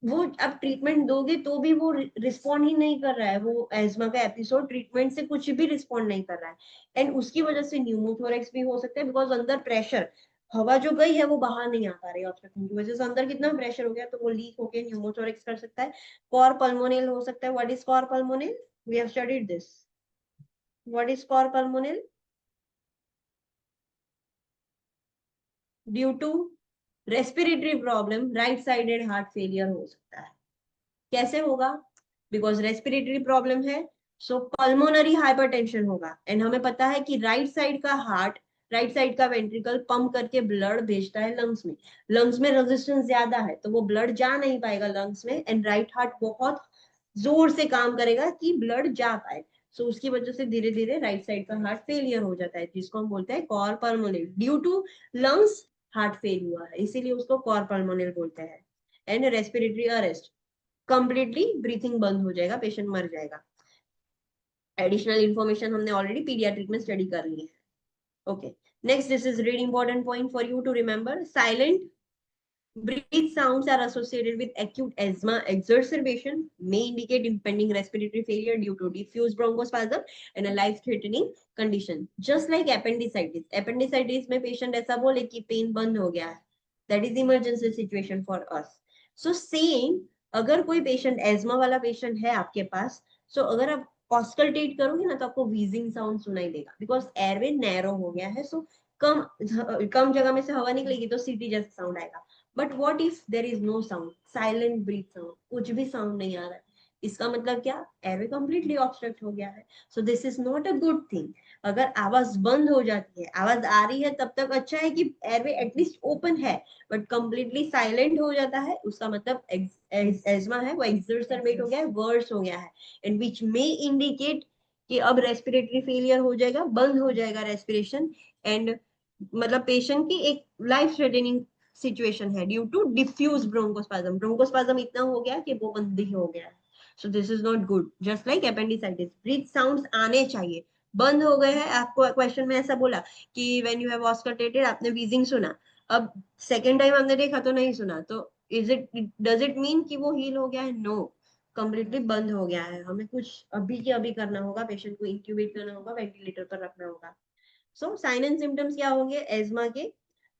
वो आप ट्रीटमेंट दोगे तो भी वो रिस्पॉन्ड ही नहीं कर रहा है, वो एज्मा का एपिसोड ट्रीटमेंट से कुछ भी रिस्पॉन्ड नहीं कर रहा है, एंड उसकी वजह से न्यूमोथोरेक्स भी हो सकता है बिकॉज अंदर प्रेशर, हवा जो गई है वो बाहर नहीं आ पा रही है ऑब्स्ट्रक्शन की वजह से, अंदर कितना प्रेशर हो गया तो वो लीक होकर न्यूमोथोरेक्स कर सकता है। कॉर पल्मोनल हो सकता है। What is cor pulmonale, we have studied this, what is cor pulmonale, due to respiratory problem, right sided heart failure हो सकता है। कैसे होगा? बिकॉज रेस्पिरेटरी प्रॉब्लम है, सो पल्मोनरी हाइपरटेंशन होगा। एंड हमें पता है कि राइट साइड का हार्ट, राइट साइड का वेंट्रिकल पंप करके ब्लड भेजता है लंग्स में। लंग्स में रेजिस्टेंस ज्यादा है तो वो ब्लड जा नहीं पाएगा लंग्स में, एंड राइट हार्ट बहुत जोर से काम करेगा कि ब्लड जा पाए। सो उसकी वजह से धीरे धीरे राइट साइड का हार्ट फेलियर हो जाता है, जिसको हम बोलते हैं cor pulmonale. Due to lungs heart fail हुआ है, इसीलिए उसको कॉर पल्मोनल बोलते हैं। And respiratory arrest, completely breathing बंद हो जाएगा, पेशेंट मर जाएगा। एडिशनल इंफॉर्मेशन हमने ऑलरेडी पीडियाट्रिक में स्टडी कर ली है। Okay, next, this is really important point for you to remember. Silent breath sounds are associated with acute asthma exacerbation, may indicate impending respiratory failure due to diffuse bronchospasm and a life-threatening condition. Just like appendicitis. Appendicitis में patient ऐसा बोले कि pen बंद हो गया है, that is emergency situation for us. So same, अगर कोई पेशेंट एज्मा वाला पेशेंट है आपके पास, so अगर आप ऑस्कल्टेट करोगे ना तो आपको व्हीजिंग साउंड सुनाई देगा, बिकॉज एयरवे नैरो हो गया है। सो कम जगह में से हवा निकलेगी तो सीटी जैसा साउंड आएगा। But what if there is no sound, silent breath sound, कुछ भी साउंड नहीं आ रहा है, इसका मतलब क्या? एयरवे कंप्लीटली ऑब्स्ट्रक्ट हो गया है। So this is not a good thing. अगर आवाज बंद हो जाती है, आवाज आ रही है तब तक अच्छा है कि एयरवे एटलीस्ट ओपन है, बट कंप्लीटली साइलेंट हो जाता है, उसका मतलब एज्मा है वो एक्सर्सरबेट हो गया है, वर्स हो गया है, एंड विच मे इंडिकेट कि अब रेस्पिरेटरी फेलियर हो जाएगा, बंद हो जाएगा रेस्पिरेशन, एंड मतलब पेशेंट की एक लाइफ थ्रेटनिंग सिचुएशन है due to diffuse bronchospasm. Bronchospasm इतना हो गया कि वो बंद ही हो गया है। So this is not good. Just like appendicitis, breath sounds आने चाहिए, बंद हो गए हैं। आपको क्वेश्चन में ऐसा बोला कि व्हेन यू हैव ऑस्कल्टेटेड, आपने व्हीजिंग सुना, अब सेकेंड टाइम हमने देखा तो नहीं सुना, तो is it, does it mean कि वो हील हो गया है? नो, कंप्लीटली बंद हो गया है। हमें कुछ अभी के अभी करना होगा, पेशेंट को इंक्यूबेट करना होगा, वेंटिलेटर पर रखना होगा। सो साइन एंड सिम्टम्स क्या होंगे एज्मा के?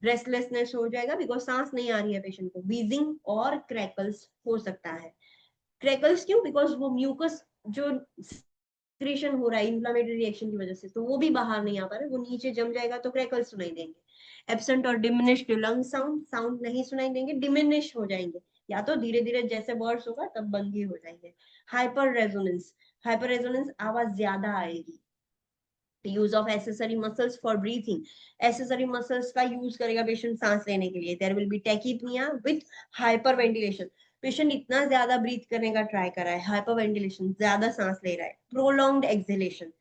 रेस्टलेसनेस हो जाएगा बिकॉज सांस नहीं आ रही है पेशेंट को, व्हीजिंग और क्रैकल्स हो सकता है। क्रैकल्स क्यों? बिकॉज वो म्यूकस जो सिक्रीशन हो रहा है इन्फ्लेमेटरी रिएक्शन की वजह से, तो वो भी बाहर नहीं आ पा रहा है, वो नीचे जम जाएगा तो क्रैकल्स सुनाई देंगे। एब्सेंट और डिमिनिश्ड लंग साउंड, साउंड नहीं सुनाई देंगे, डिमिनिश हो जाएंगे, या तो धीरे धीरे जैसे वर्ड्स होगा तब बंद ही हो जाएंगे। हाइपर रेजोनेंस, हाइपर रेजोनेंस आवाज ज्यादा आएगी। Use of accessory muscles for breathing, accessory muscles का यूज करेगा पेशेंट सांस लेने के लिए। There will be tachypnea with hyperventilation, patient इतना ज्यादा ब्रीथ करने का ट्राई कर रहा है, हाइपर वेंटिलेशन, ज्यादा सांस ले रहा है। प्रोलॉन्ग्ड एक्सहेलेशन,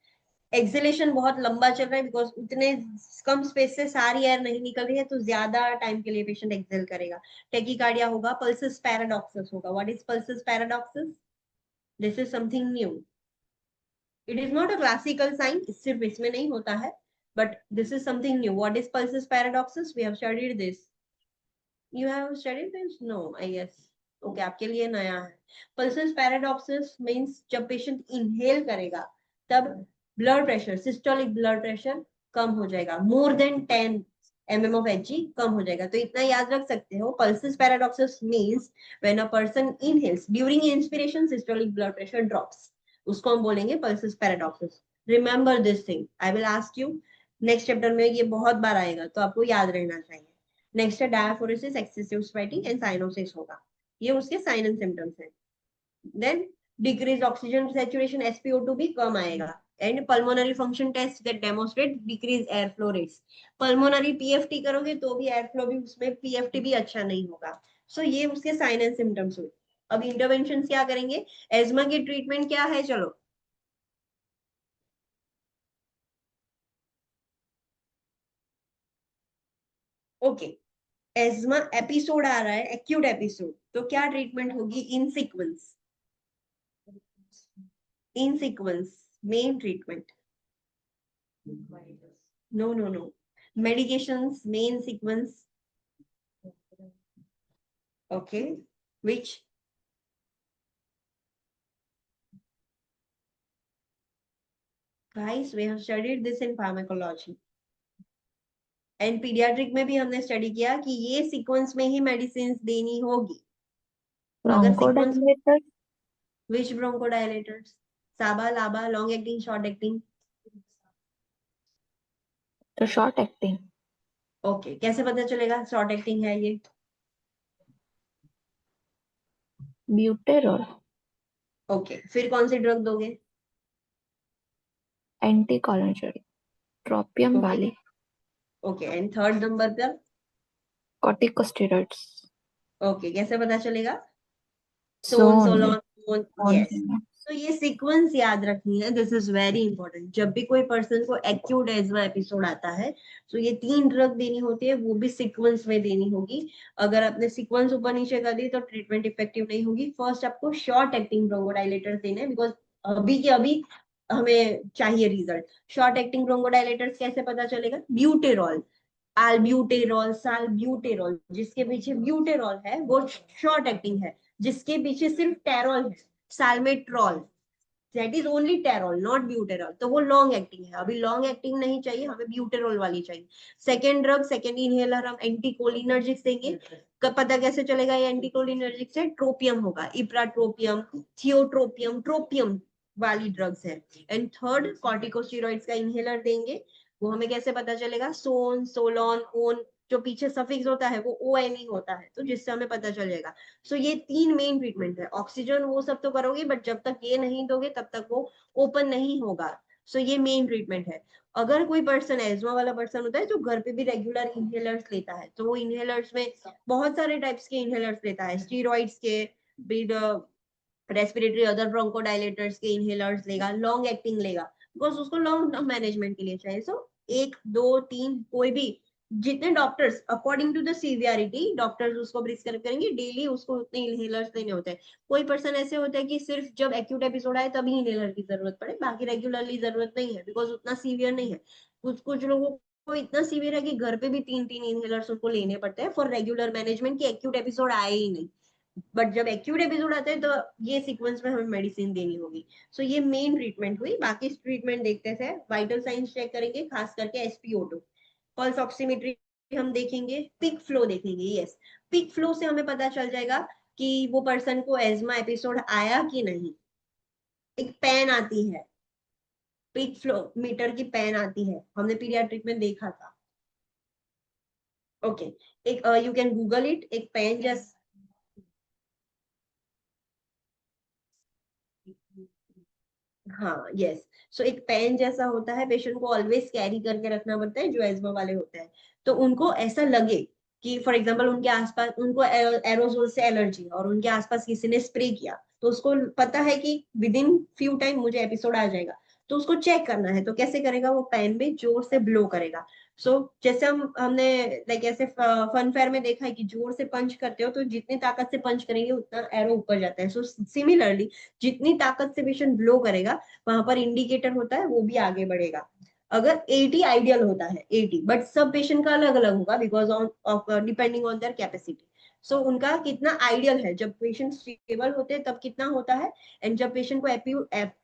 एक्सहेलेशन बहुत लंबा चल रहा है बिकॉज उतने कम स्पेस से सारी एयर नहीं निकल रही है, तो ज्यादा टाइम के लिए पेशेंट एक्सहेल करेगा। टेकिकार्डिया होगा, पल्सेस पैराडॉक्सिस होगा। What is pulsus paradoxus? This is something new, it is not a classical sign, सिर्फ इसमें नहीं होता है, but this is something new. What is pulsus paradoxus? We have studied this, you have studied this? No, I guess. Okay, आपके लिए नया है। Pulsus paradoxus means जब पेशेंट इनहेल करेगा तब blood pressure, systolic blood pressure कम हो जाएगा, more than 10 mm of Hg कम हो जाएगा। तो इतना याद रख सकते हो, pulsus paradoxus means when a person inhales, during inspiration systolic blood pressure drops, उसको हम बोलेंगे pulsus paradoxus. Remember this thing, I will ask you next chapter में, ये बहुत बार आएगा तो आपको याद रहना चाहिए। नेक्स्ट है diaphoresis, excessive sweating and cyanosis होगा, ये उसके साइन एंड सिम्टम्स हैं। Then decrease oxygen saturation, SpO2 भी कम आएगा। And pulmonary function test that demonstrate decrease air flow rates, pulmonary PFT करोगे तो भी एयर फ्लो भी उसमें PFT भी अच्छा नहीं होगा। सो ये उसके साइन एंड सिम्टम्स हुए। अब इंटरवेंशन क्या करेंगे, एज्मा की ट्रीटमेंट क्या है? चलो, ओके, एज्मा एपिसोड आ रहा है, एक्यूट एपिसोड, तो क्या ट्रीटमेंट होगी? In sequence, in sequence main treatment, no no no, medications main sequence, okay, which? Guys, we have studied this in pharmacology and pediatric में भी हमने स्टडी किया कि ये सीक्वेंस में ही मेडिसिन देनी होगी। अगर सीक्वेंस, ब्रोंकोडायलेटर, which bronchodilators? साबा, लाबा, लॉन्ग एक्टिंग, शॉर्ट एक्टिंग? तो शॉर्ट एक्टिंग। ओके, कैसे पता चलेगा शॉर्ट एक्टिंग है ये? ब्यूटेरॉल, ओके, फिर कौन सी ड्रग दोगे? एंटीकोलिनर्जिक, ट्रोपियम ओके, वाली, ओके, एंड थर्ड नंबर पर? कॉर्टिकोस्टेरॉइड्स, ओके, कैसे पता चलेगा? सोन, जोन, सोलॉन, सोन, ऑन यस। तो ये सीक्वेंस याद रखनी है, दिस इज वेरी इंपॉर्टेंट। जब भी कोई पर्सन को एक्यूट एज्मा एपिसोड आता है तो ये 3 ड्रग देनी होती है, वो भी सीक्वेंस में देनी होगी। अगर आपने सीक्वेंस ऊपर नीचे कर दी तो ट्रीटमेंट इफेक्टिव नहीं होगी। फर्स्ट आपको शॉर्ट एक्टिंग ब्रोंकोडायलेटर्स देने हैं, बिकॉज अभी के अभी हमें चाहिए रिजल्ट। शॉर्ट एक्टिंग ब्रोंकोडायलेटर्स कैसे पता चलेगा? ब्यूटेरॉल, आलब्यूटेरॉल, सालब्यूटेरॉल। जिसके पीछे ब्यूटेरॉल है वो शॉर्ट एक्टिंग है, जिसके पीछे सिर्फ टेरॉल है, साल्मेट्रॉल, दैट इज ओनली टेरॉल नॉट ब्यूटेरॉल, तो वो लॉन्ग एक्टिंग है। अभी लॉन्ग एक्टिंग नहीं चाहिए, हमें ब्यूटेरॉल वाली चाहिए। सेकेंड ड्रग, सेकेंड इनहेलर हम एंटीकोलिनर्जिक देंगे। कब पता कैसे चलेगा ये एंटीकोलिनर्जिक से? ट्रोपियम होगा, इप्राट्रोपियम, थियोट्रोपियम, ट्रोपियम वाली ड्रग्स है। एंड थर्ड, कॉर्टिकोस्टेरॉइड्स का इनहेलर देंगे। वो हमें कैसे पता चलेगा? सोन, सोलॉन, ओन, जो पीछे सफिक्स होता है वो ONE होता है, तो जिससे हमें पता चल जाएगा। सो ये 3 मेन ट्रीटमेंट है। ऑक्सीजन वो सब तो करोगे, बट जब तक ये नहीं दोगे तब तक वो ओपन नहीं होगा। सो ये मेन ट्रीटमेंट है। अगर कोई पर्सन एज्मा वाला पर्सन होता है जो घर पे भी रेगुलर इनहेलर्स लेता है, तो वो इनहेलर्स में बहुत सारे टाइप्स के इनहेलर्स लेता है, स्टीरॉइड्स के, रेस्पिरेटरी अदर ब्रोंकोडायलेटर्स के इनहेलर्स लेगा, लॉन्ग एक्टिंग लेगा, बिकॉज उसको लॉन्ग टर्म मैनेजमेंट के लिए चाहिए। सो 1, 2, 3 कोई भी, जितने doctors according to the severity doctors उसको प्रिस्क्राइब करेंगे, डेली उसको उतने इनहेलर्स देने होते हैं। कोई पर्सन ऐसे होता है कि सिर्फ जब एक्यूट एपिसोड आए तभी इनहेलर की जरूरत पड़े, बाकी रेगुलरली जरूरत नहीं है, बिकॉज उतना सीवियर नहीं है। कुछ कुछ लोगों को इतना सीवियर है कि घर पे भी 3-3 इनहेलर्स उनको लेने पड़ते हैं फॉर रेगुलर मैनेजमेंट, की एक्यूट एपिसोड आए ही नहीं। बट जब एक्यूट एपिसोड आता है तो ये सीक्वेंस में हमें मेडिसिन देनी होगी। सो ये मेन ट्रीटमेंट हुई। बाकी ट्रीटमेंट देखते थे, वाइटल साइंस चेक करेंगे, खास करके SpO2, पल्स ऑक्सीमेट्री हम देखेंगे, पिक फ्लो देखेंगे। यस, पिक फ्लो से हमें पता चल जाएगा कि वो पर्सन को एज्मा एपिसोड आया कि नहीं। एक पेन आती है, पिक फ्लो मीटर की पेन आती है, हमने पीडियाट्रिक में देखा था। ओके, एक यू कैन गूगल इट, एक पेन जस्ट, हाँ, यस। सो एक पेन जैसा होता है, पेशेंट को ऑलवेज कैरी करके रखना पड़ता है जो एज्मा वाले होते हैं। तो उनको ऐसा लगे कि फॉर एग्जांपल उनके आसपास उनको एरोजोल से एलर्जी और उनके आसपास किसी ने स्प्रे किया, तो उसको पता है कि विद इन फ्यू टाइम मुझे एपिसोड आ जाएगा, तो उसको चेक करना है। तो कैसे करेगा? वो पेन में जोर से ब्लो करेगा। सो जैसे हमने लाइक ऐसे फन फेयर में देखा है कि जोर से पंच करते हो तो जितनी ताकत से पंच करेंगे उतना एरो ऊपर जाता है। सो सिमिलरली जितनी ताकत से पेशेंट ब्लो करेगा, वहां पर इंडिकेटर होता है, वो भी आगे बढ़ेगा। अगर 80 आइडियल होता है, 80, बट सब पेशेंट का अलग अलग होगा, because of depending on their capacity. So उनका कितना आइडियल है, जब पेशेंट स्टेबल होते हैं तब कितना होता है, एंड जब पेशेंट को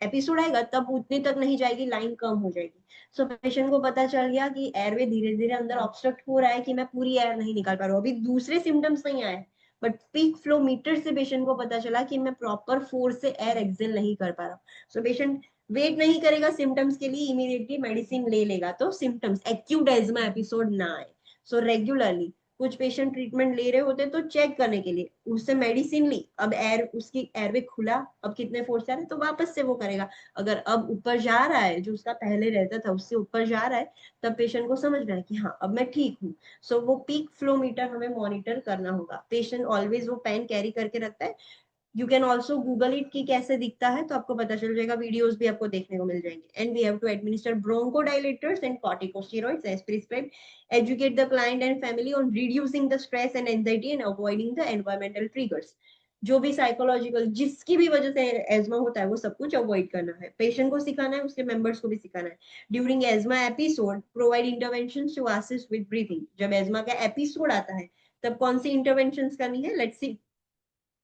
एपिसोड आएगा तब उतने तक नहीं जाएगी, लाइन कम हो जाएगी। सो पेशेंट को पता चल गया कि एयरवे धीरे धीरे अंदर ऑब्स्ट्रक्ट हो रहा है, कि मैं पूरी एयर नहीं निकाल पा रहा हूँ। अभी दूसरे सिम्टम्स नहीं आए, बट पीक फ्लो मीटर से पेशेंट को पता चला कि मैं प्रॉपर फोर्स से एयर एक्सेल नहीं कर पा रहा हूँ। सो पेशेंट वेट नहीं करेगा सिम्टम्स के लिए, इमीडिएटली मेडिसिन ले लेगा, तो सिम्टम्स एक्यूट एज्मा एपिसोड ना आए। सो रेगुलरली कुछ पेशेंट ट्रीटमेंट ले रहे होते हैं तो चेक करने के लिए उससे मेडिसिन ली, अब एयर उसकी एयरवे खुला, अब कितने फोर्स आ रहे हैं, तो वापस से वो करेगा। अगर अब ऊपर जा रहा है, जो उसका पहले रहता था उससे ऊपर जा रहा है, तब पेशेंट को समझ रहा है कि हाँ अब मैं ठीक हूँ। सो वो पीक फ्लो मीटर हमें मॉनिटर करना होगा। पेशेंट ऑलवेज वो पेन कैरी करके रखता है। You can also Google it कि कैसे दिखता है, तो आपको पता चल जाएगा, वीडियोस भी आपको देखने को मिल जाएंगे। And we have to administer bronchodilators and corticosteroids as prescribed, educate the client and family on reducing the stress and anxiety and avoiding the environmental triggers. जो भी साइकोलॉजिकल जिसकी भी वजह से एज्मा होता है वो सब कुछ अवॉइड करना है, पेशेंट को सिखाना है, उसके मेंबर्स को भी सिखाना है। During asthma episode provide intervention to assist with breathing. जब एज्मा का एपिसोड आता है तब कौन सी इंटरवेंशन करनी है? Let's see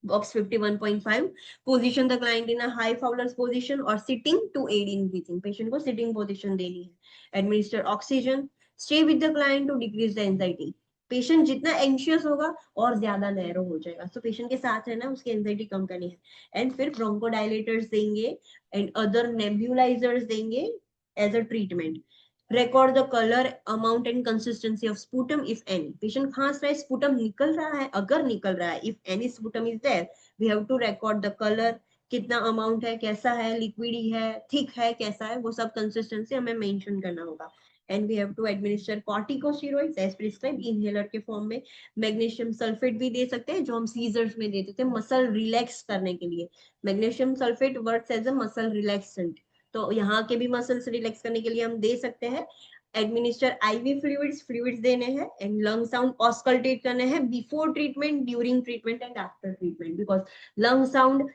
box 51.5, position the client in a high Fowler's position or sitting to aid in breathing. Patient को sitting position देनी है। Administer oxygen, stay with the client to decrease the anxiety. Patient जितना anxious होगा और ज्यादा narrow हो जाएगा, तो पेशेंट के साथ रहना, उसकी एंजाइटी कम करनी है। एंड फिर ब्रोंकोडायलेटर्स देंगे एंड अदर नेब्यूलाइजर्स देंगे as a treatment. Record the color, amount and consistency of sputum if any. Patient खांस रहा है, स्पुटम निकल रहा है, अगर निकल रहा है, if any sputum is there, we have to record the colour, कितना अमाउंट है, कैसा है, लिक्विड ही है, थिक है, कैसा है, वो सब कंसिस्टेंसी हमें मेंशन करना होगा। And we have to administer corticosteroids as prescribe inhaler के फॉर्म में। मैग्नीशियम सल्फेट भी दे सकते हैं, जो हम सीजर्स में देते थे मसल रिलैक्स करने के लिए। Magnesium sulphate works as a muscle relaxant, तो यहाँ के भी मसल्स रिलैक्स करने के लिए हम दे सकते हैं। एडमिनिस्टर आईवी फ्लूइड्स देने हैं। एंड लंग साउंड ऑस्कल्टेट करने हैं before treatment, during treatment and after treatment, because lung sound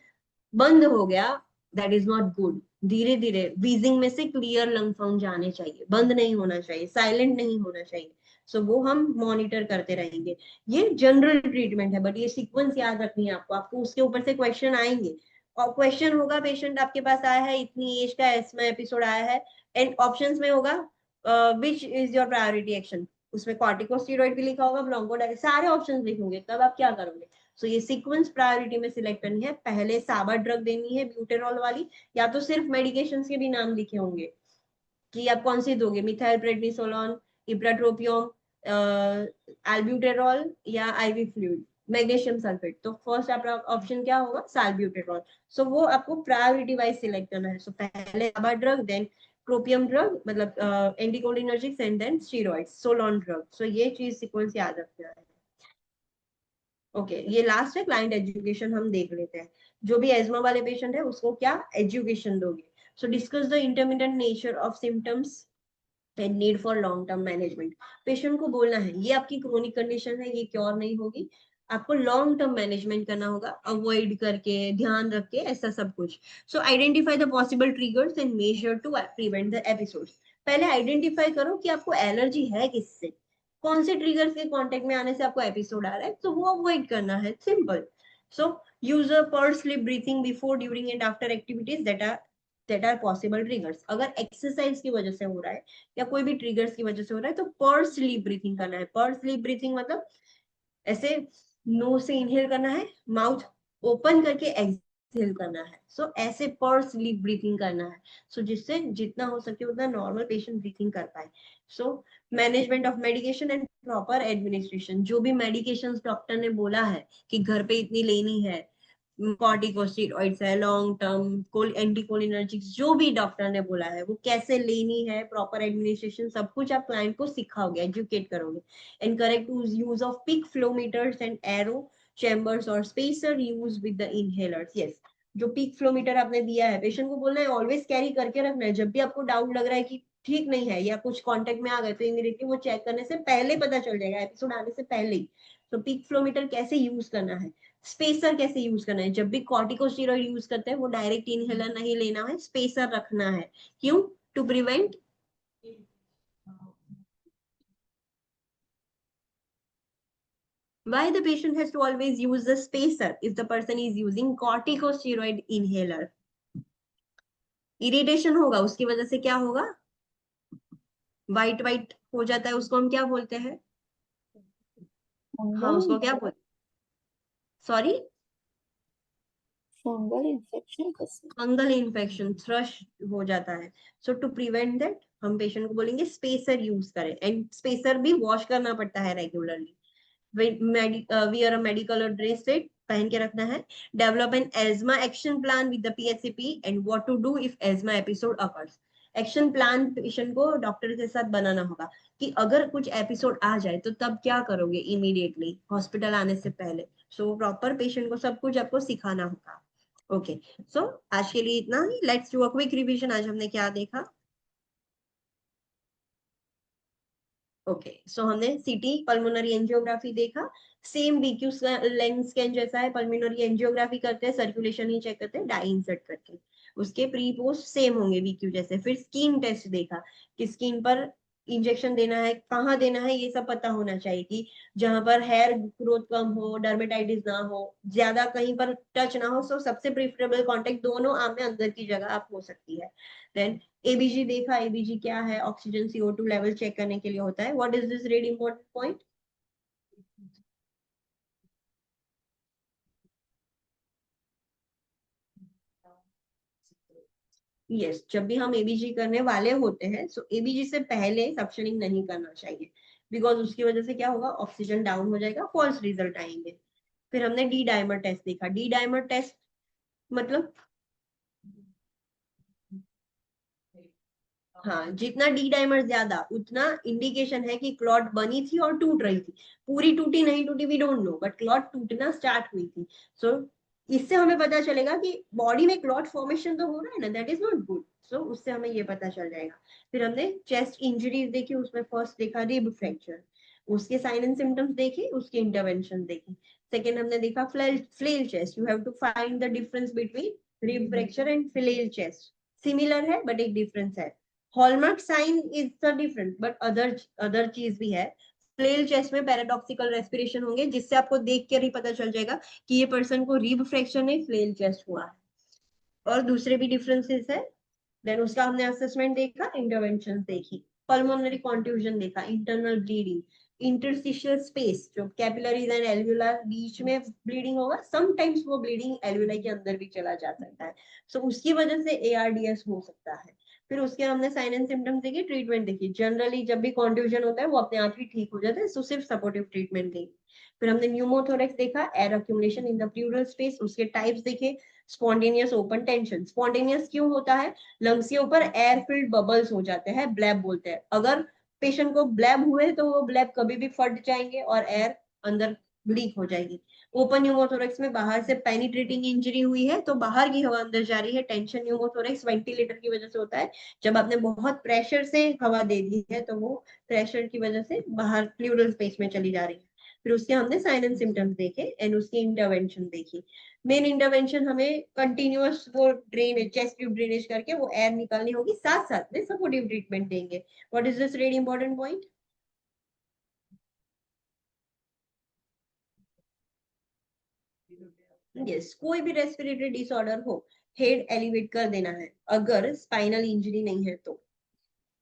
बंद हो गया, दैट इज नॉट गुड। धीरे धीरे वीजिंग में से क्लियर लंग साउंड जाने चाहिए, बंद नहीं होना चाहिए, साइलेंट नहीं होना चाहिए। सो वो हम मॉनिटर करते रहेंगे। ये जनरल ट्रीटमेंट है, बट ये सीक्वेंस याद रखनी है आपको, आपको उसके ऊपर से क्वेश्चन आएंगे। और क्वेश्चन होगा, पेशेंट आपके पास आया है, इतनी एज का एस्मा एपिसोड आया है, एंड ऑप्शंस में होगा which is your priority action, उसमें कॉर्टिकोस्टेरॉइड भी लिखा होगा, ब्रोंकोडायलेसिस, सारे ऑप्शंस लिखेंगे, तब आप क्या करोगे। सो ये सीक्वेंस प्रायोरिटी में सिलेक्ट करनी है। पहले साबा ड्रग देनी है ब्यूटेरॉल वाली, या तो सिर्फ मेडिकेशन के भी नाम लिखे होंगे कि आप कौन सी दोगे, मिथाइल प्रेडनिसोलोन, इप्राट्रोपियम, एल्ब्यूटेरॉल या आईवी फ्लूइड, मैग्नीशियम सल्फेट। तो फर्स्ट आपका ऑप्शन क्या होगा, साल्ब्यूटेरॉल। सो वो आपको प्रायोरिटी वाइज सिलेक्ट करना है। सो पहले साबा ड्रग, देन प्रोपियम ड्रग, मतलब एंटीकोलिनर्जिक्स, एंड देन स्टेरॉइड्स, सोलोन ड्रग। सो ये चीज सीक्वेंस याद रखना है। ओके ये लास्ट है, क्लाइंट एजुकेशन हम देख लेते हैं। जो भी एज्मा वाले पेशेंट है उसको क्या एजुकेशन दोगे। सो discuss the intermittent nature of symptoms and need for long term management. Patient को बोलना है ये आपकी क्रोनिक कंडीशन है, ये क्योर नहीं होगी, आपको लॉन्ग टर्म मैनेजमेंट करना होगा, अवॉइड करके, ध्यान रख के, ऐसा सब कुछ। So identify the possible triggers and measure to prevent the episodes. पहले आइडेंटिफाई करो कि आपको एलर्जी है किससे, कौन से ट्रिगर्स के कांटेक्ट में आने से आपको एपिसोड आ रहा है, तो वो अवॉइड करना है, simple. So use a pursed lip breathing before, during and after activities that are possible triggers. अगर एक्सरसाइज की वजह से हो रहा है या कोई भी ट्रिगर्स की वजह से हो रहा है, तो पर्स स्लीप ब्रीथिंग करना है। पर्स स्लीप ब्रीथिंग मतलब ऐसे नोज से इनहेल करना है, माउथ ओपन करके एक्सहेल करना है। सो ऐसे पर्स स्लीप ब्रीथिंग करना है, सो जिससे जितना हो सके उतना नॉर्मल पेशेंट ब्रीथिंग कर पाए। So management of medication and proper administration, जो भी मेडिकेशंस डॉक्टर ने बोला है कि घर पे इतनी लेनी है, कॉर्टिकोस्टेरॉइड्स है, लॉन्ग टर्म एंटीकोलिनर्जिक्स, जो भी डॉक्टर ने बोला है वो कैसे लेनी है, प्रॉपर एडमिनिस्ट्रेशन, सब कुछ आप क्लाइंट को सिखाओगे, एजुकेट करोगे। And correct use of peak flowmeters and aero chambers और spacer use with the inhalers. Yes, जो पिक फ्लोमीटर आपने दिया है, पेशेंट को बोलना है ऑलवेज कैरी करके रखना है। जब भी आपको डाउट लग रहा है कि ठीक नहीं है या कुछ कांटेक्ट में आ गए, तो इमीडिएटली वो चेक करने से पहले पता चल जाएगा, एपिसोड आने से पहले ही। तो पिक फ्लोमीटर कैसे यूज करना है, स्पेसर कैसे यूज करना है। जब भी कॉर्टिकोस्टेरॉइड यूज करते हैं वो डायरेक्ट इनहेलर नहीं लेना है, स्पेसर रखना है। क्यों, to prevent why the patient has to always use the spacer if the person is using corticosteroid inhaler। Irritation होगा, उसकी वजह से क्या होगा, वाइट वाइट हो जाता है, उसको हम क्या बोलते हैं, हाँ उसको क्या बोलते, sorry, fungal infection. Fungal infection, thrush हो जाता है। सो टू प्रिवेंट दैट हम पेशेंट को बोलेंगे स्पेसर यूज करें, एंड स्पेसर भी वॉश करना पड़ता है रेगुलरली। वियर अ मेडिकल और ड्रेस फिट पहन के रखना है। Develop an asthma action plan with the PHCP and what to do if asthma episode occurs. Action plan patient को डॉक्टर के साथ बनाना होगा कि अगर कुछ एपिसोड आ जाए तो तब क्या करोगे इमीडिएटली हॉस्पिटल आने से पहले। सो प्रॉपर पेशेंट को सब कुछ आपको सिखाना होगा। ओके सो आज के लिए इतना ही। Let's do a quick revision, आज हमने क्या देखा। ओके सो हमने सीटी पल्मोनरी एंजियोग्राफी देखा, सेम बीक्यू लेंस स्कैन जैसा है, पल्मोनरी एंजियोग्राफी करते हैं, सर्कुलेशन ही चेक करते हैं डाई इंसर्ट करके, उसके प्री पोस्ट सेम होंगे बीक्यू जैसे। फिर स्किन टेस्ट देखा कि स्किन पर इंजेक्शन देना है, कहाँ देना है, ये सब पता होना चाहिए कि जहां पर हेयर ग्रोथ कम हो, डर्मेटाइटिस ना हो, ज्यादा कहीं पर टच ना हो। सो सबसे प्रिफरेबल कांटेक्ट दोनों आम में अंदर की जगह आप हो सकती है। देन एबीजी देखा, एबीजी क्या है, ऑक्सीजन CO2 लेवल चेक करने के लिए होता है। What is this red important point, yes जब भी हम एबीजी करने वाले होते हैं, सो एबीजी से पहले सक्शनिंग नहीं करना चाहिए, बिकॉज उसकी वजह से क्या होगा, ऑक्सीजन डाउन हो जाएगा, फॉल्स रिजल्ट आएंगे। फिर हमने डी डाइमर टेस्ट देखा। डी डाइमर टेस्ट मतलब हाँ, जितना डी डाइमर ज्यादा उतना इंडिकेशन है कि क्लॉट बनी थी और टूट रही थी। पूरी टूटी नहीं टूटी we don't know, but clot टूटना स्टार्ट हुई थी। सो इससे हमें पता चलेगा कि बॉडी में क्लॉट फॉर्मेशन तो हो रहा है ना, दैट इज नॉट गुड। सो उससे हमें ये पता चल जाएगा। फिर हमने चेस्ट इंजरीज देखी, उसमें फर्स्ट देखा रिब फ्रैक्चर, उसके साइन एंड सिम्टम्स देखे, उसके इंटरवेंशन देखे। सेकेंड हमने देखा flail chest, you have to find the difference between rib fracture and flail chest. Similar है बट एक डिफरेंस है। Hallmark sign is the different, but other चीज भी है। फ्लेल चेस्ट में पैराडॉक्सिकल रेस्पिरेशन होंगे, जिससे आपको देख कर ही पता चल जाएगा कि ये पर्सन को रिब फ्रैक्चर नहीं फ्लेल चेस्ट हुआ है। और दूसरे भी डिफरेंसेस है। देन उसका हमने असेसमेंट देखा, इंटरवेंशन देखी। पल्मोनरी कॉन्ट्यूजन देखा, इंटरनल ब्लीडिंग, इंटरस्टिशियल स्पेस जो कैपिलरीज एंड एल्वुलर बीच में ब्लीडिंग होगा, समटाइम्स वो ब्लीडिंग एल्वुलाई के अंदर भी चला जा सकता है। सो उसकी वजह से एआरडीएस हो सकता है। फिर उसके हमने साइन एंड सिम्टम्स देखे, ट्रीटमेंट देखी। जनरली जब भी कॉन्ट्यूजन होता है वो अपने आप ही ठीक हो जाता है, सो सिर्फ सपोर्टिव ट्रीटमेंट दी। फिर हमने न्यूमोथोरेक्स देखा, air accumulation in the plural space, उसके टाइप्स देखे। स्पॉन्टेनियस ओपन टेंशन, स्पॉन्टेनियस क्यों होता है? लंग्स के ऊपर एयर फिल्ड बबल्स हो जाते हैं, ब्लैब बोलते हैं। अगर पेशेंट को ब्लैब हुए तो वो ब्लैब कभी भी फट जाएंगे और एयर अंदर लीक हो जाएगी। ओपन न्यूमोथोरेक्स में बाहर से पेनिट्रेटिंग इंजरी हुई है तो बाहर की हवा अंदर जा रही है। टेंशन न्यूमोथोरेक्स वेंटिलेटर की वजह से होता है, जब आपने बहुत प्रेशर से हवा दे दी है तो वो प्रेशर की वजह से बाहर प्लूरल स्पेस में चली जा रही है। फिर उसके हमने साइन एंड सिम्टम्स देखे एंड उसकी इंटरवेंशन देखी। मेन इंटरवेंशन हमें कंटिन्यूअस वो ड्रेन चेस्ट ट्यूब ड्रेनेज करके वो एयर निकालनी होगी, साथ साथ में सपोर्टिव ट्रीटमेंट देंगे। What is this very important point? Yes, कोई भी रेस्पिरेटरी डिसऑर्डर हो, हेड एलिवेट कर देना है अगर स्पाइनल इंजरी नहीं है तो।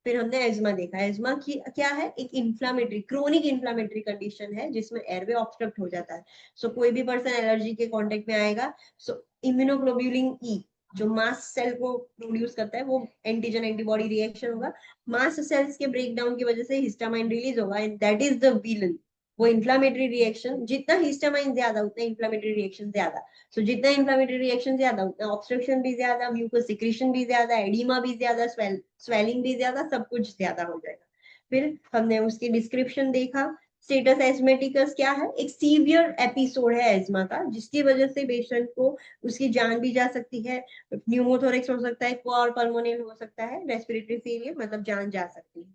फिर हमने एज्मा देखा। एज्मा की क्या है? एक इन्फ्लामेटरी क्रोनिक इन्फ्लामेटरी कंडीशन है जिसमें एयरवे ऑब्स्ट्रक्ट हो जाता है। सो कोई भी पर्सन एलर्जी के कांटेक्ट में आएगा, सो इम्यूनोग्लोब्यूलिन ई जो मास्ट सेल को प्रोड्यूस करता है, वो एंटीजन एंटीबॉडी रिएक्शन होगा। मास्ट सेल्स के ब्रेकडाउन की वजह से हिस्टामाइन रिलीज होगा and that is the villain. वो इन्फ्लामेटरी रिएक्शन, जितना हिस्टामाइन ज्यादा उतना इन्फ्लामेटरी रिएक्शन ज्यादा। सो जितना इन्फ्लामेटरी रिएक्शन ज्यादा उतना ऑब्स्ट्रक्शन भी ज्यादा, म्यूकस सिक्रीशन भी ज्यादा, एडिमा भी ज्यादा, स्वेलिंग भी ज्यादा, सब कुछ ज्यादा हो जाएगा। फिर हमने उसकी डिस्क्रिप्शन देखा। स्टेटस एस्मेटिकस क्या है? एक सीवियर एपिसोड है एज्मा का, जिसकी वजह से पेशेंट को उसकी जान भी जा सकती है। न्यूमोथोरेक्स हो सकता है, कोर पल्मोनल हो सकता है, रेस्पिरेटरी फेलियर मतलब जान जा सकती है।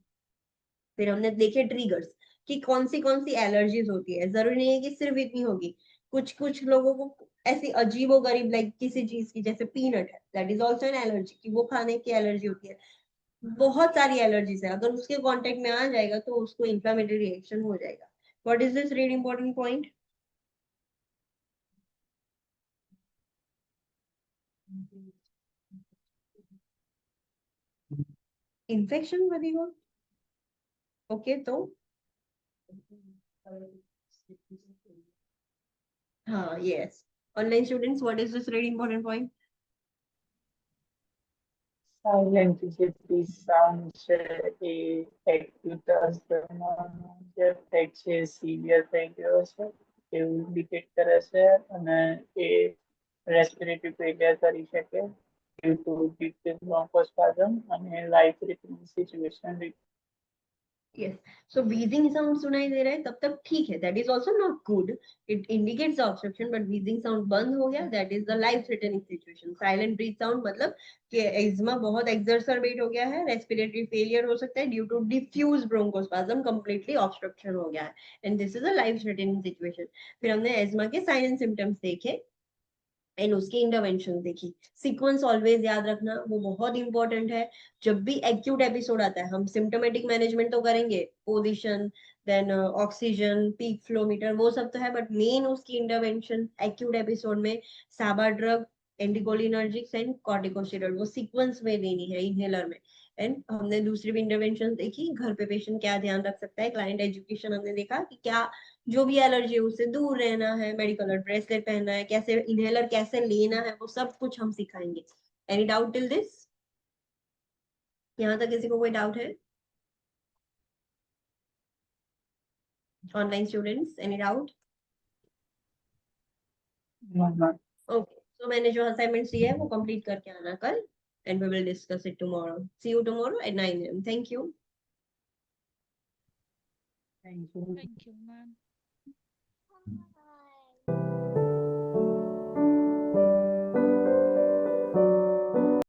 फिर हमने देखे ट्रिगर्स कि कौन सी एलर्जीज होती है। जरूरी नहीं है कि सिर्फ इतनी होगी, कुछ कुछ लोगों को ऐसी अजीबो गरीब लाइक किसी चीज की, जैसे पीनट है, that is also an allergy, कि वो खाने की एलर्जी होती है। बहुत सारी एलर्जीज है, अगर उसके कांटेक्ट में आ जाएगा तो उसको इंफ्लेमेटरी रिएक्शन हो जाएगा। What is this really important point? Infection वधिको ओके तो हाँ yes. Online students, what is this really important point? Silent Gypsy sounds a acute જે થાય છે સિવિયર થઈ ગયો છે એવું ઇન્ડિકેટ કરે છે અને એ રેસ્પિરેટરી ફેલિયર કરી શકે due to decreased bronchospasm અને life threatening situation. Yes. So wheezing sound सुनाई दे रहा है तब तक ठीक है, that is also not good, it indicates obstruction. But wheezing sound बंद हो गया, that is the life threatening situation. Silent breath sound मतलब कि एज्मा बहुत एक्सर्सरबेट हो गया है, रेस्पिरेटरी फेलियर हो सकता है due to diffuse bronchospasm, completely obstruction हो गया है and this is a life threatening situation. फिर हमने एज्मा के साइन एंड सिम्टम्स देखे एंड उसकी इंटरवेंशन देखी। सीक्वेंस ऑलवेज याद रखना, वो बहुत इंपॉर्टेंट है। जब भी एक्यूट एपिसोड आता है हम सिम्टोमेटिक मैनेजमेंट तो करेंगे, position, then oxygen, peak flow meter, वो सब तो है, बट मेन उसकी इंटरवेंशन एक्यूट एपिसोड में SABA drug, anticholinergics and corticosteroid वो सीक्वेंस में देनी है इनहेलर में। एंड हमने दूसरी भी इंटरवेंशन देखी, घर पे पेशेंट क्या ध्यान रख सकता है, क्लाइंट एजुकेशन हमने देखा कि क्या जो भी एलर्जी है उससे दूर रहना है, मेडिकल ब्रेसलेट पहनना है, कैसे इनहेलर कैसे लेना है, वो सब कुछ हम सिखाएंगे। Any doubt till this? यहाँ तक किसी को कोई डाउट है? Online students, any doubt? Okay, तो मैंने जो असाइनमेंट्स दिया है वो कंप्लीट करके आना कल, and we will discuss it tomorrow. See you tomorrow at 9 AM. Thank you. Thank you. Thank you, ma'am.